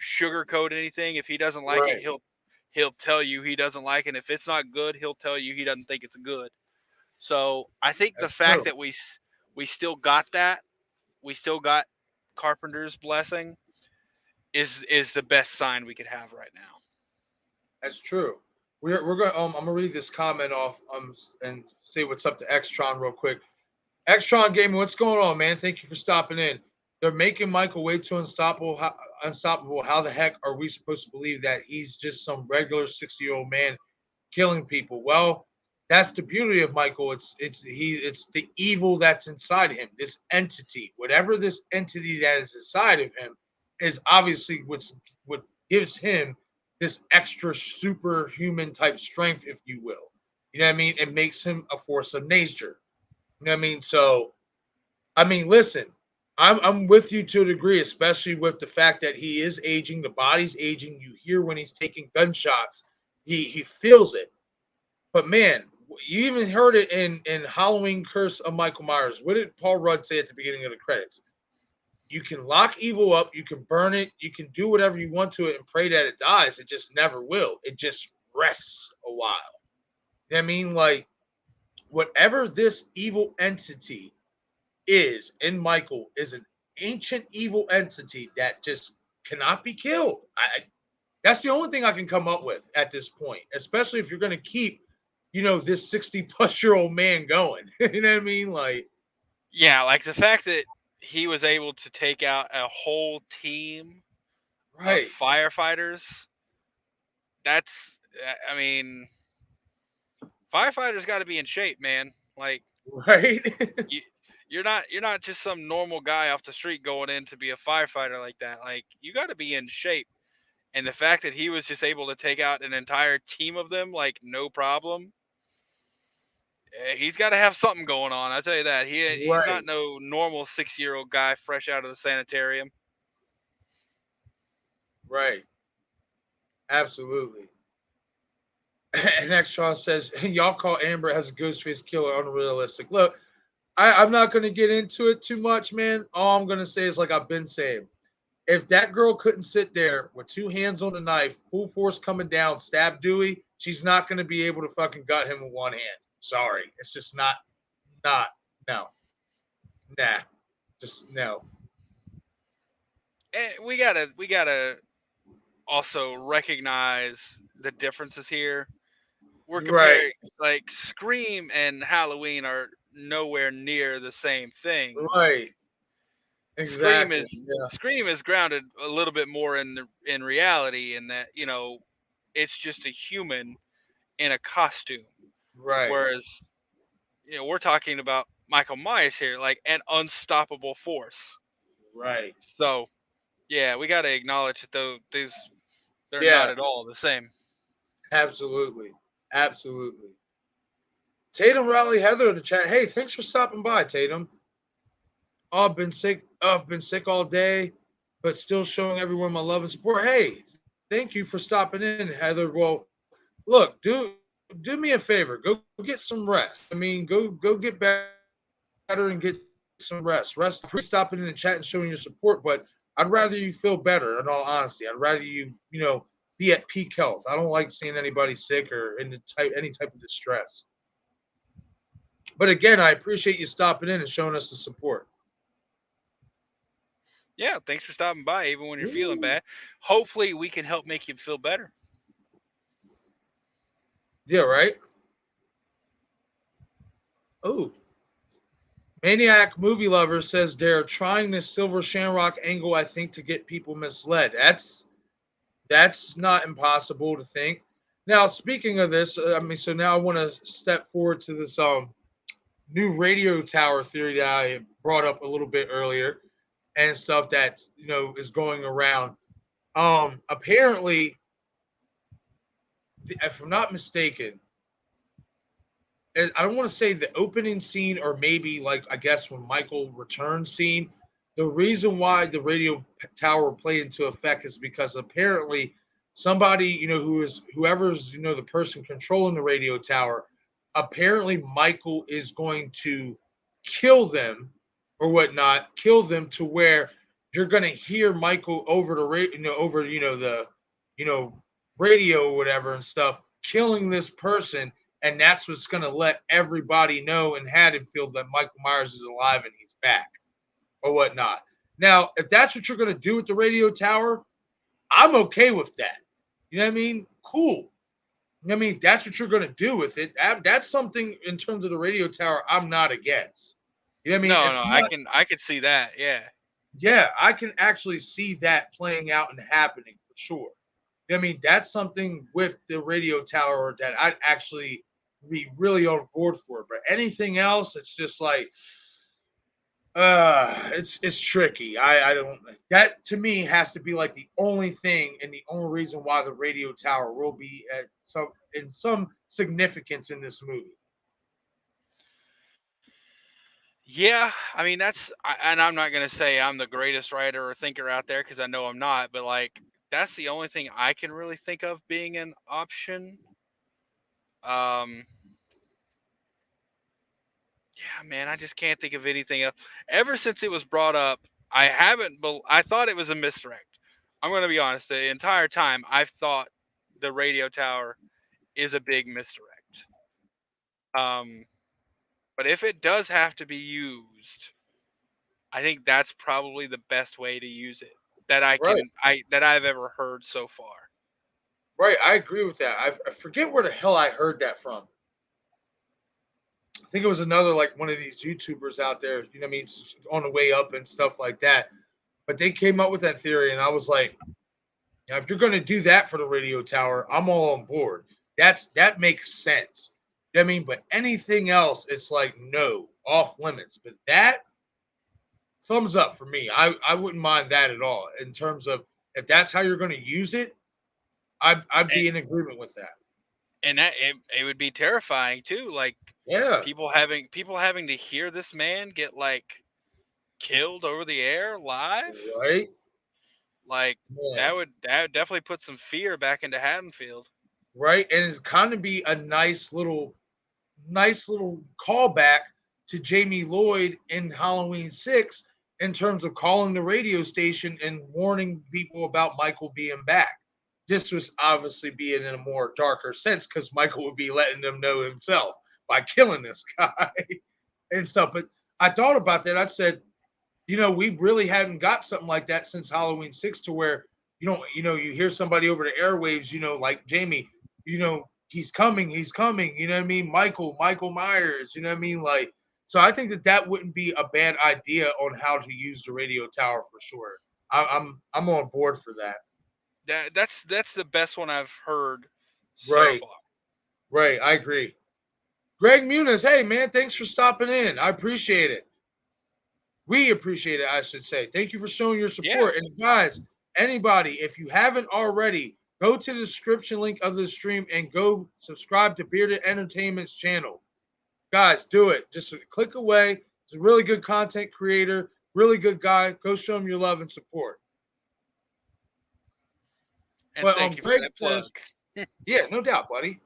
sugarcoat anything. If he doesn't like it, right. he'll tell you he doesn't like it. And if it's not good, he'll tell you he doesn't think it's good. So I think the That's fact true. that we still got that, we still got Carpenter's blessing is the best sign we could have right now. That's true. We're going. I'm gonna read this comment off and say what's up to Xtron real quick. Xtron Gaming, what's going on, man? Thank you for stopping in. They're making Michael way too unstoppable. Unstoppable. How the heck are we supposed to believe that he's just some regular 60-year-old man killing people? Well, that's the beauty of Michael. It's the evil that's inside him. This entity, whatever this entity that is inside of him, is obviously what gives him this extra superhuman type strength, if you will. You know what I mean? It makes him a force of nature. You know what I mean? So, I mean, listen, I'm with you to a degree, especially with the fact that he is aging, the body's aging. You hear when he's taking gunshots, he feels it. But man, you even heard it in Halloween Curse of Michael Myers. What did Paul Rudd say at the beginning of the credits? You can lock evil up, you can burn it, you can do whatever you want to it and pray that it dies. It just never will. It just rests a while. You know what I mean? Like whatever this evil entity is in Michael is an ancient evil entity that just cannot be killed. That's the only thing I can come up with at this point, especially if you're going to keep, this 60-plus-year-old man going. You know what I mean? Like, Yeah, like the fact that he was able to take out a whole team of right, firefighters. I mean, firefighters got to be in shape, man. Like right, you, you're not just some normal guy off the street going in to be a firefighter like that. Like you got to be in shape. And the fact that he was just able to take out an entire team of them, like no problem, he's got to have something going on. I tell you that he's not right, no normal 6-year-old guy fresh out of the sanitarium. right. Absolutely. And Extron says, y'all call Amber as a Ghostface killer unrealistic. Look, I'm not going to get into it too much, man. All I'm going to say is, like I've been saying, if that girl couldn't sit there with two hands on the knife, full force coming down, stab Dewey, she's not going to be able to fucking gut him with one hand. Sorry. It's just not, no, nah, just no. And we gotta also recognize the differences here. We're Right, comparing like Scream and Halloween are nowhere near the same thing. right. Scream Exactly. is Yeah. Scream is grounded a little bit more in reality, in that it's just a human in a costume, Right. whereas we're talking about Michael Myers here, like an unstoppable force. Right. So yeah, we got to acknowledge that though they're not Yeah. at all the same. Absolutely. Absolutely. Tatum Raleigh Heather in the chat. Hey, thanks for stopping by, Tatum. Oh, I've been sick. Oh, I've been sick all day, but still showing everyone my love and support. Hey, thank you for stopping in, Heather. Well, look, do me a favor. Go get some rest. I mean, go get better and get some rest. Rest. Stopping in the chat and showing your support, but I'd rather you feel better. In all honesty, I'd rather you be at peak health. I don't like seeing anybody sick or in any type of distress. But again, I appreciate you stopping in and showing us the support. Yeah, thanks for stopping by, even when you're feeling Ooh. bad. Hopefully, we can help make you feel better. Yeah, right. Oh, Maniac Movie Lover says they're trying this Silver Shamrock angle, I think, to get people misled. That's not impossible to think. Now, speaking of this, I mean, so now I want to step forward to this new radio tower theory that I brought up a little bit earlier and stuff that is going around. Apparently, if I'm not mistaken, I don't want to say the opening scene or maybe like I guess when Michael returns scene. The reason why the radio tower played into effect is because apparently somebody whoever's the person controlling the radio tower. Apparently, Michael is going to kill them or whatnot, kill them to where you're going to hear Michael over the radio, over the you know radio or whatever and stuff, killing this person, and that's what's going to let everybody know in Haddonfield that Michael Myers is alive and he's back or whatnot. Now, if that's what you're going to do with the radio tower, I'm okay with that. You know what I mean? Cool. You know what I mean? That's what you're going to do with it. That's something in terms of the radio tower I'm not against. You know what I mean? No, no, It's not, I could see that. Yeah. yeah, I can actually see that playing out and happening for sure. You know what I mean? That's something with the radio tower that I'd actually be really on board for. But anything else, it's just like it's tricky. I don't, that to me has to be like the only thing and the only reason why the radio tower will be at some significance in this movie. Yeah, I mean and I'm not gonna say I'm the greatest writer or thinker out there, because I know I'm not. But like, that's the only thing I can really think of being an option. Um, yeah, man, I just can't think of anything else. Ever since it was brought up, I haven't. I thought it was a misdirect. I'm gonna be honest. The entire time, I've thought the radio tower is a big misdirect. Um, but if it does have to be used, I think that's probably the best way to use it Right, that I've ever heard so far. right. I agree with that. I forget where the hell I heard that from. I think it was another like one of these YouTubers out there, you know what I mean, on the way up and stuff like that. But they came up with that theory, and I was like, yeah, if you're going to do that for the radio tower, I'm all on board. That makes sense. You know what I mean? But anything else, it's like no, off limits. But that thumbs up for me. I wouldn't mind that at all. In terms of if that's how you're going to use it, I'd And, be in agreement with that. and that it would be terrifying too. Like, Yeah, people having to hear this man get like killed over the air live. right, Like, man, that would definitely put some fear back into Haddonfield. right, and it kind of be a nice little callback to Jamie Lloyd in Halloween 6 in terms of calling the radio station and warning people about Michael being back. This was obviously being in a more darker sense because Michael would be letting them know himself by killing this guy and stuff. But I thought about that. I said, we really hadn't got something like that since Halloween 6 to where you hear somebody over the airwaves, like Jamie, he's coming, you know what I mean? Michael Myers, you know what I mean? Like So I think that that wouldn't be a bad idea on how to use the radio tower for sure. I'm on board for that. That's the best one I've heard so Right, far. right. I agree. Greg Muniz, hey man, thanks for stopping in. I appreciate it. We appreciate it, I should say. Thank you for showing your Yeah, support. And guys, anybody, if you haven't already, go to the description link of the stream and go subscribe to Bearded Entertainment's channel. Guys, do it. Just click away. He's a really good content creator, really good guy. Go show him your love and support. and But thank you for Greg that plug. says, yeah, no doubt, buddy.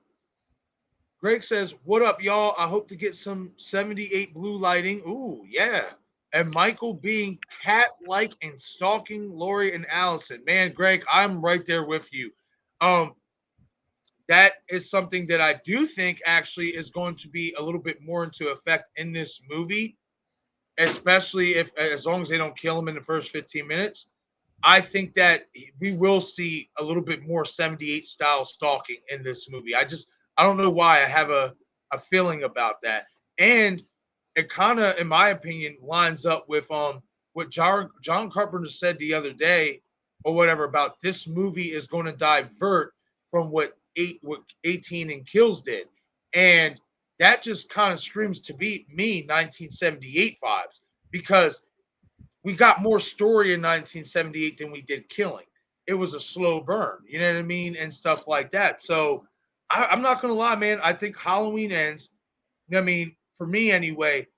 Greg says, "What up, y'all? I hope to get some 78 blue lighting. Ooh, yeah." And Michael being cat-like and stalking Lori and Allison. Man, Greg, I'm right there with you. Um, that is something that I do think actually is going to be a little bit more into effect in this movie, especially if as long as they don't kill him in the first 15 minutes. I think that we will see a little bit more 78 style stalking in this movie. I don't know why I have a feeling about that. And it kind of, in my opinion, lines up with what John Carpenter said the other day or whatever about this movie is going to divert from what 18 and Kills did. And that just kind of screams to me 1978 vibes because we got more story in 1978 than we did killing. It was a slow burn, you know what I mean, and stuff like that. So I'm not gonna lie, man. I think Halloween ends. I mean, for me anyway,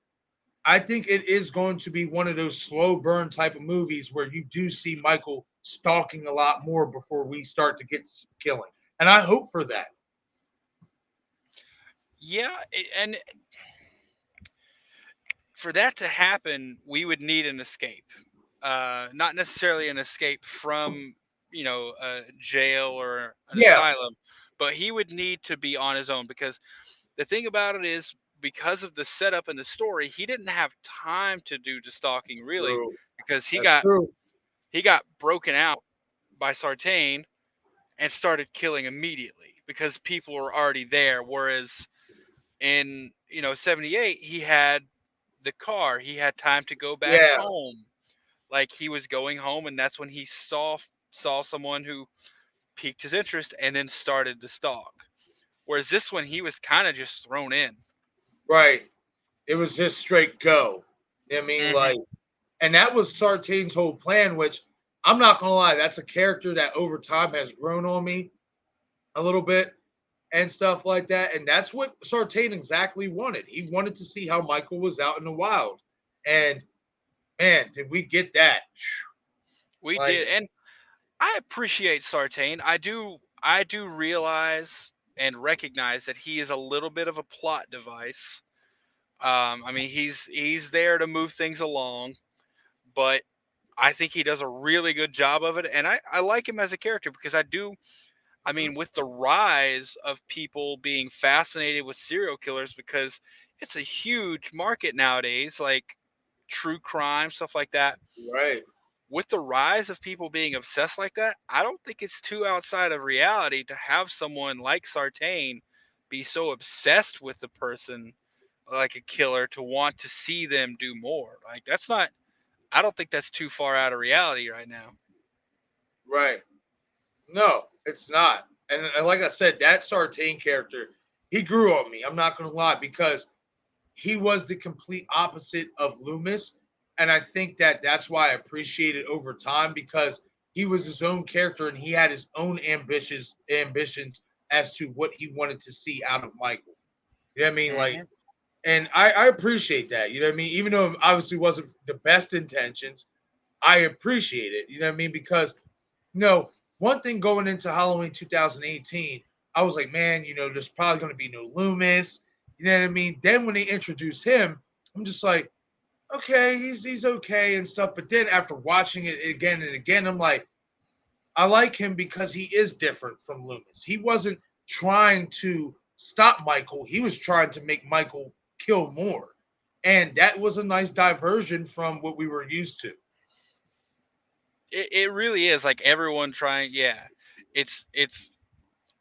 I think it is going to be one of those slow burn type of movies where you do see Michael stalking a lot more before we start to get to killing, and I hope for that. Yeah, and for that to happen, we would need an escape. Not necessarily an escape from, a jail or an Yeah, asylum, but he would need to be on his own because the thing about it is because of the setup and the story, he didn't have time to do the stalking that's really true. because he That's got true. he got broken out by Sartain and started killing immediately because people were already there. Whereas in 78 he had the car, he had time to go back Yeah, home. Like he was going home, and that's when he saw someone who piqued his interest and then started the stalk. Whereas this one, he was kind of just thrown in. right. It was just straight go. You know what I mean, Hmm. like, and that was Sartain's whole plan, which I'm not gonna lie, that's a character that over time has grown on me a little bit and stuff like that. And that's what Sartain exactly wanted. He wanted to see how Michael was out in the wild. And man, did we get that? We Like, did, and I appreciate Sartain. I do realize and recognize that he is a little bit of a plot device. I mean, he's there to move things along, but I think he does a really good job of it, and I like him as a character because I mean, with the rise of people being fascinated with serial killers, because it's a huge market nowadays, like true crime, stuff like that. right, With the rise of people being obsessed like that, I don't think it's too outside of reality to have someone like Sartain be so obsessed with the person, like a killer, to want to see them do more. Like, that's not, I don't think that's too far out of reality right now. right. No, it's not. And like I said, that Sartain character, he grew on me. I'm not gonna lie, because he was the complete opposite of Loomis. And I think that that's why I appreciate it over time because he was his own character and he had his own ambitions as to what he wanted to see out of Michael. You know what I mean? Like, Hmm. and I appreciate that. You know what I mean? Even though it obviously wasn't the best intentions, I appreciate it. You know what I mean? Because, one thing going into Halloween 2018, I was like, man, there's probably going to be no Loomis. You know what I mean? Then when they introduce him, I'm just like, okay, he's okay and stuff. But then after watching it again and again, I'm like, I like him because he is different from Loomis. He wasn't trying to stop Michael. He was trying to make Michael kill more. And that was a nice diversion from what we were used to. It really is like everyone trying. Yeah, it's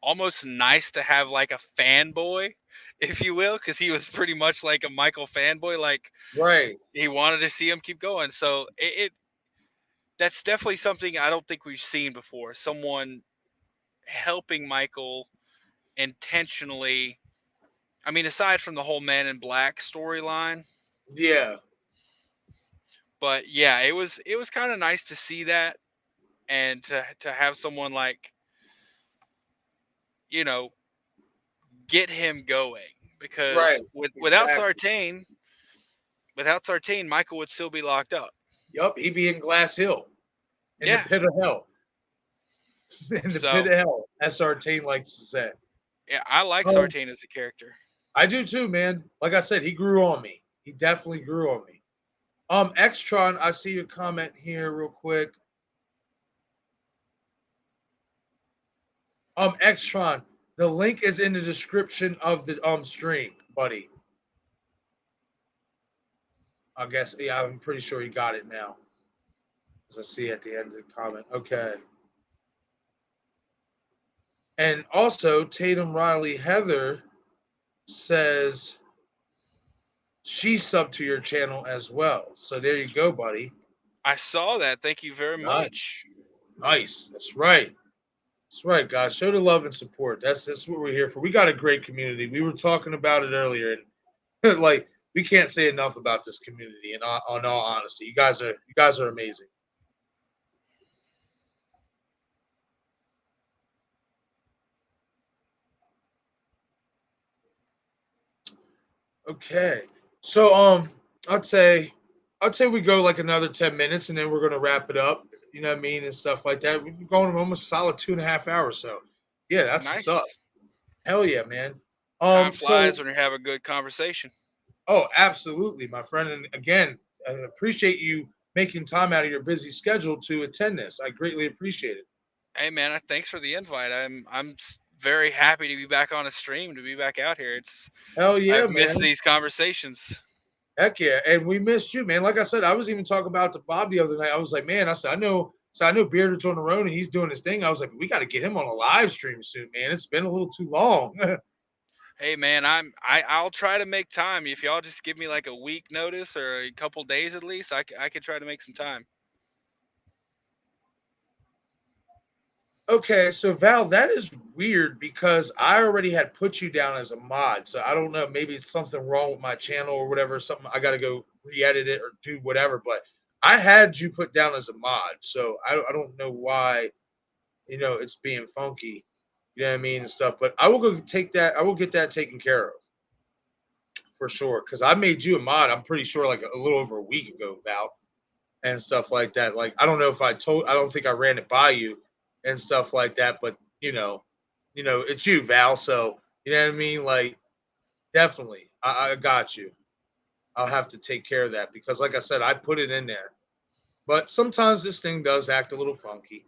almost nice to have like a fanboy if you will, because he was pretty much like a Michael fanboy. Like Right. he wanted to see him keep going. So it that's definitely something I don't think we've seen before. Someone helping Michael intentionally. I mean, aside from the whole Man in Black storyline, Yeah. but yeah, it was kind of nice to see that and to have someone like you know get him going because Right. without Exactly. Sartain, Michael would still be locked up. Yup. He be in Glass Hill in the Yeah. pit of hell. In the pit So of hell, as Sartain likes to say. yeah, I like Um, Sartain as a character. I do too, man. Like I said, he grew on me. He definitely grew on me. Extron, I see your comment here real quick. Extron, the link is in the description of the stream, buddy. I guess yeah, I'm pretty sure you got it now. As I see at the end of the comment. Okay. And also Tatum Riley Heather says she subbed to your channel as well. So there you go, buddy. I saw that. Thank you very Nice. much. Nice. That's right. That's right, guys. Show the love and support. That's what we're here for. We got a great community. We were talking about it earlier, and like we can't say enough about this community. And on all honesty, you guys are amazing. Okay, so I'd say I'd say we go like another 10 minutes, and then we're gonna wrap it up. You know what I mean, and stuff like that. We're going almost solid 2.5 hours. So yeah, that's what's up. Nice. Hell yeah, man. Time So flies when you have a good conversation. oh, absolutely, my friend. And again, I appreciate you making time out of your busy schedule to attend this. I greatly appreciate it. Hey man, thanks for the invite. Very happy to be back on a stream, to be back out here. Hell I've yeah, missed man. these conversations. Heck yeah. And we missed you, man. Like I said, I was even talking about to Bob the other night. I was like, man, I know Bearded's on the road and he's doing his thing. I was like, we got to get him on a live stream soon, man. It's been a little too long. Hey man, I'll try to make time. If y'all just give me like a week notice or a couple days at least, I could try to make some time. Okay, so Val, that is weird because I already had put you down as a mod. So I don't know, maybe it's something wrong with my channel or whatever. Something I got to go re-edit it or do whatever. But I had you put down as a mod, so I don't know why it's being funky. You know what I mean and stuff. But I will go take that. I will get that taken care of for sure because I made you a mod. I'm pretty sure like a little over a week ago, Val, and stuff like that. Like I don't know if I don't think I ran it by you and stuff like that, but it's you, Val. So you know what I mean. Like definitely, I got you. I'll have to take care of that because, like I said, I put it in there. But sometimes this thing does act a little funky.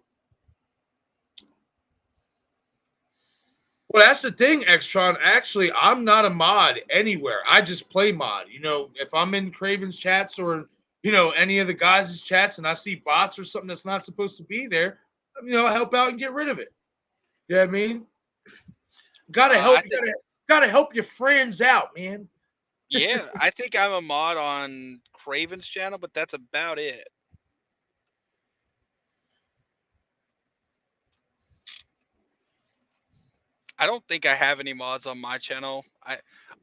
Well, that's the thing, Extron. Actually, I'm not a mod anywhere. I just play mod. If I'm in Craven's chats or any of the guys' chats and I see bots or something that's not supposed to be there, help out and get rid of it. You know what I mean? Gotta I help. think Gotta help your friends out, man. yeah, I think I'm a mod on Craven's channel, but that's about it. I don't think I have any mods on my channel.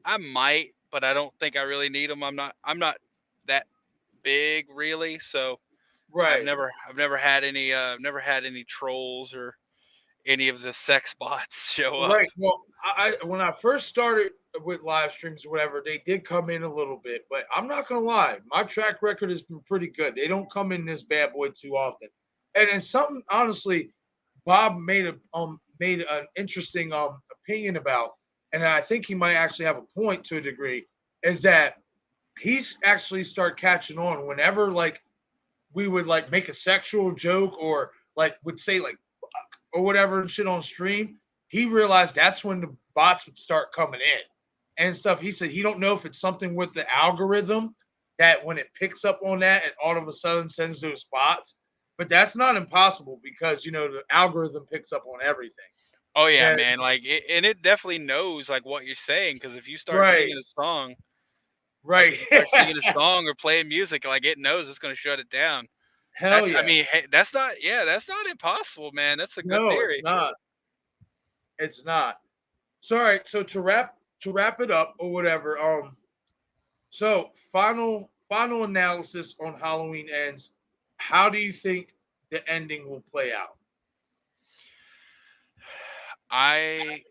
I might, but I don't think I really need them. I'm not that big really, so Right. I've never had any trolls or any of the sex bots show up. Right. Well, I when I first started with live streams or whatever, they did come in a little bit, but I'm not gonna lie, my track record has been pretty good. They don't come in this bad boy too often, and it's something honestly, Bob made an interesting opinion about, and I think he might actually have a point to a degree, is that he's actually start catching on whenever like we would like make a sexual joke or like would say like or whatever and shit on stream, he realized that's when the bots would start coming in and stuff. He said he don't know if it's something with the algorithm that when it picks up on that and all of a sudden sends those bots, but that's not impossible because the algorithm picks up on everything. Oh yeah, And man. Like, and it definitely knows like what you're saying because if you start right, singing a song, like right. if you start singing a song or playing music, like it knows it's gonna shut it down. Hell That's, I yeah. mean, hey, that's not, yeah, that's not impossible, man. That's a good No, it's theory. not. It's not. So all right, so to wrap it up or whatever, so final analysis on Halloween ends. How do you think the ending will play out? I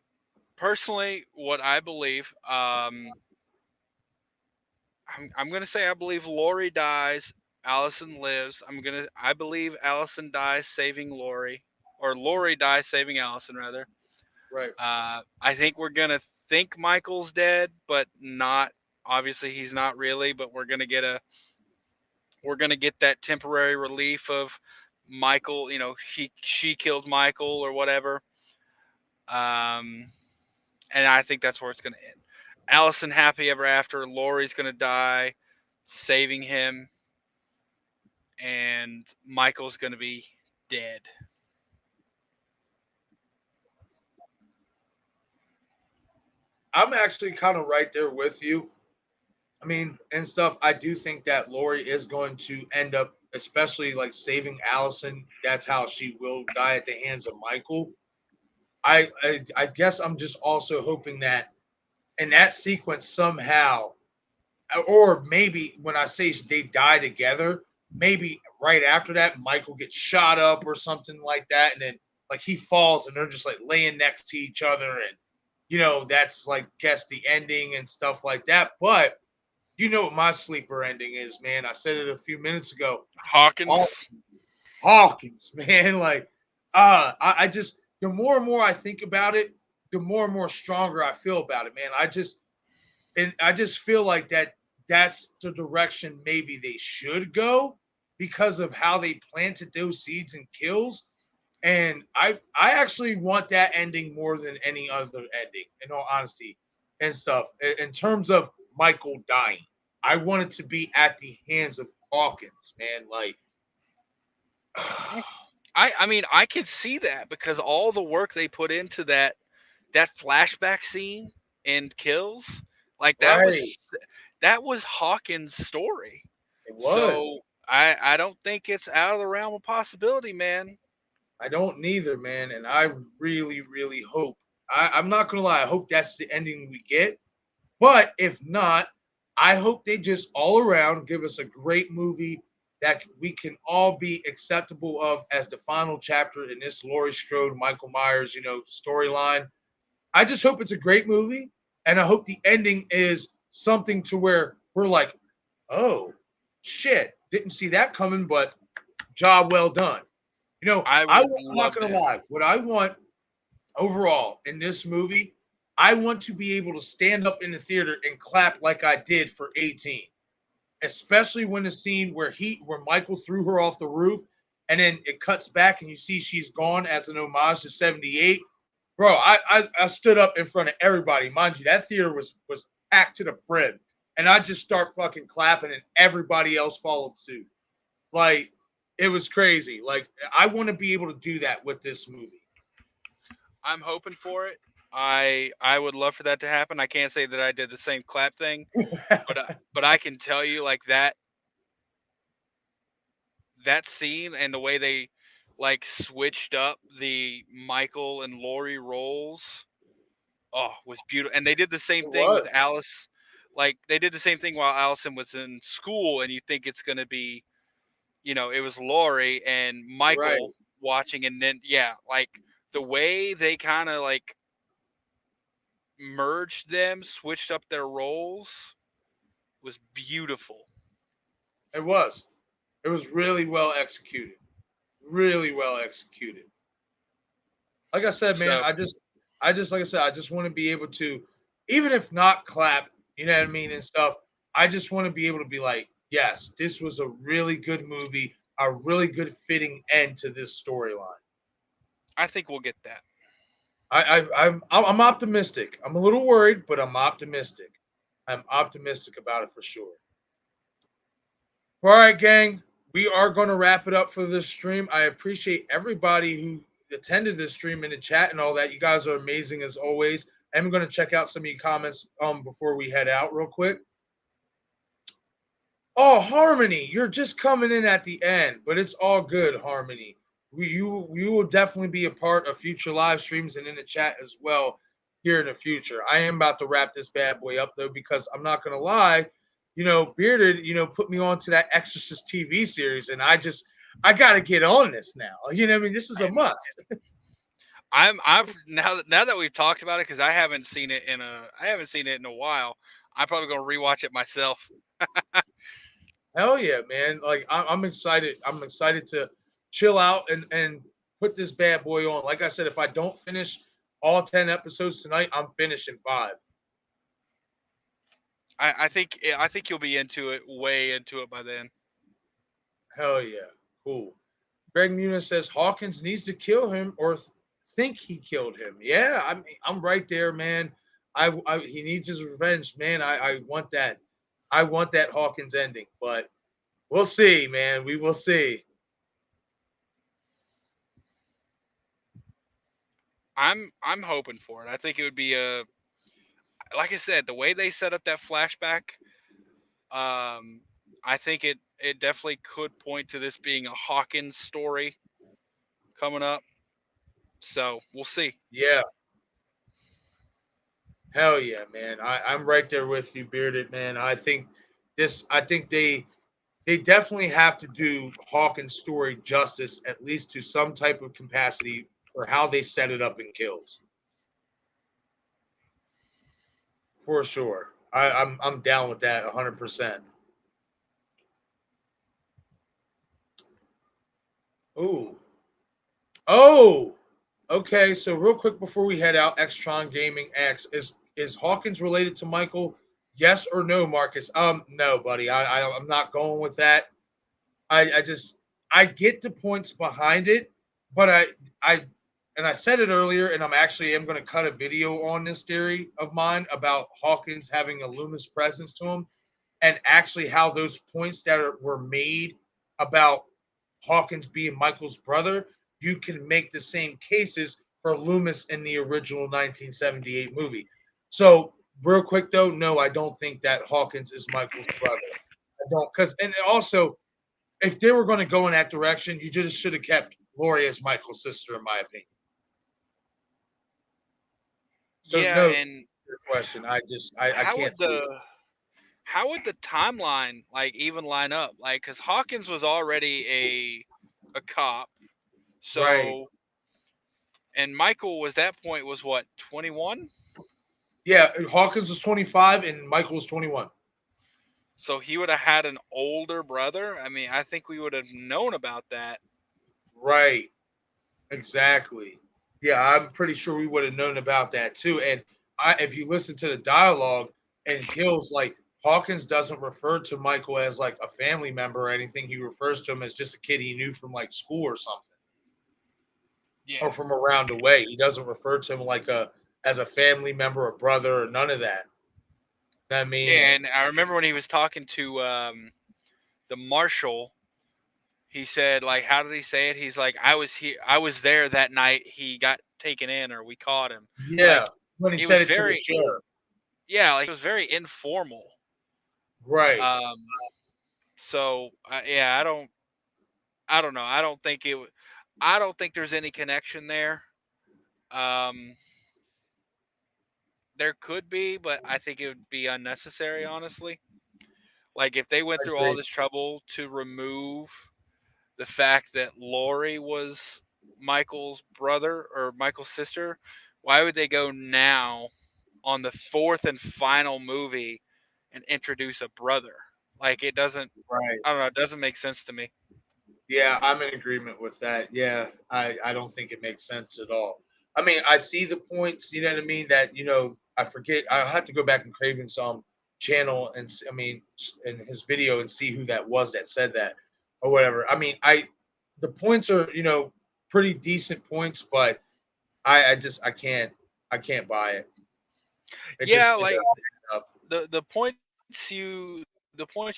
personally, what I believe, I'm gonna say I believe Lori dies, Allison lives. I believe Allison dies saving Lori, or Lori dies saving Allison rather. Right. I think we're gonna think Michael's dead, but not. Obviously, he's not really. But we're gonna get that temporary relief of Michael. You know, she killed Michael or whatever. Um, and I think that's where it's gonna end. Allison happy ever after. Lori's gonna die, saving him, and Michael's gonna be dead. I'm actually kind of right there with you. I mean, and stuff. I do think that Lori is going to end up, especially like saving Allison. That's how she will die at the hands of Michael. I guess I'm just also hoping that in that sequence somehow, or maybe when I say they die together, maybe right after that Michael gets shot up or something like that, and then like he falls and they're just like laying next to each other, and that's like guess the ending and stuff like that. But you know what my sleeper ending is, man. I said it a few minutes ago. Haw- Hawkins. Hawkins, man. Like, I just the more and more I think about it, the more and more stronger I feel about it, man. I just feel like that's the direction maybe they should go because of how they planted those seeds and kills. And I actually want that ending more than any other ending, in all honesty, and stuff. In terms of Michael dying, I want it to be at the hands of Hawkins, man. Like, I mean I could see that because all the work they put into that flashback scene in Kills, like right? that was Hawkins' story. It So was. I don't think it's out of the realm of possibility, man. I don't neither, man. And I really, really hope. I'm not gonna lie. I hope that's the ending we get. But if not, I hope they just all around give us a great movie that we can all be acceptable of as the final chapter in this Laurie Strode, Michael Myers, storyline. I just hope it's a great movie, and I hope the ending is something to where we're like, oh shit, didn't see that coming, but job well done. I I'm would not love gonna that. lie. What I want overall in this movie, I want to be able to stand up in the theater and clap like I did for 18, especially when the scene where Michael threw her off the roof and then it cuts back and you see she's gone as an homage to 78. Bro, I stood up in front of everybody. Mind you, that theater was packed to the brim. And I just start fucking clapping and everybody else followed suit. Like it was crazy. Like I want to be able to do that with this movie. I'm hoping for it. I would love for that to happen. I can't say that I did the same clap thing, but I can tell you like that scene and the way they like switched up the Michael and Laurie roles, oh, was beautiful. And they did the same It thing with was. Alice. Like they did the same thing while Allison was in school, and you think it's gonna be, it was Laurie and Right. Michael watching, and then yeah, like the way they kind of like merged them, switched up their roles, was beautiful. It was. It was really well executed. Really well executed. Like I said, man, So I just like I said, I just want to be able to, even if not clap, you know what I mean, and stuff. I just want to be able to be like, yes, this was a really good movie, a really good fitting end to this storyline. I think we'll get that. I'm optimistic. I'm a little worried, but I'm optimistic. I'm optimistic about it for sure. All right, gang. We are going to wrap it up for this stream. I appreciate everybody who attended this stream and the chat and all that. You guys are amazing as always. I'm going to check out some of your comments before we head out real quick. Oh, Harmony, you're just coming in at the end, but it's all good, Harmony. You will definitely be a part of future live streams and in the chat as well here in the future. I am about to wrap this bad boy up though, because I'm not gonna lie, Bearded, put me on to that Exorcist TV series, and I gotta get on this now. You know what I mean? This is a And must. I'm now that we've talked about it, because I haven't seen it in a while. I'm probably gonna rewatch it myself. Hell yeah, man! Like I'm excited. I'm excited to chill out and put this bad boy on. Like I said, if I don't finish all 10 episodes tonight, I'm finishing 5. I think you'll be way into it by then. Hell yeah, cool. Greg Muniz says Hawkins needs to kill him or think he killed him. Yeah, I'm right there, man. He needs his revenge, man. I want that. I want that Hawkins ending, but we'll see, man. We will see. I'm hoping for it. I think it would be like I said, the way they set up that flashback, um, I think it definitely could point to this being a Hawkins story coming up. So we'll see. Yeah. Hell yeah, man. I'm right there with you, Bearded man. I think they definitely have to do Hawkins' story justice, at least to some type of capacity for how they set it up in Kills. For sure. I'm down with that 100%. Ooh. Oh. Okay, so real quick before we head out, Xtron Gaming X is Hawkins related to Michael? Yes or no, Marcus? No, buddy. I'm not going with that. I just I get the points behind it, but I and I said it earlier, and I'm going to cut a video on this theory of mine about Hawkins having a Loomis presence to him, and actually how those points were made about Hawkins being Michael's brother, you can make the same cases for Loomis in the original 1978 movie. So real quick though, no, I don't think that Hawkins is Michael's brother. I don't, because and also if they were going to go in that direction, you just should have kept Lori as Michael's sister, in my opinion. So Yeah, no, and your question. I how can't would see it. the timeline like even line up? Like, because Hawkins was already a cop, Right. so and Michael was that point was what 21, Yeah, Hawkins was 25 and Michael was 21. so he would have had an older brother. I mean, I think we would have known about that. Right. Exactly. Yeah, I'm pretty sure we would have known about that too. And if you listen to the dialogue and Kills, like Hawkins doesn't refer to Michael as like a family member or anything. He refers to him as just a kid he knew from like school or something, Yeah. or from around the way. He doesn't refer to him like a as a family member or brother or none of that. I mean, Yeah, and I remember when he was talking to the marshal, he said like, how did he say it? He's like, I was there that night. He got taken in, or we caught him. yeah, Like, when he it said was it to the very, sheriff, yeah, like it was very informal. right, Um, so yeah, I don't know. I don't think there's any connection there. Um, there could be, but I think it would be unnecessary, honestly. Like if they went I through all agree. this trouble to remove the fact that Lori was Michael's brother or Michael's sister, why would they go now on the fourth and final movie and introduce a brother? Like it doesn't. Right. I don't know. It doesn't make sense to me. Yeah, I'm in agreement with that. Yeah, I don't think it makes sense at all. I mean, I see the points, you know what I mean, that, I forget, I have to go back and Craven's channel and I mean, in his video and see who that was that said that or whatever. I mean, the points are, pretty decent points, but I can't buy it. Yeah, It like doesn't add up. the points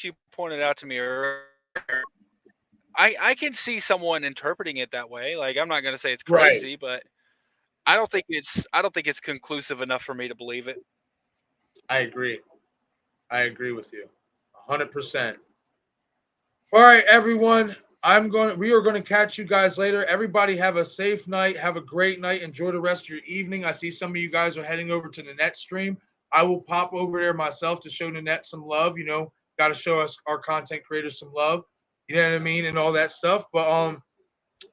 you pointed out to me earlier, I can see someone interpreting it that way. Like, I'm not gonna say it's Right. crazy, but I don't think it's conclusive enough for me to believe it. I agree. I agree with you, 100%. All right, everyone. We are going to catch you guys later. Everybody have a safe night. Have a great night. Enjoy the rest of your evening. I see some of you guys are heading over to the net stream. I will pop over there myself to show the net some love. You know, got to show us our content creators some love. You know what I mean, and all that stuff. But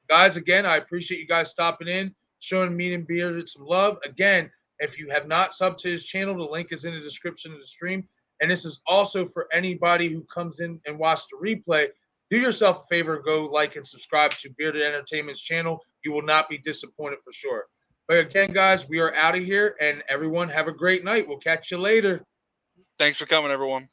guys, again, I appreciate you guys stopping in, showing me and Bearded some love. Again, if you have not subbed to his channel, the link is in the description of the stream. And this is also for anybody who comes in and watch the replay. Do yourself a favor, go like and subscribe to Bearded Entertainment's channel. You will not be disappointed for sure. But again, guys, we are out of here, and everyone have a great night. We'll catch you later. Thanks for coming, everyone.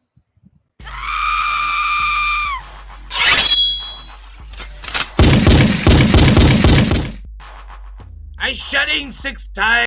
I shut him 6 times.